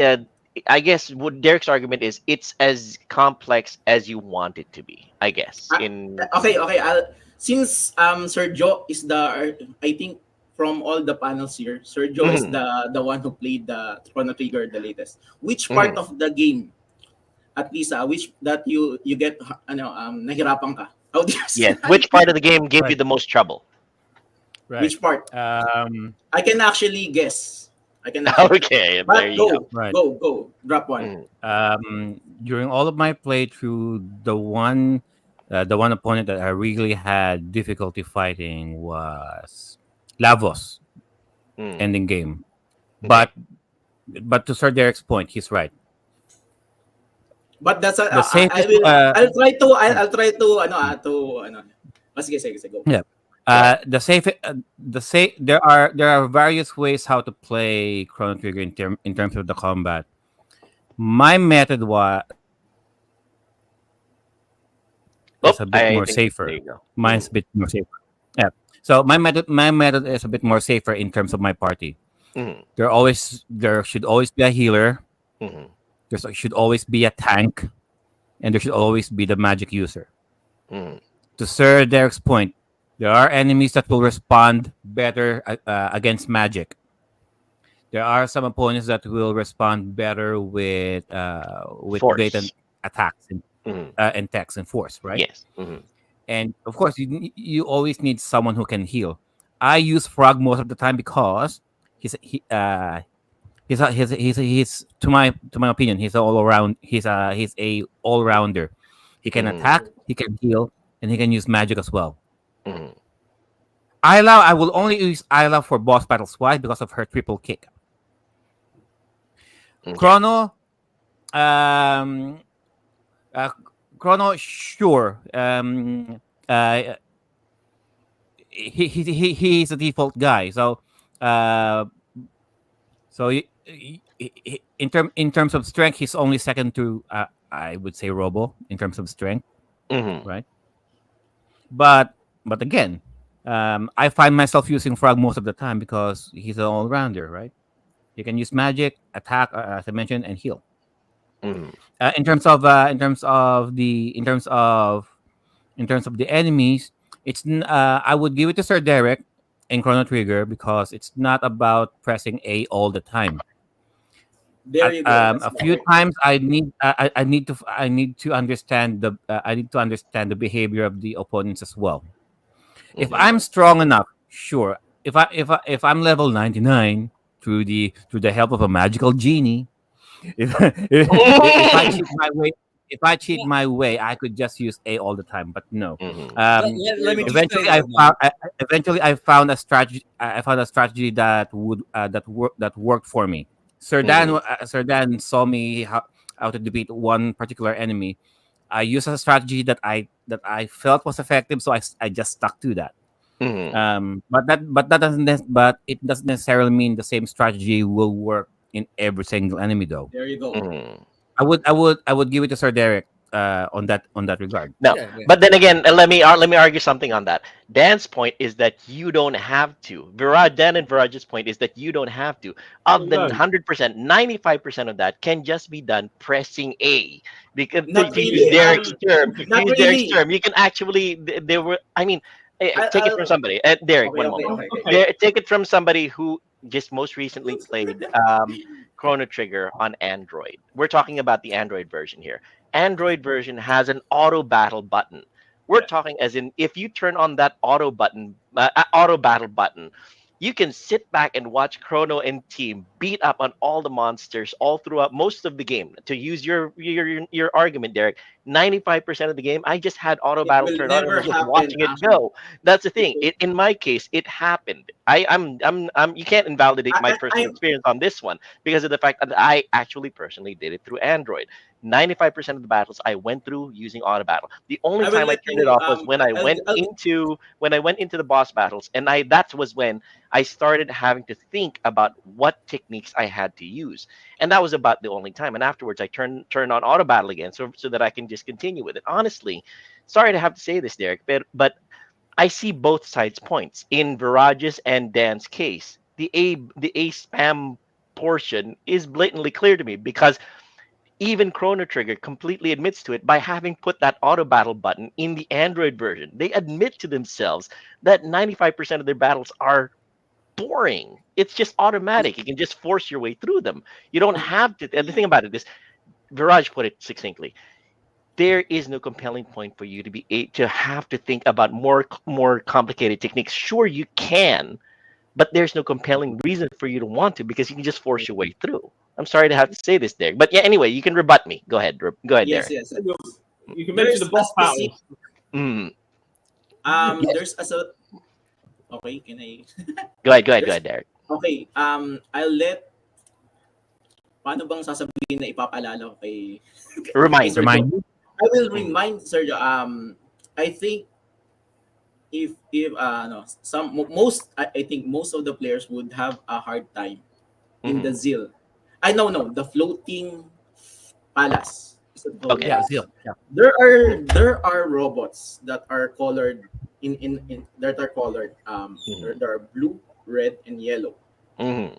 I guess what Derek's argument is, it's as complex as you want it to be. I guess Uh, in. okay. Since Sergio is I think from all the panels here, Sergio is Mhm, the one who played the Chrono Trigger the latest. Which part mhm. of the game at least which that you get nahirapan ka? How do you say? Yes. Which part of the game gave you Right. the most trouble? Right. Which part? I can actually guess. I can actually guess. Okay, there But you go. Right. go, drop one. Mhm, During all of my playthrough, the one opponent that I really had difficulty fighting was Lavos mm. ending game. Okay. But to Sir Derek's point, he's right. But that's The I safest will yeah, I'll try to sige go. yeah. Go ahead. There are various ways how to play Chrono Trigger in terms of the combat. My method is Oh, a bit I more think there safer. you go. Mine's a bit more safer. Yeah. So my method is a bit more safer in terms of my party. Mm-hmm, There should always be a healer. mm-hmm, There should always be a tank, and there should always be the magic user. mm-hmm, To Sir Derek's point, there are enemies that will respond better against magic. There are some opponents that will respond better with blatant force. attacks Mm-hmm, and attacks and force, right? yes. Mm-hmm, And of course, you always need someone who can heal. I use Frog most of the time because he's he he's to my opinion he's all around he's a all rounder. He can mm-hmm, attack, he can heal, and he can use magic as well. mm-hmm. I will only use Isla for boss battles. Why? Because of her triple kick. Okay. Chrono, um, uh, Chrono, sure. Uh, he's a default guy. Uh, so in terms of strength, he's only second to I would say Robo in terms of strength, Mhm. right? But again, I find myself using Frog most of the time because he's an all rounder, right? He can use magic, attack, as I mentioned, and heal. Mhm. In terms of the enemies, I would give it to Sir Derek in Chrono Trigger because it's not about pressing A all the time. There you go. That's A few correct. times I need to understand the behavior of the opponents as well. If Mhm. I'm strong enough, sure. If I'm level 99 through the help of a magical genie, if I cheat my way, Yeah. I could just use A all the time. But no. Mhm. Um, There Let you me go. just say though, man. eventually I found a strategy. I found a strategy that worked for me. Mhm. Sir Dan saw me how to defeat one particular enemy. I used a strategy that I felt was effective, so I just stuck to that. Mhm. But it doesn't necessarily mean the same strategy will work in every single enemy, though. There you go. Mhm. I would give it to Sir Derek on that regard. No, Yeah, yeah. but then again, let me argue something on that. Dan's point is that you don't have to. Dan and Viraj's point is that you don't have to. Of the No, 100%, 95% of that can just be done pressing A. Because Not to use really. Derek's term, Not really. you can actually there were. I mean, take it from I'll somebody. Derek, okay, one okay, moment. okay, okay. okay. Take it from somebody who just most recently played Chrono Trigger on Android. We're talking about the Android version here. Android version has an auto battle button. We're Yeah. talking as in if you turn on that auto battle button, you can sit back and watch Chrono and team beat up on all the monsters all throughout most of the game. To use your argument, Derek, 95% of the game, I just had auto It battle will turned on and never was just happen watching it actually. go. That's the It thing. will, In my case, it happened. I'm you can't invalidate my personal I experience on this one because of the fact that I actually personally did it through Android. 95% of the battles I went through using auto battle. The only I will time I let turned it you off was when I went into the boss battles, and I that was when I started having to think about what techniques I had to use, and that was about the only time. And afterwards, I turned on auto battle again, so that I can just continue with it. Honestly, sorry to have to say this, Derek, but I see both sides' points. In Virage's and Dan's case, the A spam portion is blatantly clear to me because even Chrono Trigger completely admits to it by having put that auto battle button in the Android version. They admit to themselves that 95% of their battles are boring. It's just automatic. You can just force your way through them. You don't have to. And the thing about it is, Viraj put it succinctly. There is no compelling point for you to have to think about more complicated techniques. Sure, you can, but there's no compelling reason for you to want to because you can just force your way through. I'm sorry to have to say this, Derek, but yeah. Anyway, you can rebut me. Go ahead. Go ahead, yes, Derek. yes. You can mention the There's a boss specific battles. Mm, yes. there's a okay, can I Go ahead. Go ahead. Go there's ahead, Derek. okay, I'll let paano bang sasabihin na ipapaalala ko kay kay Remind. Sir Joe. Remind you. I will Mm, remind Sir Joe, I think if no most I think most of the players would have a hard time in the mhm. Zil. I no the floating palace. Is it called Okay. Yeah, palace? Zil. Yeah. There are robots that are colored in that are colored Mhm, there are blue, red, and yellow. mhm,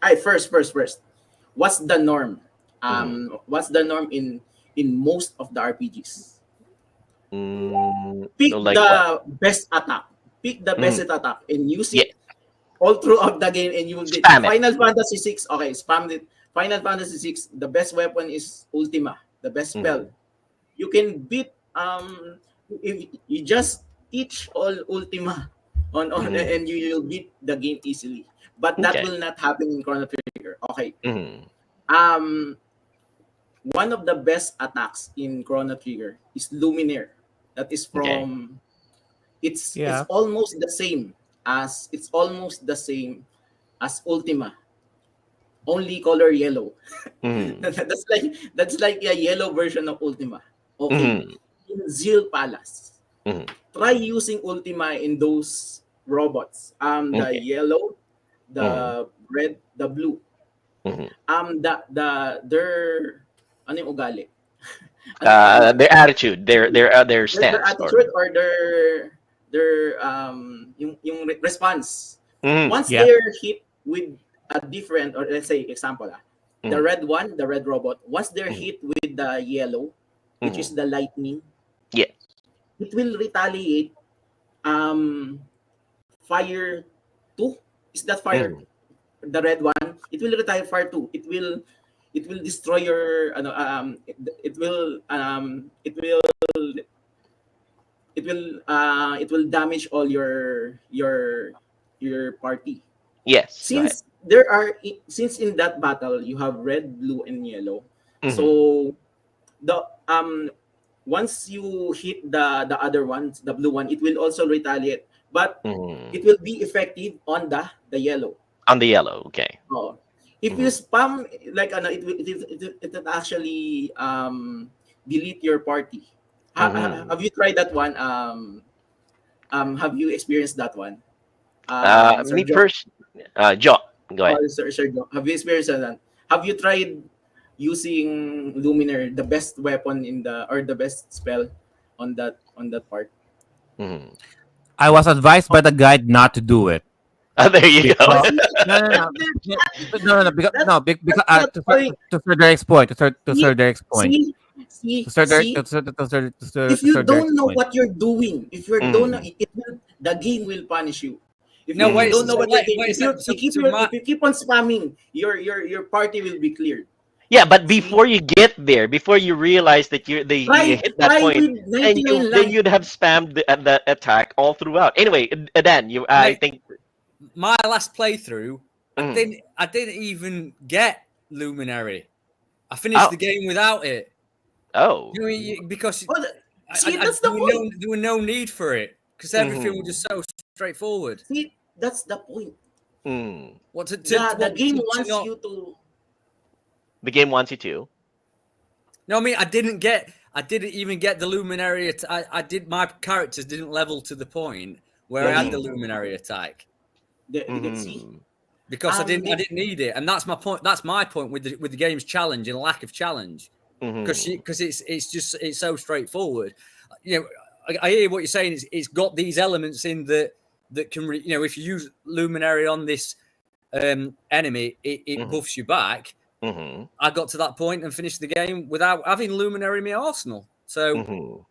I first. What's the norm? mhm. What's the norm in most of the RPGs? Pick Like what? the best attack. Pick the best Mhm. attack and use Yeah. it all throughout the game, and you will get Spam it. Final Fantasy 6. Okay, spam it. Final Fantasy 6. The best weapon is Ultima. The best spell. Mhm, You can beat if you just teach all Ultima on mhm. and you will beat the game easily. But that Okay. will not happen in Chrono Trigger. Okay. Mhm. Um one of the best attacks in Chrono Trigger is Luminaire. That is Okay. from it's Yeah. almost the same as Ultima, only color yellow. Mhm, that's like a yellow version of Ultima. Okay. mhm, In Zeal Palace, mhm. try using Ultima in those robots. The Okay. yellow, Mhm, the red, the blue. mhm, Their ano yung ugali? Their attitude, their their stance, or attitude or their response. Mhm, Once Yeah. they're hit with a different, or let's say example, the mhm, red one, the red robot, once they're mhm, hit with the yellow, which is mhm. the lightning, Yeah. it will retaliate um fire two. Is that fire, Mhm, the red one? It will retire fire two. It will destroy your it will damage all your party. yes. Go ahead. Since in that battle you have red, blue, and yellow. Mhm, So the once you hit the other ones, the blue one, it will also retaliate, but mhm. it will be effective on the yellow. On the yellow. Okay. Oh, if you Mhm. spam like it will actually delete your party. Mhm. Have you tried that one? Have you experienced that one? Sir Me Joe, first. Joe, go ahead. Sir Joe, have you experienced that? Have you tried using Luminar, the best weapon in the or the best spell on that part? Mhm. I was advised by the guide not to do it There you go. Oh, because see, no, no, no, no, because that's because that's the point. to Sir Derek's point, to See, Sir Derek's point, see, to Sir Derek, see. to If you Sir Derek's don't know point. what you're doing, if you don't know, Mhm, the game will punish you. No, If you wait. don't know So mhm. what you're wait, doing, wait a second. So, so if you keep on spamming, your party will be cleared. Yeah, but See, before you get there, before you realize that you hit that try point, with 99 then life. you'd have spammed the attack all throughout. Anyway, Dan, I mate, think. my last playthrough, Mhm. I didn't even get Luminary. I finished Oh, the game without it. oh. Because Oh, see, that's the point. there were no need for it because everything was Mhm. just so straightforward. See, that's the point. Mm. What The game to wants not? you to. The game wants you to. No, I mean I didn't even get the luminary. I did my characters didn't level to the point where The I had the game, Mhm. luminary attack see, Mhm. because I the, didn't need it, and that's my point. That's my point with the game's challenge and lack of challenge Mhm. because it's so straightforward. You know, I hear what you're saying. It's got these elements in that can if you use luminary on this enemy, it Mhm. buffs you back. Mhm. I got to that point and finished the game without having luminary in my arsenal. So Mhm.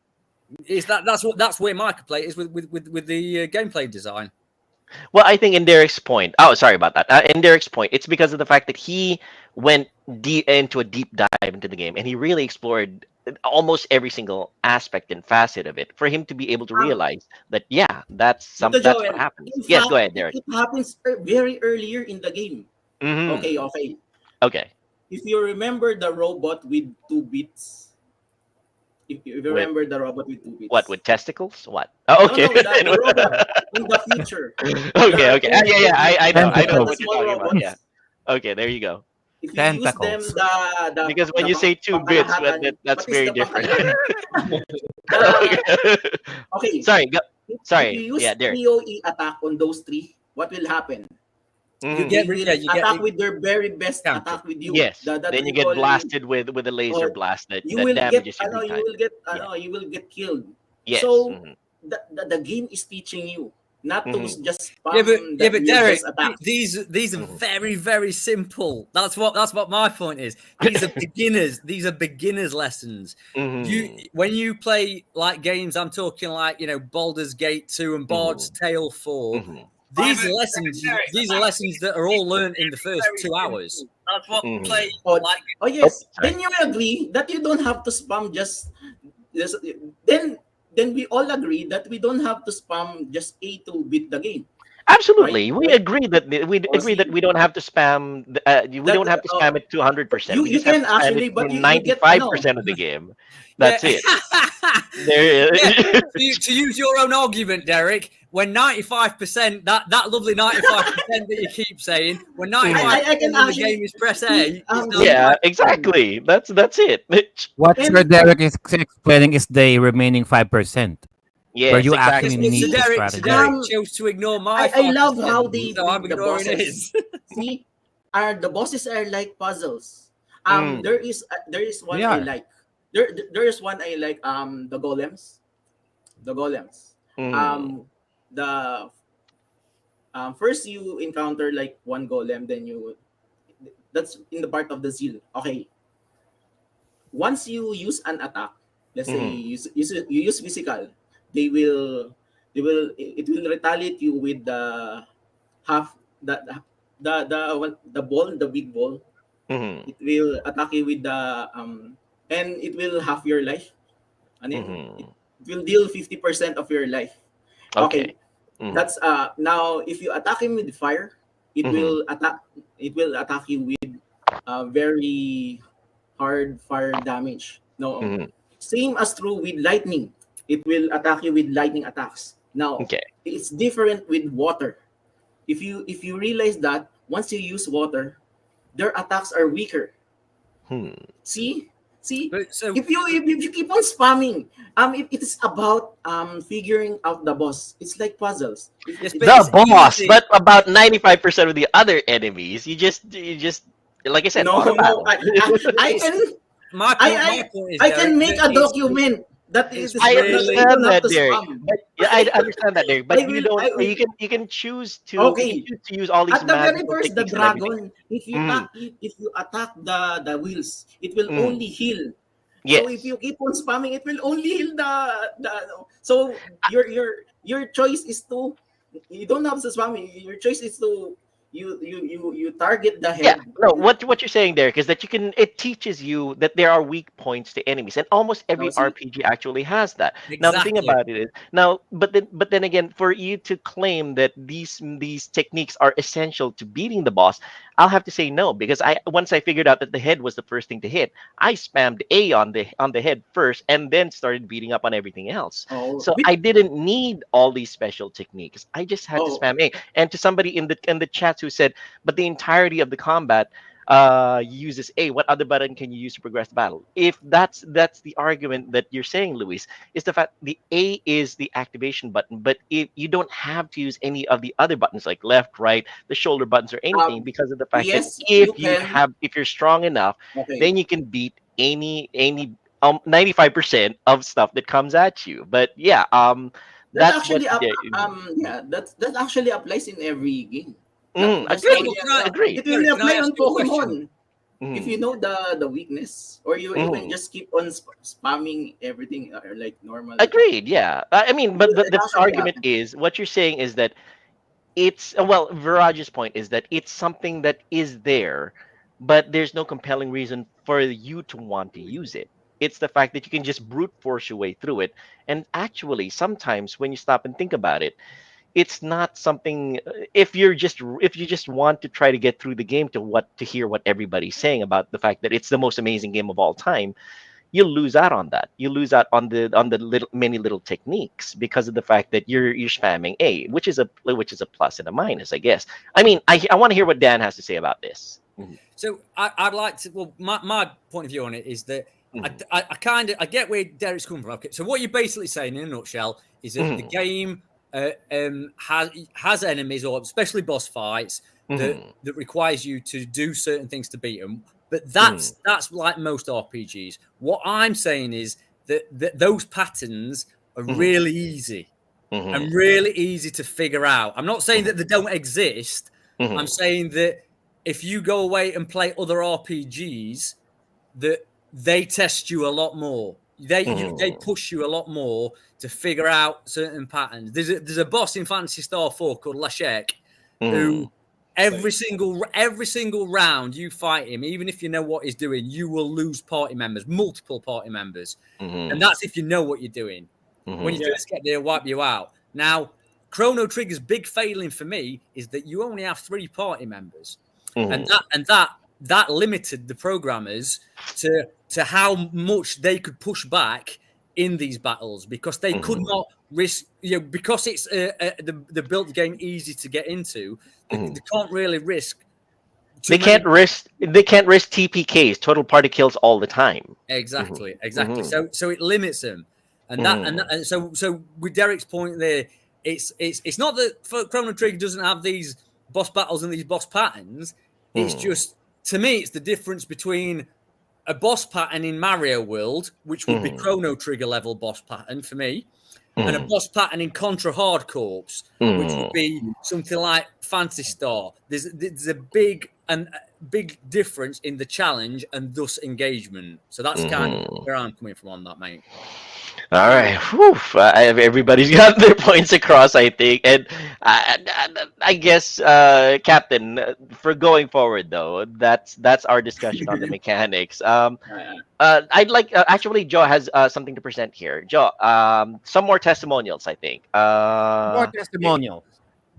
is that's where my complaint is with the gameplay design. Well, I think in Derek's point. Oh, sorry about that. In Derek's point, it's because of the fact that he went deep into a deep dive into the game, and he really explored almost every single aspect and facet of it for him to be able to um, realize that yeah, Tito that's what Joel, happens. in Yes, go fact, ahead, Derek. it happens very earlier in the game. Okay, Hmm. okay. Okay. If you remember the robot with 2 bits, if you With remember the robot with two what? bits, With testicles? What? Oh, no, okay. no, the robot in the future, Okay. Okay. Yeah. Yeah. I know the what you're small talking about. Yeah. robots. Okay. There you go. If you use them, Tentacles. Because when you say two bits, pangkalahatan, that's what is very the different. pangkalahatan? The Okay. okay, Sorry. if Sorry. you use Yeah, Derek. PoE attack on those three, what will happen? You Mhm. get They will you get attack with their very best counter. attack with you. Yes. That Then you we get call, blasted with a laser or blast you that will get damages you big time. Yeah. you will get killed. Yes. So Hmm. the game is teaching you not to Hmm. just spam your Derek, best attack. these are Hmm. very simple. That's what my point is. These are beginners. These are beginners lessons. You Hmm. when you play like games, I'm talking like Baldur's Gate 2 and Bard's Hmm. Tale 4. Hmm. These are lessons that are all learned in the first 2 hours. Hmm. Oh, oh Oh, yes. sorry. Then you agree that you don't have to spam just then we all agree that we don't have to spam just A to beat the game, right? Absolutely. We Right? agree that Oh, see we don't have to spam we that don't have to spam it to 100%. We you just have can to spam it actually, but for you get I know 95% of the game. Yeah. That's it. There. Yeah. To use your own argument, Derek, when 95%, that lovely 95% that you keep saying, when 95% I can of the actually game is press see A, it's now Yeah, 5%. exactly. That's it. What Sir and Derek is explaining is the remaining 5%, where Yes, you actually exactly. So need to Derek strategize. chose to ignore my I love how 5%, so I'm the ignoring bosses his. see the bosses are like puzzles. Mm. There is one They I are. like. there is one I like, the golems. The golems. Mm. The first you encounter like one golem, then that's in the part of the zeal. Okay. Once you use an attack, let's say Mm. you use physical, it will retaliate you with the half the ball, the big ball. Mm. It will attack you with the and it will half your life. And then it Mm. will deal 50% of your life. Okay. Okay. Mm. That's now if you attack him with fire, Mm. it will attack you with very hard fire damage. No. Mm. Same as true with lightning. It will attack you with lightning attacks. Now, Okay. it's different with water. If you realize that once you use water, their attacks are weaker. Hmm. See? See? But so If you keep on spamming, it is about figuring out the boss. It's like puzzles. yes, but The it's boss, easy. but about 95% of the other enemies, you just like I said, No, auto no, battle. I can My point is, I can Derek, make that a document that it's is I that you really don't understand have that, to Derek. spam. But yeah, I understand that, Derek. But you don't. I will. You can choose to Okay, use all these at the very magical first, the techniques and everything. dragon, Mm, if you attack the wheels, it will mm, only heal. So if yes. you keep on spamming, it will only heal the. So your choice is to, you don't have to spam. Your choice is to you target the Yeah, head. no, what you're saying there is that you can it teaches you that there are weak points to enemies, and almost Now every see, RPG actually has that. Now the thing exactly. about it is now, but then again, for you to claim that these techniques are essential to beating the boss, I'll have to say no, because I once I figured out that the head was the first thing to hit, I spammed A on the head first, and then started beating up on everything else. oh, So bit, I didn't need all these special techniques. I just had to oh, spam A. And to somebody in the chat who said, but the entirety of the combat uses A. What other button can you use to progress the battle? If that's the argument that you're saying, Luis, is the fact the A is the activation button, but if you don't have to use any of the other buttons like left, right, the shoulder buttons or anything, um, because of the fact that yes, you can. if you're strong enough, Okay, then you can beat any 95% of stuff that comes at you. But yeah, that that's what actually yeah, that actually applies in every game. Not just So, agreed, only can agreed. it will Derek, can I apply ask on you a question? Pokemon. If Mm, you know the weakness, or you can mm. just keep on spamming everything like normally. Agreed. Yeah. I mean, but It the actually argument happens. is what you're saying is that it's well, Viraj's point is that it's something that is there, but there's no compelling reason for you to want to use it. It's the fact that you can just brute force your way through it. And actually, sometimes when you stop and think about it, it's not something if you just want to try to get through the game to hear what everybody's saying about the fact that it's the most amazing game of all time, you lose out on that. You lose out on the little many little techniques because of the fact that you're spamming A, which is a plus and a minus, I guess. I mean, I want to hear what Dan has to say about this. Mhm, So I'd like to. Well, my point of view on it is that mhm, I kind of I get where Derek's coming from. Okay, so what you're basically saying in a nutshell is that the mhm, game has enemies, or especially boss fights, mhm, that requires you to do certain things to beat them. But mhm, that's like most RPGs. What I'm saying is that those patterns are mhm, really easy mhm, and really easy to figure out. I'm not saying that they don't exist. I'm mhm, saying that if you go away and play other RPGs, that they test you a lot more. They mhm, push you a lot more to figure out certain patterns. There's a boss in Fantasy Star 4 called Lashek, who mhm, every single round you fight him, even if you know what he's doing, you will lose party members, multiple party members, and mhm, that's if you know what you're doing. When you mhm, Yeah. first get there, wipe you out. Now, Chrono Trigger's big failing for me is that you only have 3 party members, and mhm, that limited the programmers to how much they could push back in these battles, because they could mhm, not risk, because it's the built game easy to get into. They mhm. can't really risk too many. They can't risk TPKs, total party kills, all the time. Mhm, Exactly. mhm, So it limits them, mhm, and so with Derek's point there, it's not that Chrono Trigger doesn't have these boss battles and these boss patterns. It's mhm, just, to me, it's the difference between a boss pattern in Mario World, which would be Chrono Trigger level boss pattern for me, and a boss pattern in Contra Hard Corps, which would be something like Phantasy Star. There's a big difference in the challenge and thus engagement. So that's kind of where I'm coming from on that, mate. All right. Whew. Everybody's got their points across, I think. And I guess, Captain, for going forward, though, that's our discussion on the mechanics. I'd like, actually, Joe has something to present here. Joe, some more testimonials, I think. More testimonials.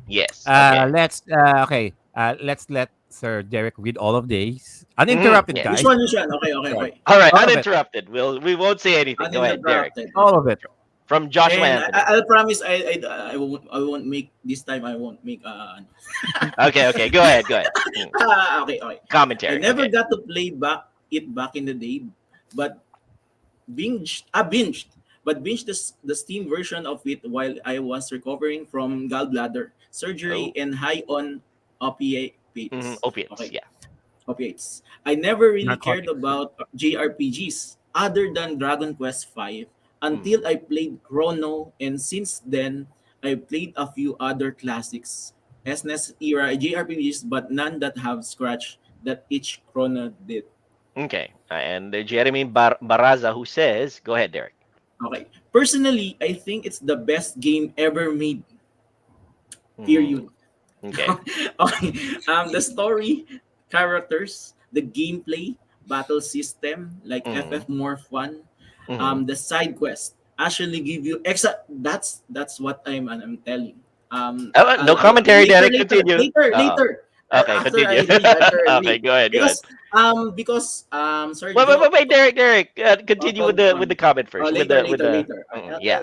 Yes. Okay. Let's let Sir Derek read all of these. Uninterrupted, yeah. guys. Which one? Okay. All right. All of it. Uninterrupted. We won't say anything. Go ahead, Derek. Uninterrupted. All of it. From Joshua And Anthony. I'll promise I won't make this time. I won't make Okay. Go ahead. okay. Commentary. I never okay. got to play back in the day, but binged the Steam version of it while I was recovering from gallbladder surgery and high on opiates. Opiates. Okay. Yeah. Opiates. I never really Narcotics. cared about JRPGs other than Dragon Quest V until I played Chrono, and since then I played a few other classics SNES era JRPGs, but none that have scratched that each Chrono did. Okay. And Jeremy Baraza, who says, go ahead, Derek. Okay. Personally, I think it's the best game ever made. Period. Okay. Okay. The story, characters, the gameplay, battle system, like FF more fun. The side quest actually give you extra. That's what I'm telling. No commentary, Derek. Continue. Later. Okay, After continue. I read, Okay, go ahead. Because sorry. Wait, Derek. Continue with the comment first. Later. Yeah.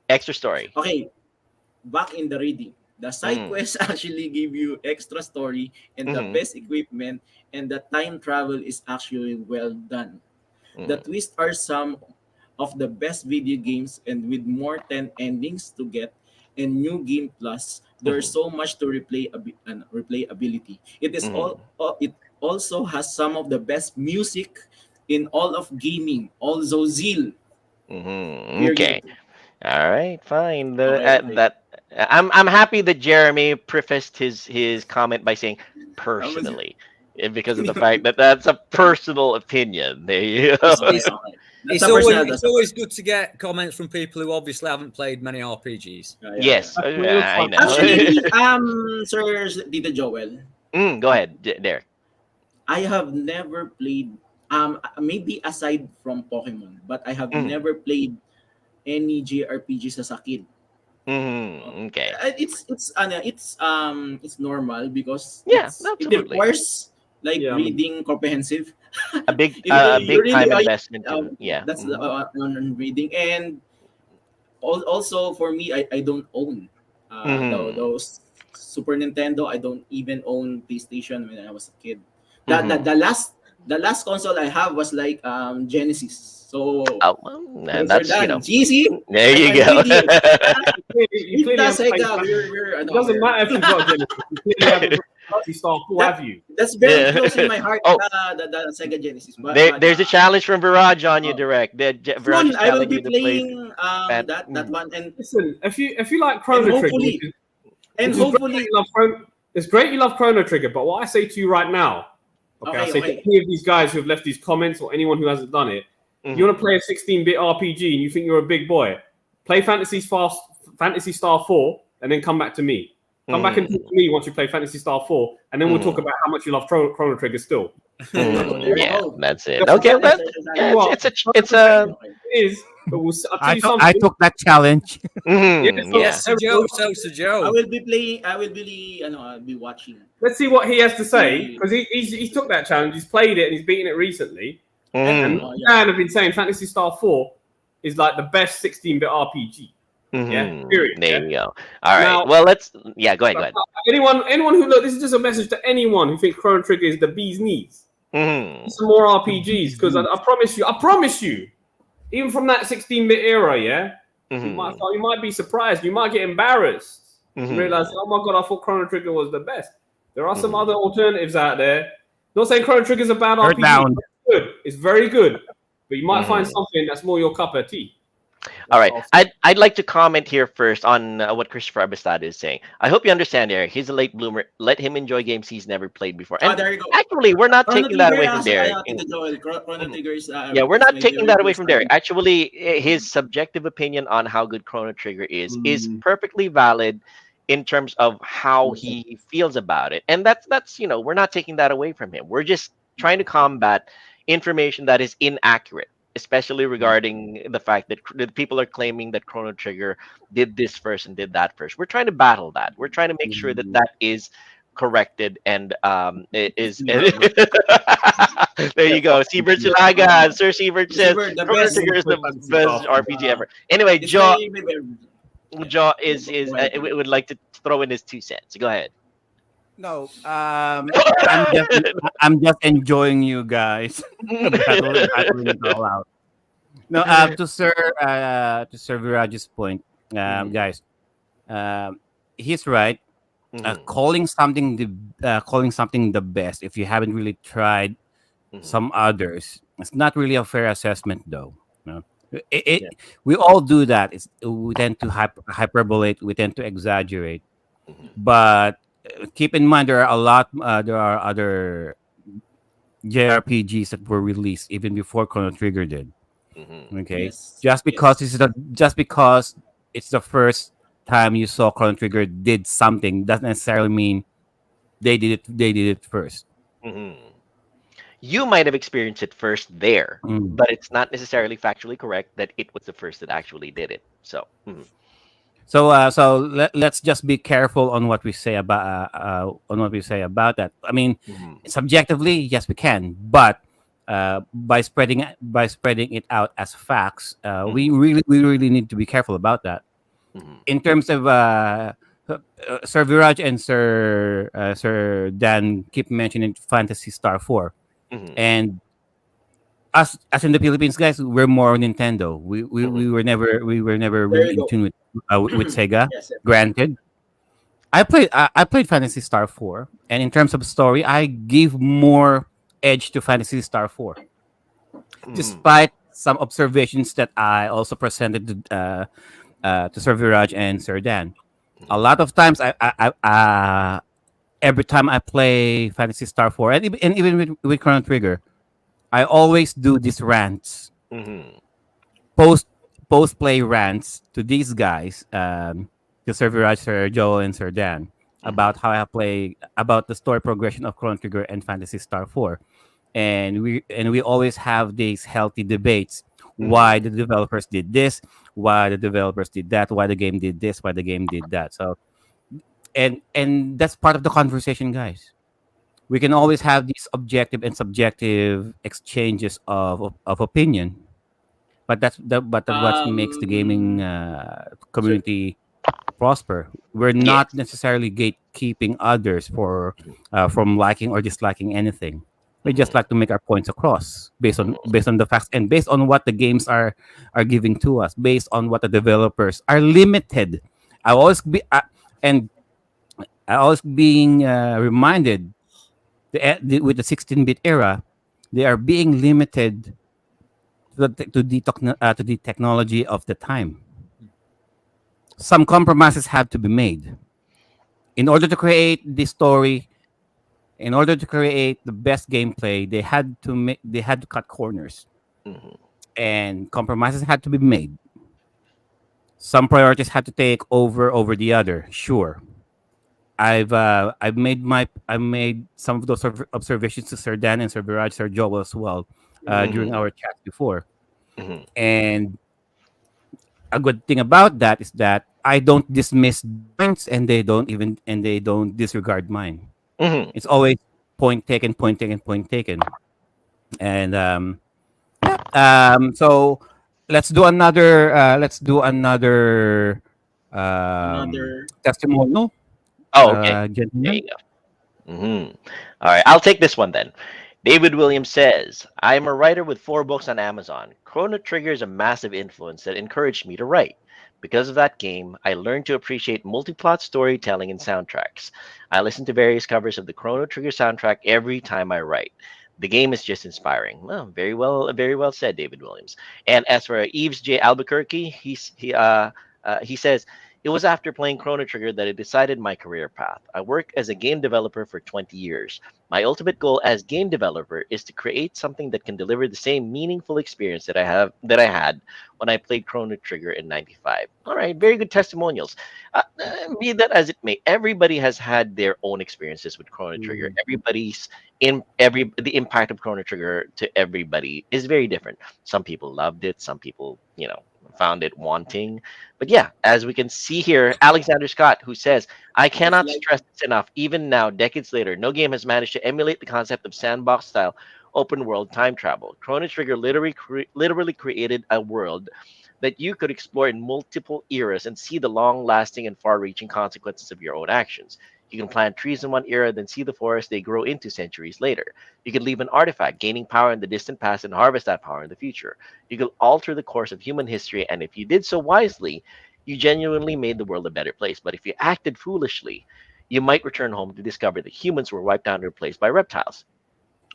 Extra story. Okay, back in the reading. The side quests actually give you extra story and the best equipment, and the time travel is actually well done. The twists are some of the best video games, and with more 10 endings to get and new game plus, there's so much to replayability. It is it also has some of the best music in all of gaming, also Zeal. Okay. All right, fine. Okay. I'm happy that Jeremy prefaced his comment by saying personally, because of the fact that that's a personal opinion. There you go. It's always good to get comments from people who obviously haven't played many RPGs. Yes, I know. Actually, Sir Tito Joel. Go ahead, Derek. I have never played. Maybe aside from Pokemon, but I have never played any JRPGs as a kid. Okay. It's normal because Yeah, it absolutely. requires reading comprehensive. A big you big really time are- investment. That's on reading, and also for me, I don't own those Super Nintendo. I don't even own PlayStation when I was a kid. The last console I have was like Genesis. So that's GC. There you go. You clearly haven't played- It doesn't matter if you've got Genesis. You clearly haven't played Star 4, have you? That's very close in my heart. The Sega Genesis. There's a challenge from Viraj on you, Direct. Viraj is I will telling be you to play. playing that one, and Listen, if you like Chrono Trigger, it's great you love Chrono Trigger, but what I say to you right now, I say to any of these guys who have left these comments or anyone who hasn't done it, you want to play a 16-bit RPG and you think you're a big boy, play Phantasy Star 4 and then come back to me. Come back and talk to me once you play Phantasy Star 4, and then we'll talk about how much you love Chrono Trigger still. Yeah, that's it. Okay, it's a. It is. But I'll tell you something. I took that challenge. So Joe. I will be playing. I'll be watching. Let's see what he has to say, because he took that challenge, he's played it, and he's beaten it recently. And have been saying Phantasy Star 4 is like the best 16-bit RPG. Yeah, period. There you go. All right. Now, well, go ahead. Anyone who this is just a message to anyone who thinks Chrono Trigger is the bee's knees. Some more RPGs, because I promise you, even from that 16-bit era, you might be surprised. You might get embarrassed. You realize, oh my god, I thought Chrono Trigger was the best. There are some other alternatives out there. Not saying Chrono Trigger is a bad RPG. good. It's very good, but you might find something that's more your cup of tea. All right. That's I'd like to comment here first on what Christopher Abastado is saying. I hope you understand, Eric. He's a late bloomer. Let him enjoy games he's never played before. And There you go. actually, we're not Chrono taking that Trigger, away from Derek. Tito Joel. Chrono Trigger is Yeah, we're is not my taking favorite that away from Derek. first Actually, his subjective opinion on how good Chrono Trigger is Mm. perfectly valid in terms of how he feels about it. And that's we're not taking that away from him. We're just trying to combat information that is inaccurate, especially regarding the fact that that people are claiming that Chrono Trigger did this first and did that first. We're trying to battle that. We're trying to make sure that that is corrected and is there you go. Siebert Silaga. Sir Siebert says Receiver, the Chrono best. Trigger is the Fantasy best Star. RPG ever. Anyway, It's Jaw my- Jaw is Go ahead. would like to throw in his 2 cents. Go ahead. No, I'm just enjoying you guys battling it all out. No, to Sir Viraj's point, guys, he's right. Mhm, Calling something the best if you haven't really tried mhm. some others, it's not really a fair assessment, though. No, Yeah. we all do that. We tend to hyperbolate. We tend to exaggerate. Mhm, But keep in mind, there are a lot. There are other JRPGs that were released even before Chrono Trigger did. mhm. Okay, Yes. just because it's the first time you saw Chrono Trigger did something doesn't necessarily mean they did it. They did it first. Mhm. You might have experienced it first there, Mm. but it's not necessarily factually correct that it was the first that actually did it. So, Let's just be careful on what we say about that. I mean, mhm, subjectively, yes, we can, but by spreading it out as facts, we really need to be careful about that. mhm, In terms of Sir Viraj and Sir Dan keep mentioning Fantasy Star 4, mhm, and as in the Philippines, guys, we're more Nintendo. mhm, We were never There really you in go. tune with Sega. Yes. Granted, I played Fantasy Star 4, and in terms of story, I give more edge to Fantasy Star 4, mhm, despite some observations that I also presented to Sir Viraj and Sir Dan. A lot of times, every time I play Fantasy Star 4, and even with Chrono Trigger, I always do these rants, mhm, post post play rants to these guys, to Sir Viraj, Sir Joel, and Sir Dan, mhm, about how I play, about the story progression of Chrono Trigger and Fantasy Star 4, and we always have these healthy debates. mhm, Why the developers did this? Why the developers did that? Why the game did this? Why the game did that? So and that's part of the conversation, guys. We can always have these objective and subjective exchanges of opinion, but that's what makes the gaming Um. So community prosper. We're yes. not necessarily gatekeeping others for Mhm, from liking or disliking anything. We just mhm, like to make our points across mhm, based on the facts and based on what the games are giving to us, based on what the developers are limited. I always be and I always being reminded with the 16-bit era, they are being limited to the technology of the time. Some compromises have to be made in order to create the story. In order to create the best gameplay, they had to cut corners, mhm, and compromises had to be made. Some priorities had to take over the other. Sure, I've made some of those observations to Sir Dan and Sir Viraj, Sir Joel as well, during mhm, our chat before. mhm, And a good thing about that is that I don't dismiss points, and they don't disregard mine. mhm. It's always point taken, point taken, point taken. And so let's do another another. testimonial, Oh, okay. There gentlemen. you go. All right, I'll take this one then. David Williams says, I am a writer with 4 books on Amazon. Chrono Trigger is a massive influence that encouraged me to write. Because of that game, I learned to appreciate multi-plot storytelling and soundtracks. I listen to various covers of the Chrono Trigger soundtrack every time I write. The game is just inspiring. Well, very well said, David Williams. And as for Eves J. Albuquerque, he says, it was after playing Chrono Trigger that I decided my career path. I work as a game developer for 20 years. My ultimate goal as game developer is to create something that can deliver the same meaningful experience that I had when I played Chrono Trigger in '95. All right, very good testimonials. Be that as it may, everybody has had their own experiences with Chrono Trigger. Everybody's the impact of Chrono Trigger to everybody is very different. Some people loved it, some people, found it wanting. But yeah, as we can see here, Alexander Scott, who says, I cannot like stress this enough, even now, decades later, no game has managed to emulate the concept of sandbox style open world time travel. Chrono Trigger literally created a world that you could explore in multiple eras and see the long lasting and far reaching consequences of your own actions. You can plant trees in one era, then see the forest they grow into centuries later. You can leave an artifact, gaining power in the distant past, and harvest that power in the future. You could alter the course of human history, and if you did so wisely, you genuinely made the world a better place. But if you acted foolishly, you might return home to discover that humans were wiped out and replaced by reptiles,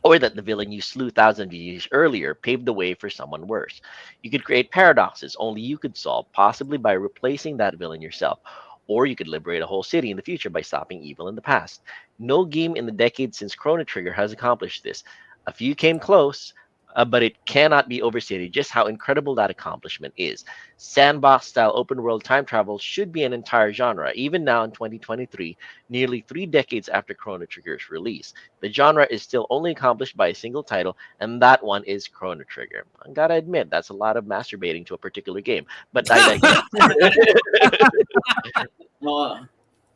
or that the villain you slew thousands of years earlier paved the way for someone worse. You could create paradoxes only you could solve, possibly by replacing that villain yourself. Or you could liberate a whole city in the future by stopping evil in the past. No game in the decades since Chrono Trigger has accomplished this. A few came close, but it cannot be overstated just how incredible that accomplishment is. Sandbox style open world time travel should be an entire genre, even now in 2023, nearly 3 decades after Chrono Trigger's release. The genre is still only accomplished by a single title, and that one is Chrono Trigger. I gotta admit, that's a lot of masturbating to a particular game, but I digress. no,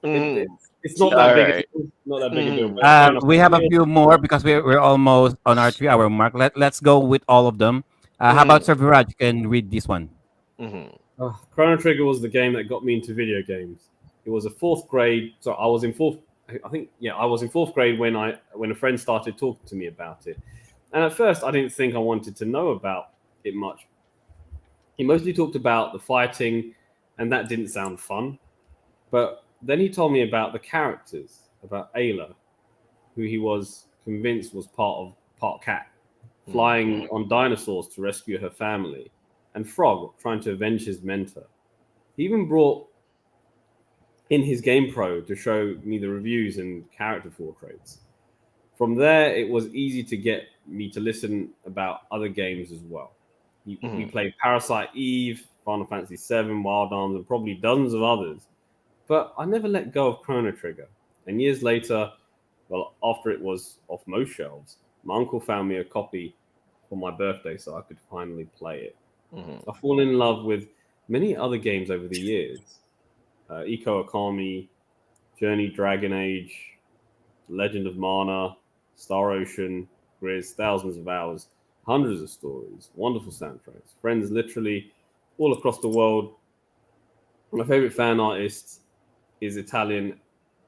Mhm. It's not All that big. right. Not that big a deal. Mhm. But fair enough. We have a few more because we're almost on our 3 hour mark. Let's go with all of them. How about Mhm. Sir Viraj? You can read this one. Mhm. Chrono Trigger was the game that got me into video games. It was a fourth grade. So I was in fourth. I think I was in fourth grade when a friend started talking to me about it. And at first, I didn't think I wanted to know about it much. He mostly talked about the fighting, and that didn't sound fun. But then he told me about the characters, about Ayla, who he was convinced was part cat, flying on dinosaurs to rescue her family, and Frog trying to avenge his mentor. He even brought in his Game Pro to show me the reviews and character portraits. From there, it was easy to get me to listen about other games as well. We Mhm. played Parasite Eve, Final Fantasy VII, Wild Arms, and probably dozens of others. But I never let go of Chrono Trigger. And years later, well, after it was off most shelves, my uncle found me a copy for my birthday so I could finally play it. Mhm. I've fallen in love with many other games over the years. Eco Economy, Journey Dragon Age, Legend of Mana, Star Ocean, Grizz, thousands of hours, hundreds of stories, wonderful soundtracks, friends literally all across the world. My favorite fan artist is Italian,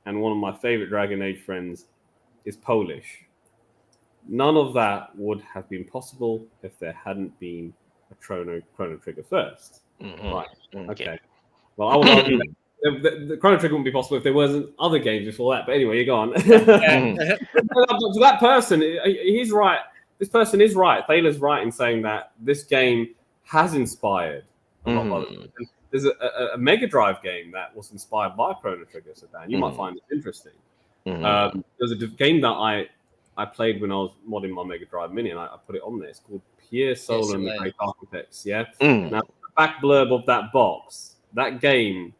and one of my favorite Dragon Age friends is Polish. None of that would have been possible if there hadn't been a Chrono Trigger first. Mhm. Right. Okay. Okay. Well, I would argue that the Chrono Trigger wouldn't be possible if there wasn't other games before that. But anyway, you go on. Mhm. To that person, he's right. This person is right. Thaler's right in saying that this game has inspired a lot of other. Mhm. There's a Mega Drive game that was inspired by Chrono Trigger, Sedan. You might find it interesting. Mhm. There's a game that I played when I was modding my Mega Drive Mini, and I put it on there. It's called Pierre Solar and the Great Architects. Yeah. Mhm. Now, the back blurb of that box, that game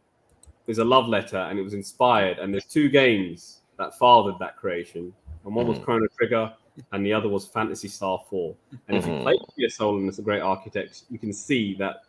is a love letter, and it was inspired. And there's two games that fathered that creation, and one was Mhm. Chrono Trigger, and the other was Fantasy Star 4. And if you Mhm. play Pierre Solar and the Great Architects, you can see that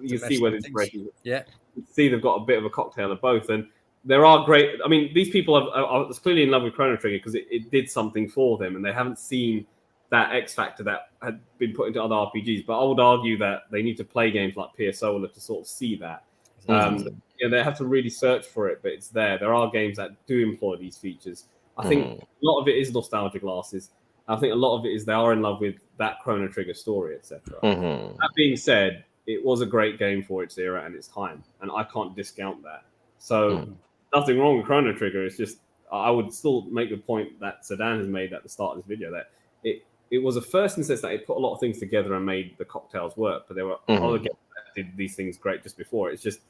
you can see where the inspiration. Yeah. You can see they've got a bit of a cocktail of both, and there are great. I mean, these people are clearly in love with Chrono Trigger because it did something for them, and they haven't seen that X factor that had been put into other RPGs. But I would argue that they need to play games like Pierre Solar to sort of see that. They have to really search for it, but it's there. There are games that do employ these features. I think a lot of it is nostalgia glasses. I think a lot of it is they are in love with that Chrono Trigger story, etc. Mhm. That being said, it was a great game for its era and its time, and I can't discount that. So nothing wrong with Chrono Trigger. It's just I would still make the point that Sedan has made at the start of this video that it was a first in the sense that it put a lot of things together and made the cocktails work. But there were other games that did these things great just before. It's just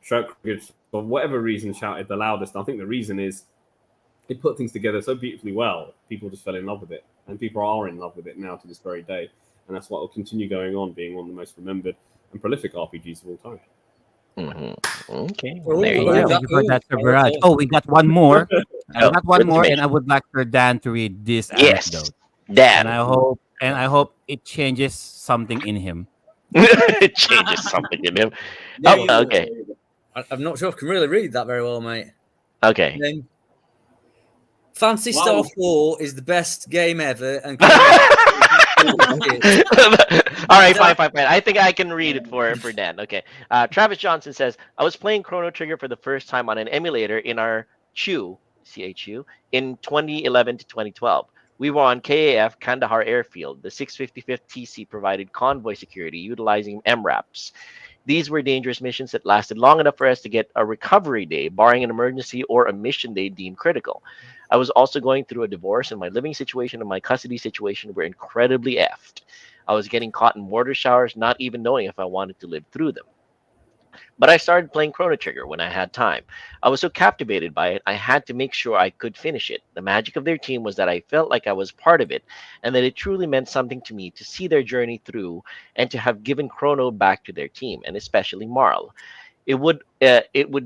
Chrono Trigger, for whatever reason, shouted the loudest. I think the reason is it put things together so beautifully well. People just fell in love with it, and people are in love with it now to this very day. And that's what will continue going on, being one of the most remembered and prolific RPGs of all time. Okay. Oh, There you well, go. Thank you for that, Sir Barrage. Oh, we got one more. I Oh, got one what's more, the and I would like for Dan to read this Yes, anecdote. Dan. And I hope it changes something in him. It changes something in him. There Oh, you go, okay. there you go. I'm not sure if I can really read that very well, mate. Okay. Fantasy Wow. Star 4 is the best game ever. And All right, fine. I think I can read it for Dan. Okay. Travis Johnson says, I was playing Chrono Trigger for the first time on an emulator in our CHU in 2011 to 2012. We were on KAF Kandahar Airfield. The 655th TC provided convoy security utilizing MRAPs. These were dangerous missions that lasted long enough for us to get a recovery day, barring an emergency or a mission they deemed critical. I was also going through a divorce, and my living situation and my custody situation were incredibly effed. I was getting caught in mortar showers, not even knowing if I wanted to live through them. But I started playing Chrono Trigger when I had time. I was so captivated by it, I had to make sure I could finish it. The magic of their team was that I felt like I was part of it, and that it truly meant something to me to see their journey through and to have given Chrono back to their team, and especially Marl. It would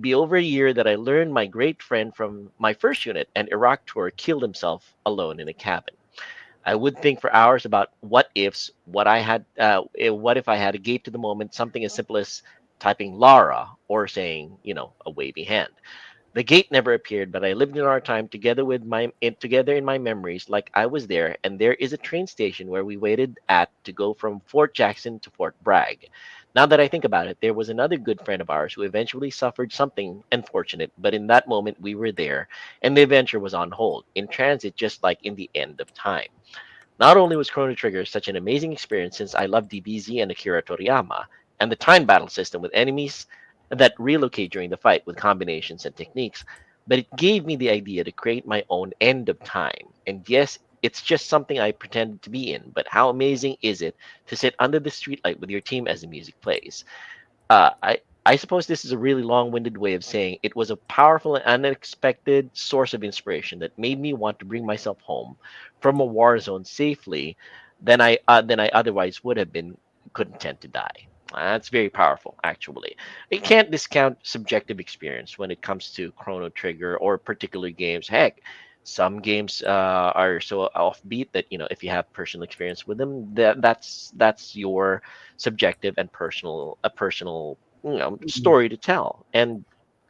be over a year that I learned my great friend from my first unit and Iraq tour killed himself alone in a cabin. I would think for hours about what ifs, what if I had a gate to the moment, something as simple as typing Lara or saying, a wavy hand. The gate never appeared, but I lived in our time together in my memories, like I was there. And there is a train station where we waited at to go from Fort Jackson to Fort Bragg. Now that I think about it, there was another good friend of ours who eventually suffered something unfortunate, but in that moment we were there, and the adventure was on hold, in transit, just like in the end of time. Not only was Chrono Trigger such an amazing experience, since I love DBZ and Akira Toriyama, and the time battle system with enemies that relocate during the fight with combinations and techniques, but it gave me the idea to create my own end of time. And yes, it's just something I pretended to be in, but how amazing is it to sit under the streetlight with your team as the music plays? I suppose this is a really long-winded way of saying it was a powerful and unexpected source of inspiration that made me want to bring myself home from a war zone safely than I otherwise would have been content to die. That's very powerful, actually. You can't discount subjective experience when it comes to Chrono Trigger or particular games. Heck, some games are so offbeat that if you have personal experience with them, that's your subjective and personal story to tell. And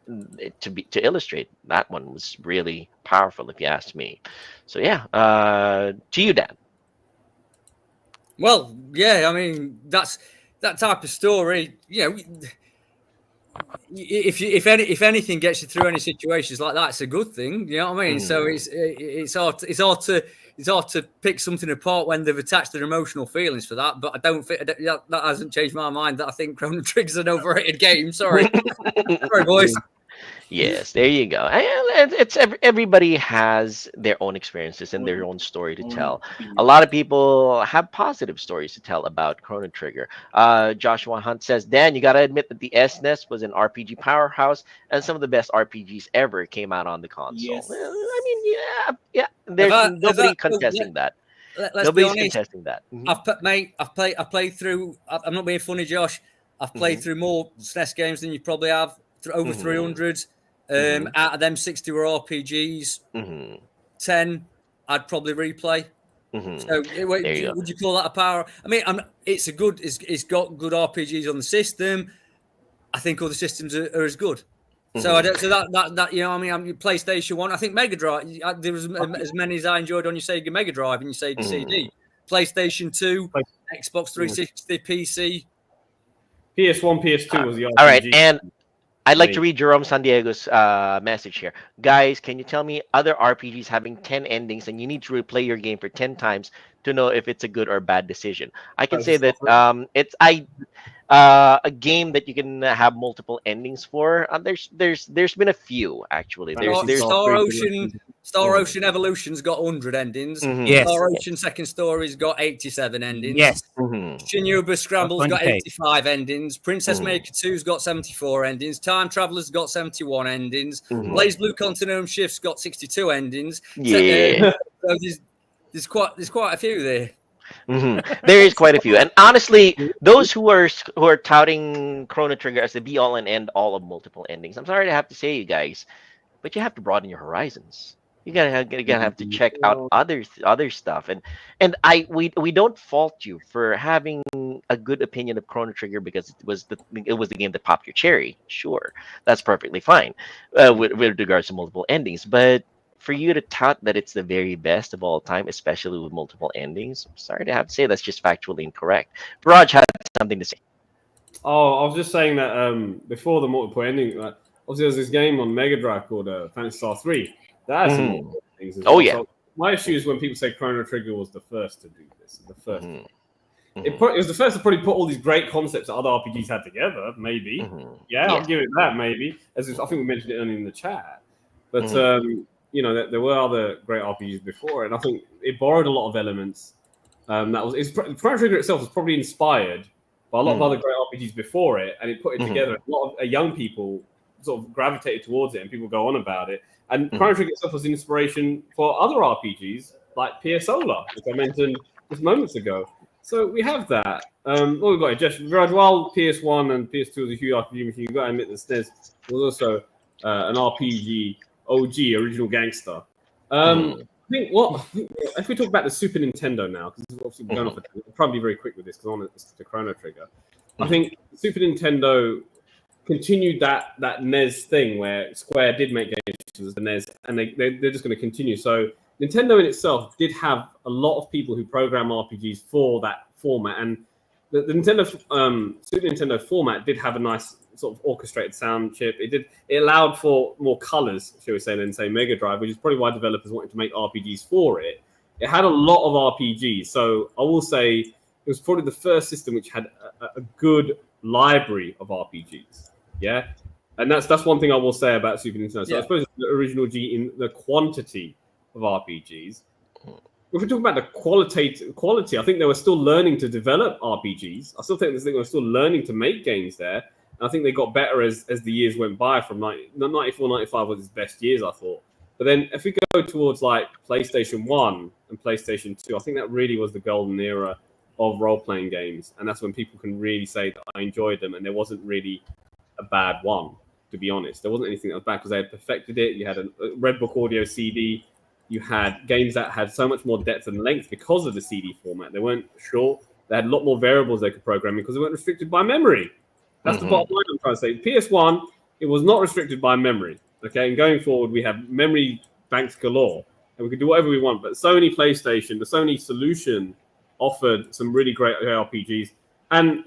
to illustrate, that one was really powerful, if you ask me. So yeah, to you, Dan. Well, yeah, I mean that type of story. If anything gets you through any situations like that, it's a good thing. You know what I mean? So it's hard to pick something apart when they've attached their emotional feelings for that. But I don't think that hasn't changed my mind. That I think Chrono Trigger's an overrated game. Sorry, sorry, boys. Yes, there you go. Everybody has their own experiences and their own story to tell. A lot of people have positive stories to tell about Chrono Trigger. Joshua Hunt says, Dan, you got to admit that the SNES was an RPG powerhouse, and some of the best RPGs ever came out on the console. Yes. Well, I mean, yeah. There's nobody contesting that. Let's Nobody's be honest. contesting that. I've played through. I'm not being funny, Josh. I've played through more SNES games than you probably have. Over 300. Out of them, 60 were RPGs. 10, I'd probably replay. So, would you call that a power? I mean, it's got good RPGs on the system. I think all the systems are as good. So I don't. So that I mean, PlayStation 1. I think Mega Drive. There was as many as I enjoyed on your Sega Mega Drive and your Sega CD. PlayStation 2, Xbox 360, PC. PS1, PS2 was the RPG. All right, and I'd like to read Jerome San Diego's message here. Guys, can you tell me other RPGs having 10 endings and you need to replay your game for 10 times to know if it's a good or bad decision? I can say that it's a game that you can have multiple endings for. There's been a few, actually. There's Star Ocean. Star Ocean Evolution's got 100 endings. Yes. Star Ocean Second Story's got 87 endings. Yes. Shin Yuba Scramble's got 20K. 85 endings. Princess Maker 2's got 74 endings. Time Traveler's got 71 endings. Blaze Blue Continuum Shift's got 62 endings. Yeah. So there's quite a few there. There is quite a few, and honestly, those who are touting Chrono Trigger as the be all and end all of multiple endings, I'm sorry to have to say, you guys, but you have to broaden your horizons. You gotta have to check out other stuff, and we don't fault you for having a good opinion of Chrono Trigger because it was the game that popped your cherry. Sure, that's perfectly fine with regards to multiple endings, but for you to tout that it's the very best of all time, especially with multiple endings, I'm sorry to have to say that's just factually incorrect. Raj had something to say. Oh, I was just saying that before the multiple ending, obviously there's this game on Mega Drive called Phantasy Star 3. That has some multiple things as well. Yeah. So my issue is when people say Chrono Trigger was the first to do this. The first. It was the first to probably put all these great concepts that other RPGs had together, maybe. Yeah, I'll give it that, maybe. I think we mentioned it earlier in the chat. But, there were other great RPGs before, and I think it borrowed a lot of elements. Chrono Trigger itself was probably inspired by a lot of other great RPGs before it, and it put it together. A lot of young people sort of gravitated towards it, and people go on about it. And Chrono Trigger itself was an inspiration for other RPGs like PS Solar, which I mentioned just moments ago. So we have that. We've got it. While PS1 and PS2 was a huge RPG machine, you've got to admit that SNES was also an RPG OG, original gangster. I think if we talk about the Super Nintendo now, because obviously we're going off, we'll probably be very quick with this because I want to the Chrono Trigger. I think Super Nintendo continued that NES thing where Square did make games with the NES, and they're just going to continue. So Nintendo in itself did have a lot of people who program RPGs for that format, and the Nintendo Super Nintendo format did have a nice sort of orchestrated sound chip. It allowed for more colors, shall we say, than say Mega Drive, which is probably why developers wanted to make RPGs for it. It had a lot of RPGs, so I will say it was probably the first system which had a good library of RPGs. Yeah, and that's one thing I will say about Super Nintendo. So I suppose the original G in the quantity of RPGs. If we talk about the quality, I think they were still learning to develop RPGs. I still think they were still learning to make games there. And I think they got better as the years went by. From 94, 95 was its best years, I thought. But then if we go towards like PlayStation 1 and PlayStation 2, I think that really was the golden era of role-playing games. And that's when people can really say that I enjoyed them and there wasn't really a bad one, to be honest. There wasn't anything that was bad because they had perfected it. You had a Red Book Audio CD. You had games that had so much more depth and length because of the CD format. They weren't short. They had a lot more variables they could program because they weren't restricted by memory. That's the bottom line I'm trying to say. PS1, it was not restricted by memory. Okay, and going forward, we have memory banks galore, and we can do whatever we want. But Sony PlayStation, the Sony solution, offered some really great RPGs. And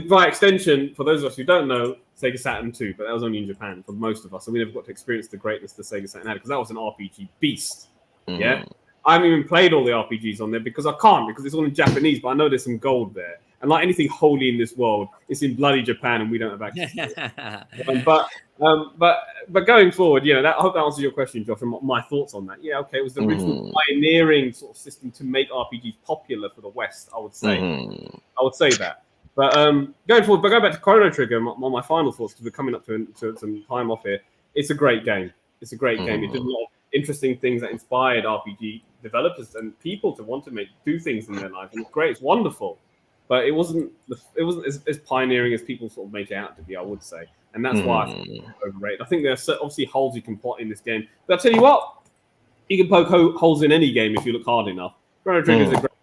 by extension, for those of us who don't know, Sega Saturn 2, but that was only in Japan for most of us. So we never got to experience the greatness the Sega Saturn had because that was an RPG beast. Yeah, I haven't even played all the RPGs on there because I can't, because it's all in Japanese, but I know there's some gold there. And like anything holy in this world, it's in bloody Japan, and we don't have access to it. But going forward, I hope that answers your question, Josh, and my thoughts on that. Yeah, okay, it was the original pioneering sort of system to make RPGs popular for the West, I would say. I would say that. But going forward, but going back to Chrono Trigger, my final thoughts, because we're coming up to some time off here. It's a great game. It's a great game. It did a lot of interesting things that inspired RPG developers and people to want to do things in their lives. And it's great. It's wonderful. But it wasn't as pioneering as people sort of make it out to be, I would say. And that's why I think it's overrated. I think there's obviously holes you can pot in this game. But I'll tell you what, you can poke holes in any game if you look hard enough. Chrono Trigger is a great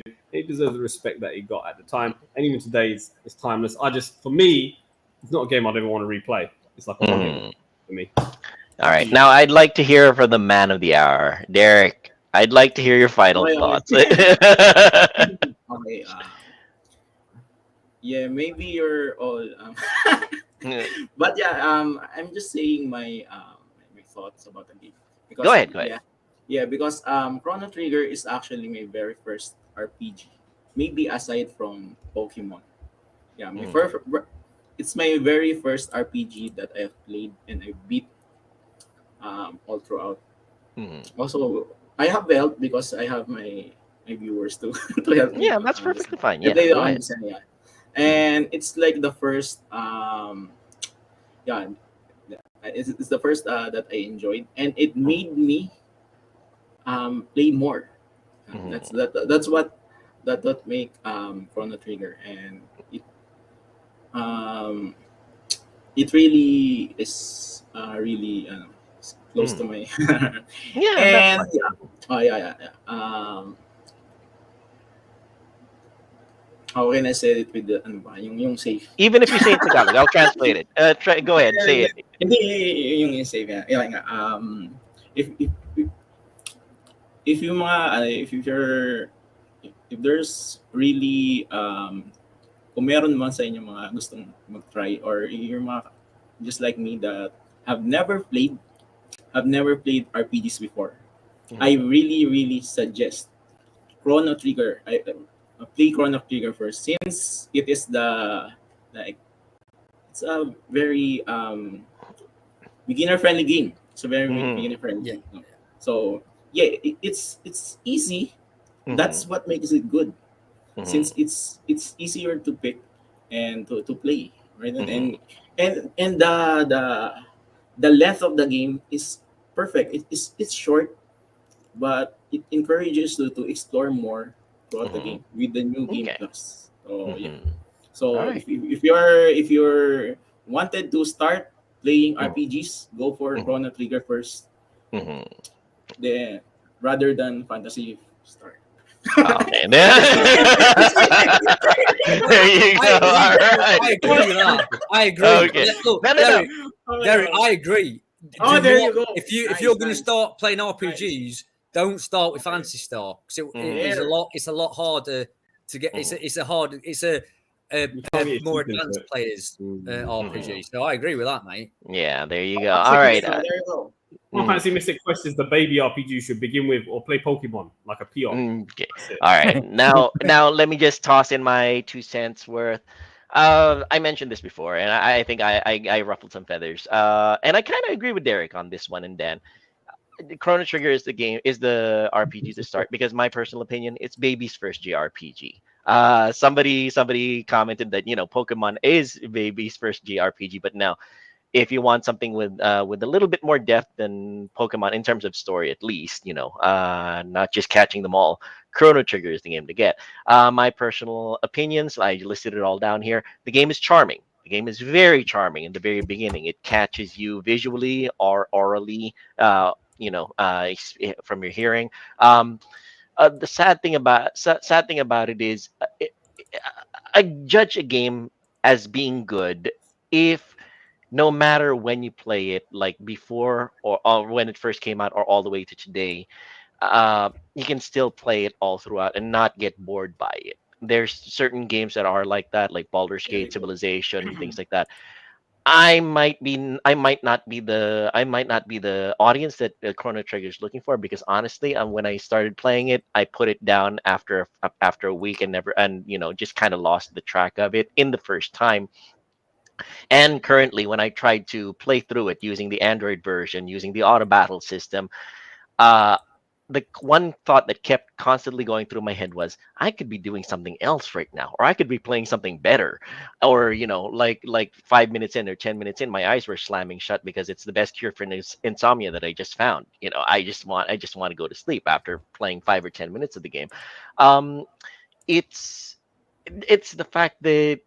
game. It deserves the respect that it got at the time. And even today, it's timeless. For me, it's not a game I'd ever want to replay. It's like a one game for me. All right. Now, I'd like to hear from the man of the hour, Derek. I'd like to hear your final thoughts. Okay. Yeah, maybe you're all. But yeah, I'm just saying my thoughts about the game. Because, Go ahead. Yeah, because Chrono Trigger is actually my very first RPG. Maybe aside from Pokemon. Yeah, it's my very first RPG that I have played and I beat all throughout. Mhm. Also, I have help because I have my viewers to to help me Yeah, to that's perfectly understand. fine. If Yeah, they go don't ahead. understand, yeah. And it's like the first yeah, it's the first that I enjoyed, and it Mhm. made me play more. Mhm. That's what make Chrono Trigger, and it um it really is really close to Mhm. my Yeah, that's and fine. yeah, Mhm. oh yeah, yeah, yeah. How can I say it with the ano ba, yung safe. Even if you say in Tagalog, I'll translate it. Go ahead, say it. Hindi yung safe yeah. Yeah, nga. If if if if yung mga if you're if there's really kung meron man sa inyo mga gustong mag-try or yung mga just like me that have never played have never played RPGs before, I Mhm. really suggest Chrono Trigger. I play Chrono Trigger first since it is the it's a very beginner friendly game. It's a very Mhm. beginner friendly Yeah. game. No? So yeah, it's easy. That's Mhm. what makes it good. Mhm. Since it's easier to pick and to play, right? Mhm. And the length of the game is perfect. It's short, but it encourages you to explore more throughout the Mhm. game with the new game Okay. plus. So yeah. Mhm. All So right. if you're wanted to start playing Mhm. RPGs, go for Mhm. Chrono Trigger first, Mhm. then rather than Fantasy Star. Okay. There you go. All right. I agree with that. I agree. Okay. Look, No, no, no. Derek, Derek, I agree. Oh, Do there not you go. if Nice, you're going to nice, start playing nice. RPGs, don't start with Okay. Fantasy Star because Mhm. There. it's a lot harder to get. Mhm. It's You a can't get your more teeth into advanced it. players Mhm. RPG. So I agree with that, mate. Yeah, there you go. All Fantasy right. Mystic, There you go. Mhm. Fantasy Mystic Quest is the baby RPG you should begin with, or play Pokemon like a peon. Okay. That's it. All right. Now let me just toss in my 2 cents worth. I mentioned this before, and I think I ruffled some feathers. And I kind of agree with Derek on this one. And Dan, the Chrono Trigger is the RPG to start because my personal opinion, it's baby's first JRPG. Somebody commented that Pokemon is baby's first JRPG, but now if you want something with a little bit more depth than Pokemon in terms of story, at least, not just catching them all, Chrono Trigger is the game to get. My personal opinions, I listed it all down here. The game is charming. The game is very charming in the very beginning. It catches you visually or orally, from your hearing. The sad thing about it is, I judge a game as being good if no matter when you play it, like before or when it first came out or all the way to today, you can still play it all throughout and not get bored by it. There's certain games that are like that, like Baldur's There Gate, you go. Civilization, things like that. I might not be the audience that Chrono Trigger is looking for because honestly, when I started playing it, I put it down after a week and never and just kind of lost the track of it in the first time. And currently, when I tried to play through it using the Android version, using the auto battle system, uh, the one thought that kept constantly going through my head was, I could be doing something else right now, or I could be playing something better, or like 5 minutes in or 10 minutes in, my eyes were slamming shut because it's the best cure for insomnia that I just found. I just want to go to sleep after playing 5 or 10 minutes of the game. Um, it's it's the fact that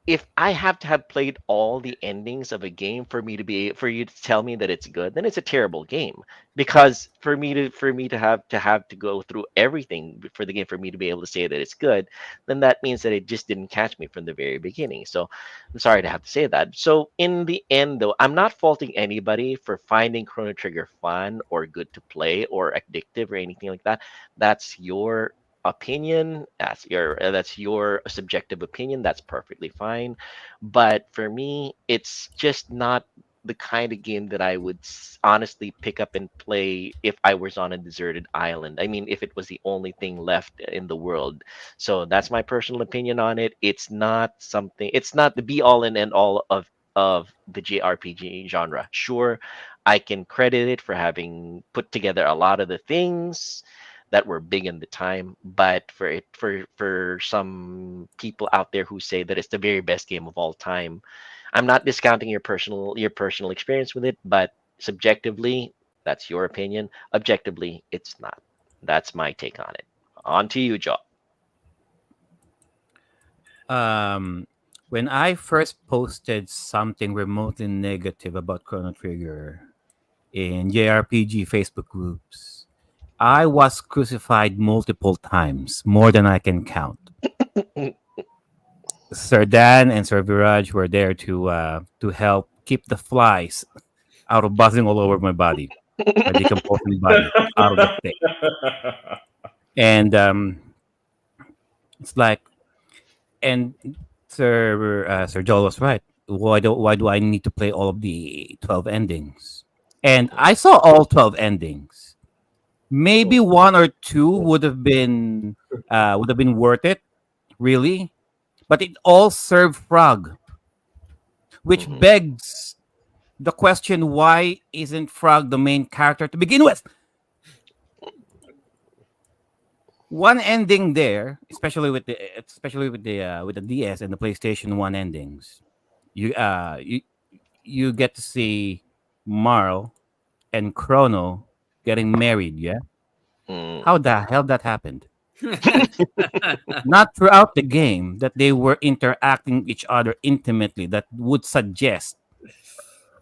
if I have to have played all the endings of a game for you to tell me that it's good, then it's a terrible game. Because for me to go through everything for the game for me to be able to say that it's good, then that means that it just didn't catch me from the very beginning. So I'm sorry to have to say that. So in the end, though, I'm not faulting anybody for finding Chrono Trigger fun or good to play or addictive or anything like that. That's your opinion, that's your subjective opinion, that's perfectly fine. But for me, it's just not the kind of game that I would honestly pick up and play if I was on a deserted island. I mean, if it was the only thing left in the world. So that's my personal opinion on it. It's not the be all and end all of the JRPG genre. Sure, I can credit it for having put together a lot of the things that were big in the time. But for some people out there who say that it's the very best game of all time, I'm not discounting your personal experience with it, but subjectively, that's your opinion. Objectively, it's not. That's my take on it. On to you, Joe. Um, when I first posted something remotely negative about Chrono Trigger in JRPG Facebook groups, I was crucified multiple times, more than I can count. Sir Dan and Sir Viraj were there to help keep the flies out of buzzing all over my body, my decomposing body, out of the stick. And it's like, and Sir Joel was right. Why do I need to play all of the 12 endings? And I saw all 12 endings. Maybe one or two would have been worth it, really. But it all served Frog, which Mhm. begs the question: why isn't Frog the main character to begin with? One ending there, especially with the DS and the PlayStation One endings, you uh you you get to see Marl and Chrono getting married. Yeah, Mm. how the hell that happened? Not throughout the game that they were interacting with each other intimately. That would suggest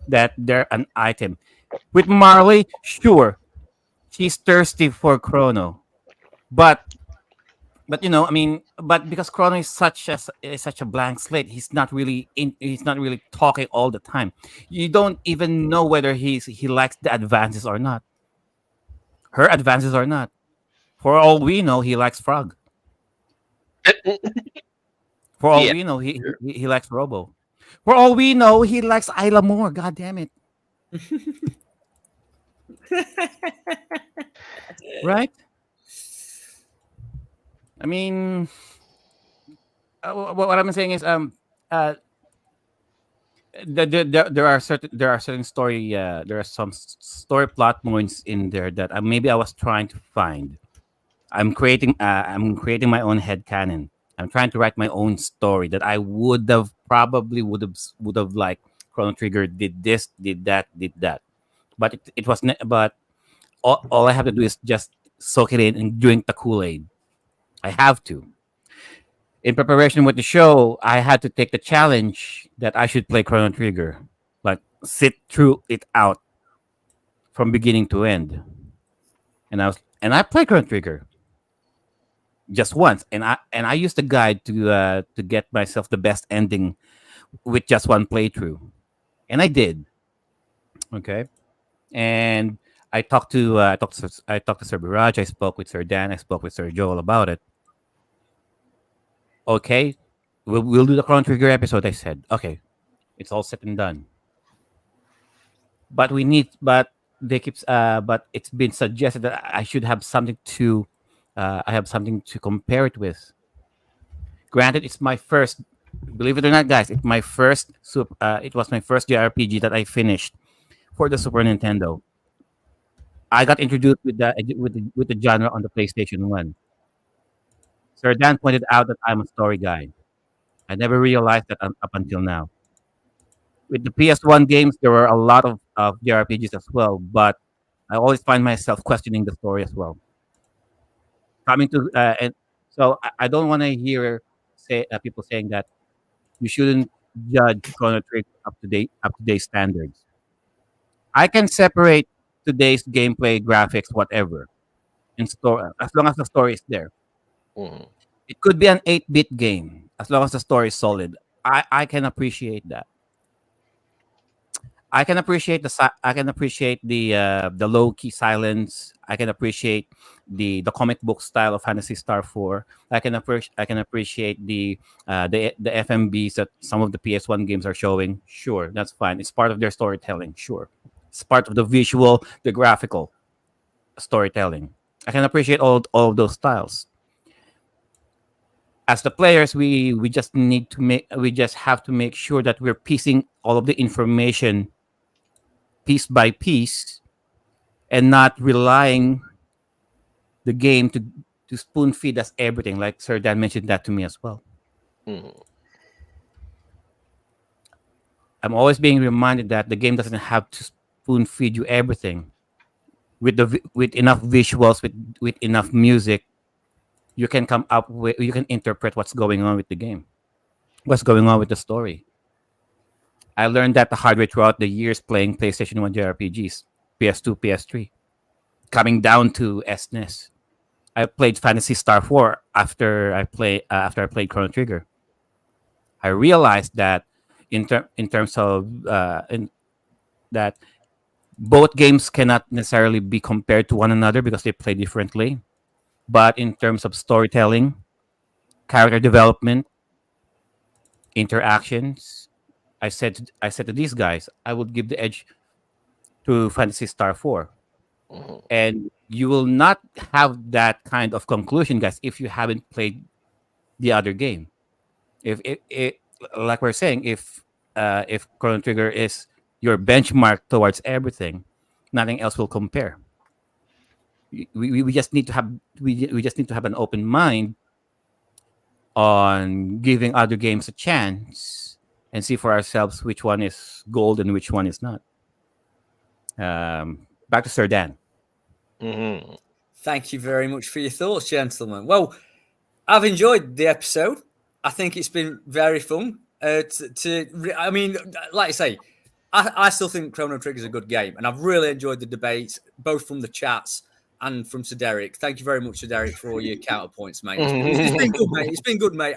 that they're an item. With Marley, sure, she's thirsty for Chrono, but I mean, but because Chrono is such a blank slate, he's not really talking all the time. You don't even know whether he likes the advances or not, her advances or not. For all we know, he likes Frog. For all Yeah. we know, he likes Robo. For all we know, he likes Isla more. God damn it! Right? I mean, what I'm saying is, uh, there are certain there are some story plot points in there that maybe I was trying to find. I'm creating my own head canon. I'm trying to write my own story that I would have like Chrono Trigger did this, did that, did that. But it was but all I have to do is just soak it in and drink the Kool-Aid. I have to. In preparation with the show, I had to take the challenge that I should play Chrono Trigger, like sit through it out from beginning to end. And I played Chrono Trigger just once, and I used the guide to get myself the best ending with just one playthrough, and I did. Okay, and I talked to Sir Biraj, I spoke with Sir Dan, I spoke with Sir Joel about it. Okay, we'll do the Chrono Trigger episode. I said, okay, it's all set and done. But it's been suggested that I should have something to, I have something to compare it with. Granted, it's my first. Believe it or not, guys, it was my first JRPG that I finished for the Super Nintendo. I got introduced with the genre on the PlayStation One. Sir Dan pointed out that I'm a story guy. I never realized that up until now. With the PS1 games, there were a lot of JRPGs as well, but I always find myself questioning the story as well. Coming to and so I don't want to hear people saying that you shouldn't judge Chrono Trigger up to date standards. I can separate today's gameplay, graphics, whatever, and store as long as the story is there. Mhm. It could be an 8-bit game as long as the story is solid. I can appreciate that. I can appreciate the low key silence. I can appreciate the comic book style of Fantasy Star 4. I can appreciate the FMBs that some of the PS1 games are showing. Sure, that's fine. It's part of their storytelling. Sure, it's part of the visual, the graphical storytelling. I can appreciate all of those styles. As the players, we just have to make sure that we're piecing all of the information piece by piece and not relying the game to spoon feed us everything. Like Sir Dan mentioned that to me as well. Mhm. I'm always being reminded that the game doesn't have to spoon feed you everything. With enough visuals, with enough music, you can come up with, you can interpret what's going on with the game, what's going on with the story. I learned that the hard way throughout the years playing PlayStation 1 JRPGs, PS2, PS3, coming down to SNES. I played Fantasy Star 4 after I played Chrono Trigger. I realized that in terms of that both games cannot necessarily be compared to one another because they play differently. But in terms of storytelling, character development, interactions, I said to these guys, I would give the edge to Fantasy Star 4. Mhm. And you will not have that kind of conclusion, guys, if you haven't played the other game. If it like we're saying, if Chrono Trigger is your benchmark towards everything, nothing else will compare. We just need to have we just need to have an open mind on giving other games a chance and see for ourselves which one is gold and which one is not. Back to Sir Dan. Mhm. Thank you very much for your thoughts, gentlemen. Well, I've enjoyed the episode. I think it's been very fun. I mean, like I say, I still think Chrono Trigger is a good game, and I've really enjoyed the debates, both from the chats and from Sir Derek. Thank you very much, Sir Derek, for all your counterpoints, mate. It's been good, mate. It's been good, mate.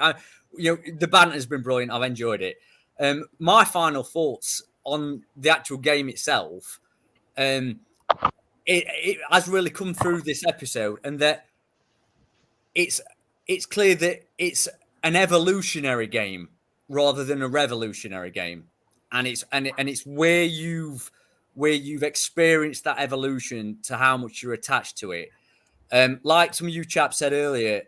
The banter has been brilliant. I've enjoyed it. My final thoughts on the actual game itself, it has really come through this episode, and that it's clear that it's an evolutionary game rather than a revolutionary game, and it's where you've experienced that evolution to how much you're attached to it. Like some of you chaps said earlier,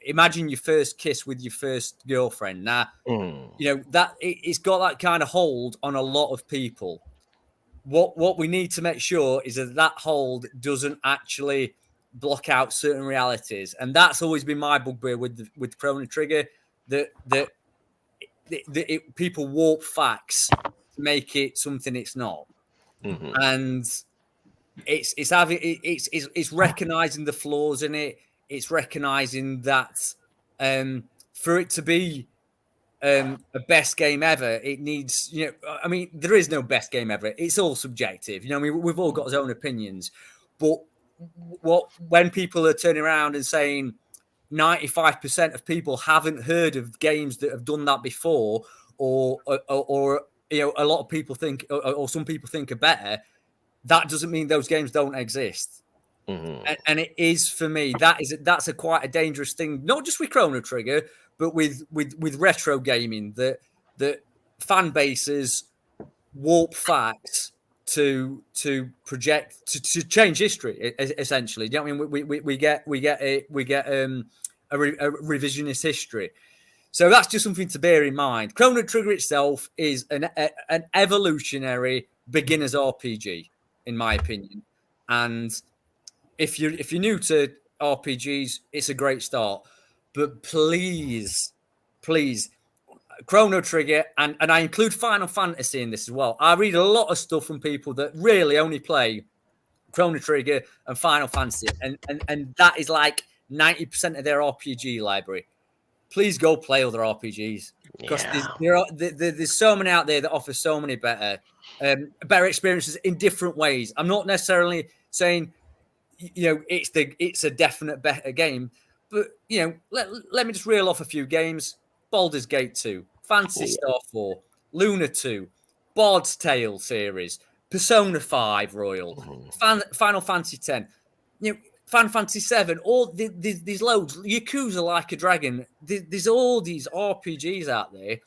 imagine your first kiss with your first girlfriend. Now, Mm. that it's got that kind of hold on a lot of people. What we need to make sure is that hold doesn't actually block out certain realities, and that's always been my bugbear with Chrono Trigger, that people warp facts to make it something it's not. Mhm. And it's recognizing the flaws in it. It's recognizing that for it to be a best game ever, it needs, I mean, there is no best game ever. It's all subjective. I mean, we've all got our own opinions, but when people are turning around and saying 95% of people haven't heard of games that have done that before, or a lot of people think, or some people think are better, that doesn't mean those games don't exist. Mhm. And it is, for me, that's quite a dangerous thing, not just with Chrono Trigger, but with retro gaming, that fan bases warp facts to project to change history, essentially. Do you know what I mean? We get a revisionist history. So that's just something to bear in mind. Chrono Trigger itself is an evolutionary beginner's RPG, in my opinion. And if you're new to RPGs, it's a great start. But please, Chrono Trigger, and I include Final Fantasy in this as well. I read a lot of stuff from people that really only play Chrono Trigger and Final Fantasy, and that is like 90% of their RPG library. Please go play other RPGs, because Yeah. there's so many out there that offer so many better experiences in different ways. I'm not necessarily saying it's a definite better game, but let me just reel off a few games: Baldur's Gate 2, Phantasy Star 4, Luna 2, Bard's Tale series, Persona 5 Royal, Final Fantasy 10, Final Fantasy 7, all these loads, Yakuza Like a Dragon. There's all these RPGs out there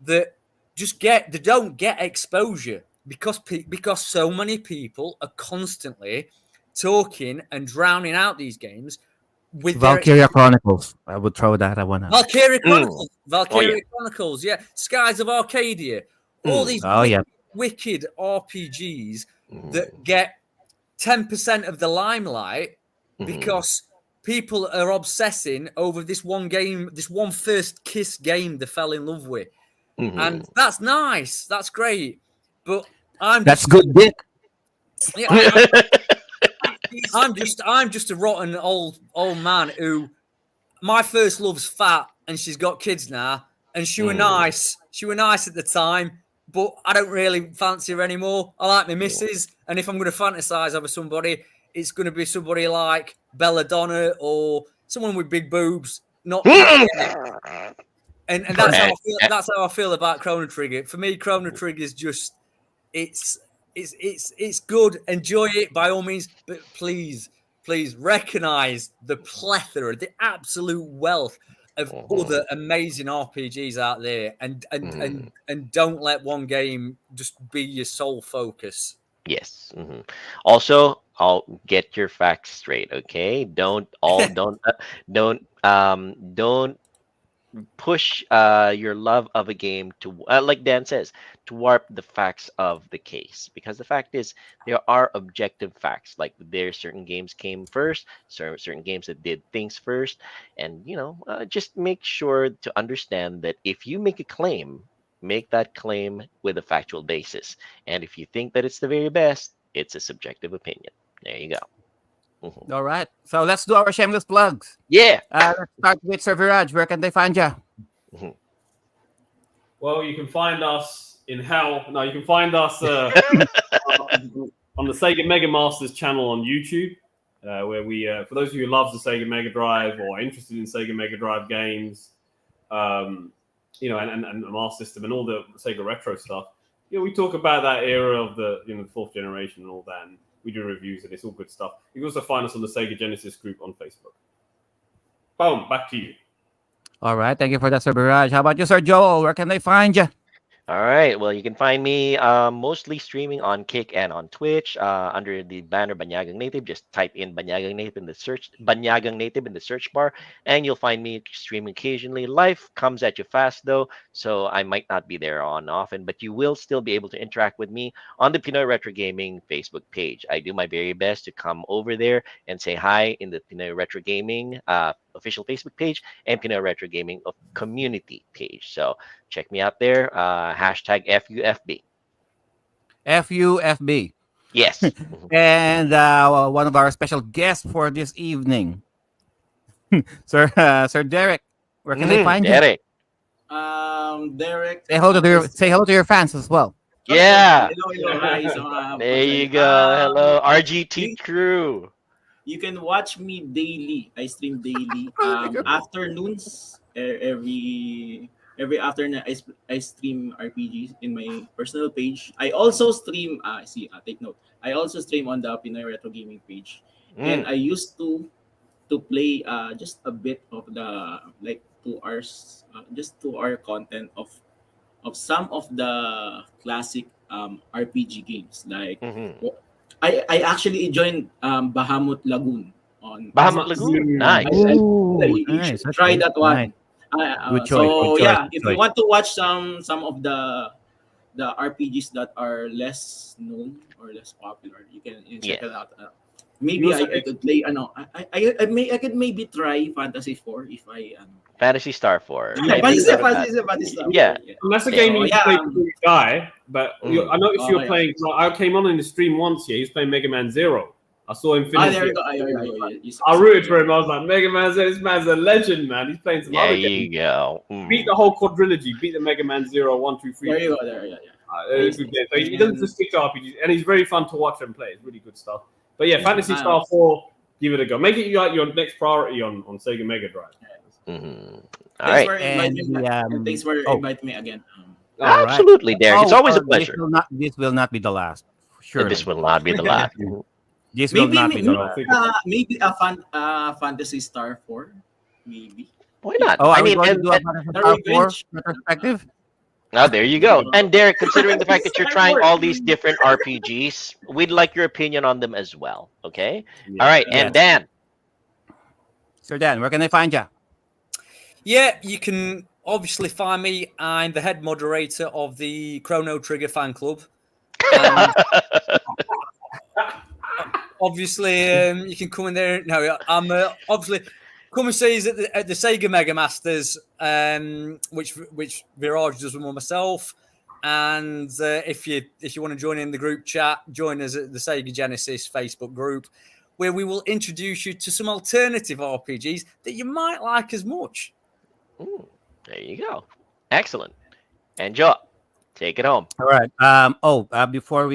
that they don't get exposure because so many people are constantly talking and drowning out these games with Valkyria Chronicles. I would throw that one out. Valkyria Chronicles, Oh, yeah. Chronicles, yeah, Skies of Arcadia, all these Oh yeah. wicked RPGs that get 10% of the limelight because people are obsessing over this one game, this one first kiss game they fell in love with. And that's nice. That's great. But That's good dick. yeah, I'm just a rotten old man who my first love's fat and she's got kids now, and she were nice. She were nice at the time, but I don't really fancy her anymore. I like my missus, and if I'm going to fantasize over somebody, it's going to be somebody like Belladonna or someone with big boobs. Not and that's how I feel. That's how I feel about Chrono Trigger. For me, Chrono Trigger is just it's good. Enjoy it by all means, but please recognize the plethora, the absolute wealth of other amazing RPGs out there, and don't let one game just be your sole focus. Yes. Also, I'll get your facts straight, okay? Don't push your love of a game to like Dan says, to warp the facts of the case, because the fact is there are objective facts, like there certain games came first, certain games that did things first, and just make sure to understand that if you make a claim, make that claim with a factual basis, and if you think that it's the very best, it's a subjective opinion. There you go. All right. So let's do our shameless plugs. Yeah. Let's start with Sir Viraj. Where can they find you? Well, you can find us in hell. No, you can find us on the Sega Mega Masters channel on YouTube, where we, for those of you who love the Sega Mega Drive or are interested in Sega Mega Drive games, and the Master System and all the Sega retro stuff, we talk about that era of the the fourth generation and all that. And we do reviews, and it's all good stuff. You can also find us on the Sega Genesis group on Facebook. Boom, back to you. All right. Thank you for that, Sir Biraj. How about you, Sir Joel? Where can they find you? All right. Well, you can find me mostly streaming on Kick and on Twitch under the banner Banyagang Native. Just type in Banyagang Native in the search bar, and you'll find me streaming occasionally. Life comes at you fast, though, so I might not be there on often, but you will still be able to interact with me on the Pinoy Retro Gaming Facebook page. I do my very best to come over there and say hi in the Pinoy Retro Gaming official Facebook page and Pinoy Retro Gaming community page. So check me out there. Hashtag FUFB. FUFB. Yes. And one of our special guests for this evening, Sir Derek. Where can they find you? Derek. Derek. Say hello to your fans as well. Yeah. Hello, guys. There you go. Hello, RGT crew. You can watch me daily. I stream daily. Afternoons, every afternoon, I stream RPGs in my personal page. I also stream. Take note. I also stream on the Pinoy Retro Gaming page, and I used to play just a bit of the 2 hours, just 2 hour content of some of the classic RPG games. Like I actually joined Bahamut Lagoon on Bahamut Lagoon. Nice. You should try that one. Good choice. If you want to watch some of the RPGs that are less known or less popular, you can check it out. Maybe I could play. I could maybe try Fantasy 4 if I. Fantasy Star 4. Fantasy Star. Yeah. And that's a game you play before you die. But I noticed you were playing. I came on in the stream once. He was playing Mega Man Zero. I saw him finish. There you go. I rooted for him. I was like, Mega Man Zero. This man's a legend, man. He's playing some other games. There you go. Beat the whole quadrilogy. Beat the Mega Man 0, 1, 2, 3. There you go. Yeah. It's good game. So he doesn't just stick to RPGs, and he's very fun to watch and play. It's really good stuff. But yeah, Fantasy Star 4, give it a go. Make it your next priority on Sega Mega Drive. All right. Thanks for inviting me again. Absolutely, Derek. It's always a pleasure. This will not be the last. Sure. This will not be the last. This will not be the last. Maybe a Fantasy Star 4, maybe. Why not? Oh, I mean, and do a Fantasy Star 4 retrospective. Now there you go. And Derek, considering the fact that you're trying all these different RPGs, we'd like your opinion on them as well. Okay. Yeah. All right. And Dan. Sir Dan, where can they find you? Yeah, you can obviously find me. I'm the head moderator of the Chrono Trigger fan club. Obviously, you can come in there. No, I'm obviously come and see us at the Sega Mega Masters, which Viraj does with myself. And if you want to join in the group chat, join us at the Sega Genesis Facebook group, where we will introduce you to some alternative RPGs that you might like as much. Ooh, there you go. Excellent. And Joe, take it home. All right. Before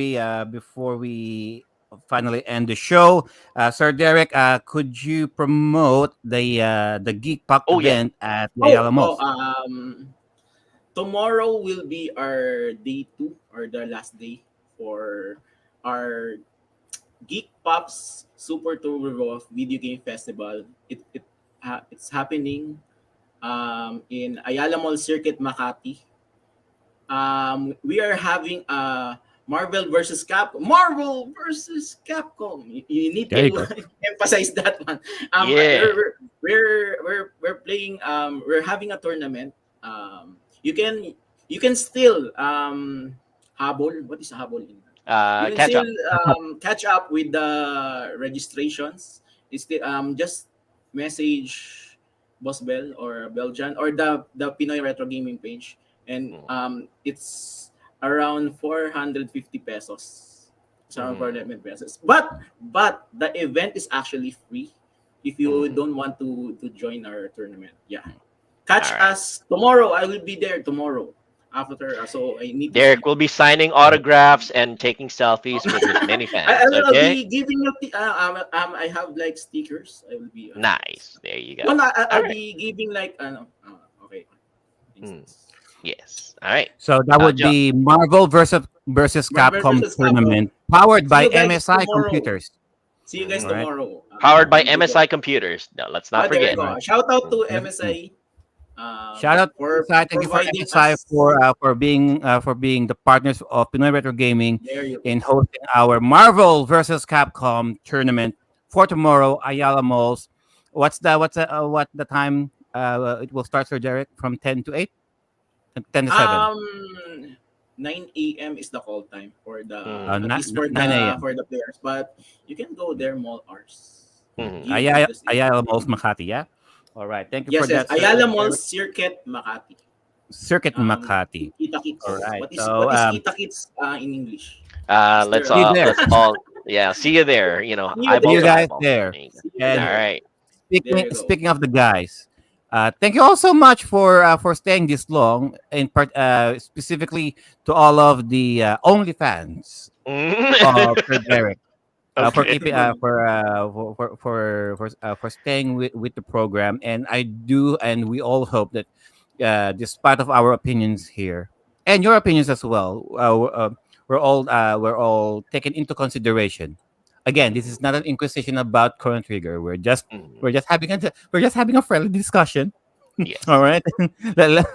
we finally end the show, Sir Derek, could you promote the Geek Pack Oh, yeah. event at the Ayala Malls? Tomorrow will be our day 2 or the last day for our Geek Pops Super Turbo Video Game Festival. It's happening in Ayala Mall Circuit, Makati. We are having a Marvel versus Capcom. Marvel versus Capcom. You need There you to emphasize that one. Yeah. We're playing. We're having a tournament. You can still habol. What is habol? You can Catch up. still catch up with the registrations. It's the, just message Boss Bell or Belgian or the Pinoy Retro Gaming page, and it's around 450 pesos. It's around 450 pesos. But the event is actually free if you don't want to join our tournament. Yeah. Catch All right. us tomorrow. I will be there tomorrow. After so I need to Derek will be signing autographs and taking selfies with his many fans. I will Okay. be giving you I have like stickers. I will be Nice. There you go. No, no, I'll All right. be giving like okay. Yes. All right. So that would Joe. be Marvel versus Marvel Capcom versus Capcom. tournament powered by See you guys MSI tomorrow. Computers. See you guys All right. tomorrow. Powered by Thank you, MSI guys. Computers. No, let's not There you forget. go. Shout out to Mhm. MSI. Shout out to for MSI. Thank you for providing MSI us. for being the partners of Pinoy Retro Gaming There you go. in hosting our Marvel versus Capcom tournament for tomorrow, Ayala Malls. What the time? It will start, Sir Derek, from 10 to 8, 10 to 7. 9 a.m. is the call time for the Mm. at least for 9 a.m. the players, but you can go there mall hours. Mhm. Ayala Malls, Makati. Yeah. All right. Thank you Yes, for yes. that, Sir Ayala Derek. Mall Circuit, Makati. Circuit Makati. Kita Kits. All right. What is So, Kita Kits in English? Let's See you there. let's all see you there. See you Eyeball See you to guys eyeball. there. There you go. See you And All there. right. There you go. Speaking of the guys, thank you all so much for staying this long. In part, specifically to all of the OnlyFans of Sir Derek. For Okay. keeping for staying with the program, and I do, and we all hope that despite of our opinions here and your opinions as well, we're all taken into consideration. Again, this is not an inquisition about Chrono Trigger. Mhm. We're just having a friendly discussion. Yes. All right. Let-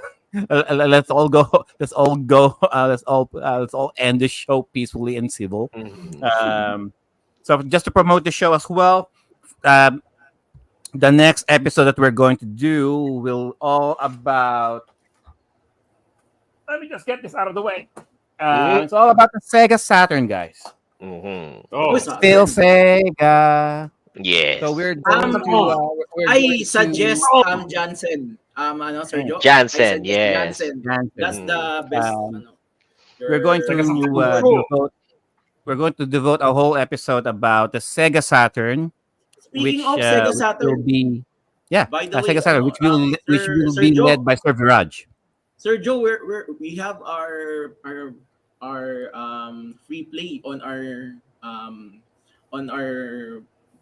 let's all go. Let's all go. Let's all end the show peacefully and civil. Mhm. So just to promote the show as well, um, the next episode that we're going to do will all about. Let me just get this out of the way. It's all about the Sega Saturn, guys. Mhm. Oh, Still Sega. Yes. So we're going to. We're I going suggest to, Jansen. Sergio. Jansen, I suggest yes. Jansen. Jansen. That's the best. We're going to devote. We're going to devote a whole episode about the Sega Saturn, Speaking of Sega will Saturn, be by the way, Sega Saturn, which will Sir be Joe, led by Sir Viraj. Sergio, we have our free play on our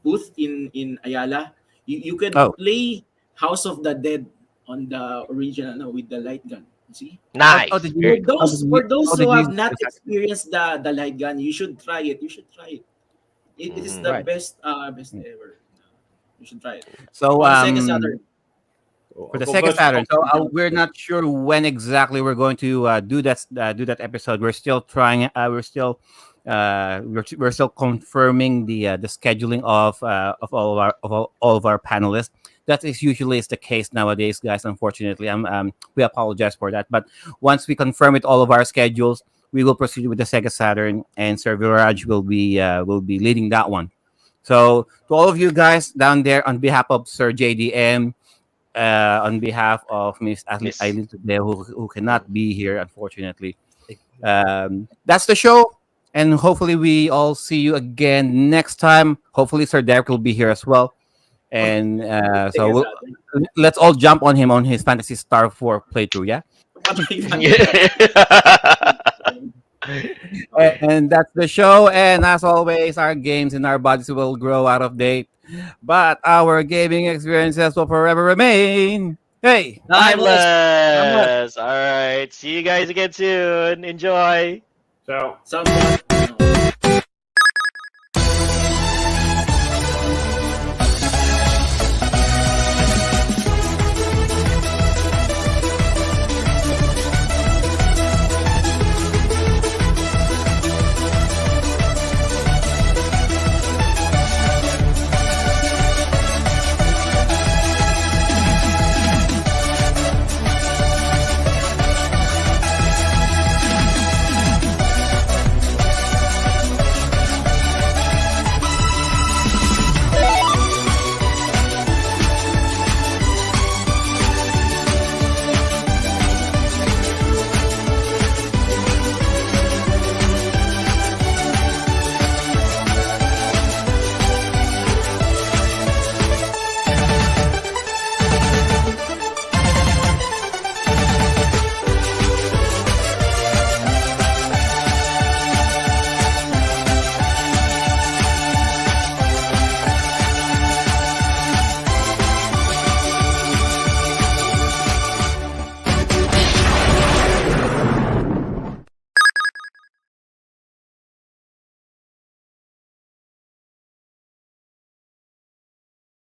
booth in Ayala. You can Oh. play House of the Dead on the original with the light gun. See? Nice. How did you- Very how did you- For those how did who you have use not the Saturn? experienced the light gun, you should try it. You should try it. It is the Right. best ever. You should try it. So On Sega Saturn. for the Sega Saturn. So we're not sure when exactly we're going to do that episode. We're still trying. We're still confirming the scheduling of all of our panelists. That is usually is the case nowadays, guys. Unfortunately, we apologize for that. But once we confirm it, all of our schedules, we will proceed with the Sega Saturn, and Sir Viraj will be leading that one. So to all of you guys down there, on behalf of Sir JDM, on behalf of Miss Miss. Eileen today, who cannot be here unfortunately, that's the show. And hopefully we all see you again next time. Hopefully Sir Derek will be here as well. And let's all jump on him on his Fantasy Star 4 playthrough, yeah? And that's the show. And as always, our games and our bodies will grow out of date, but our gaming experiences will forever remain. Hey, Timeless. All right. See you guys again soon. Enjoy. Ciao. Sounds good.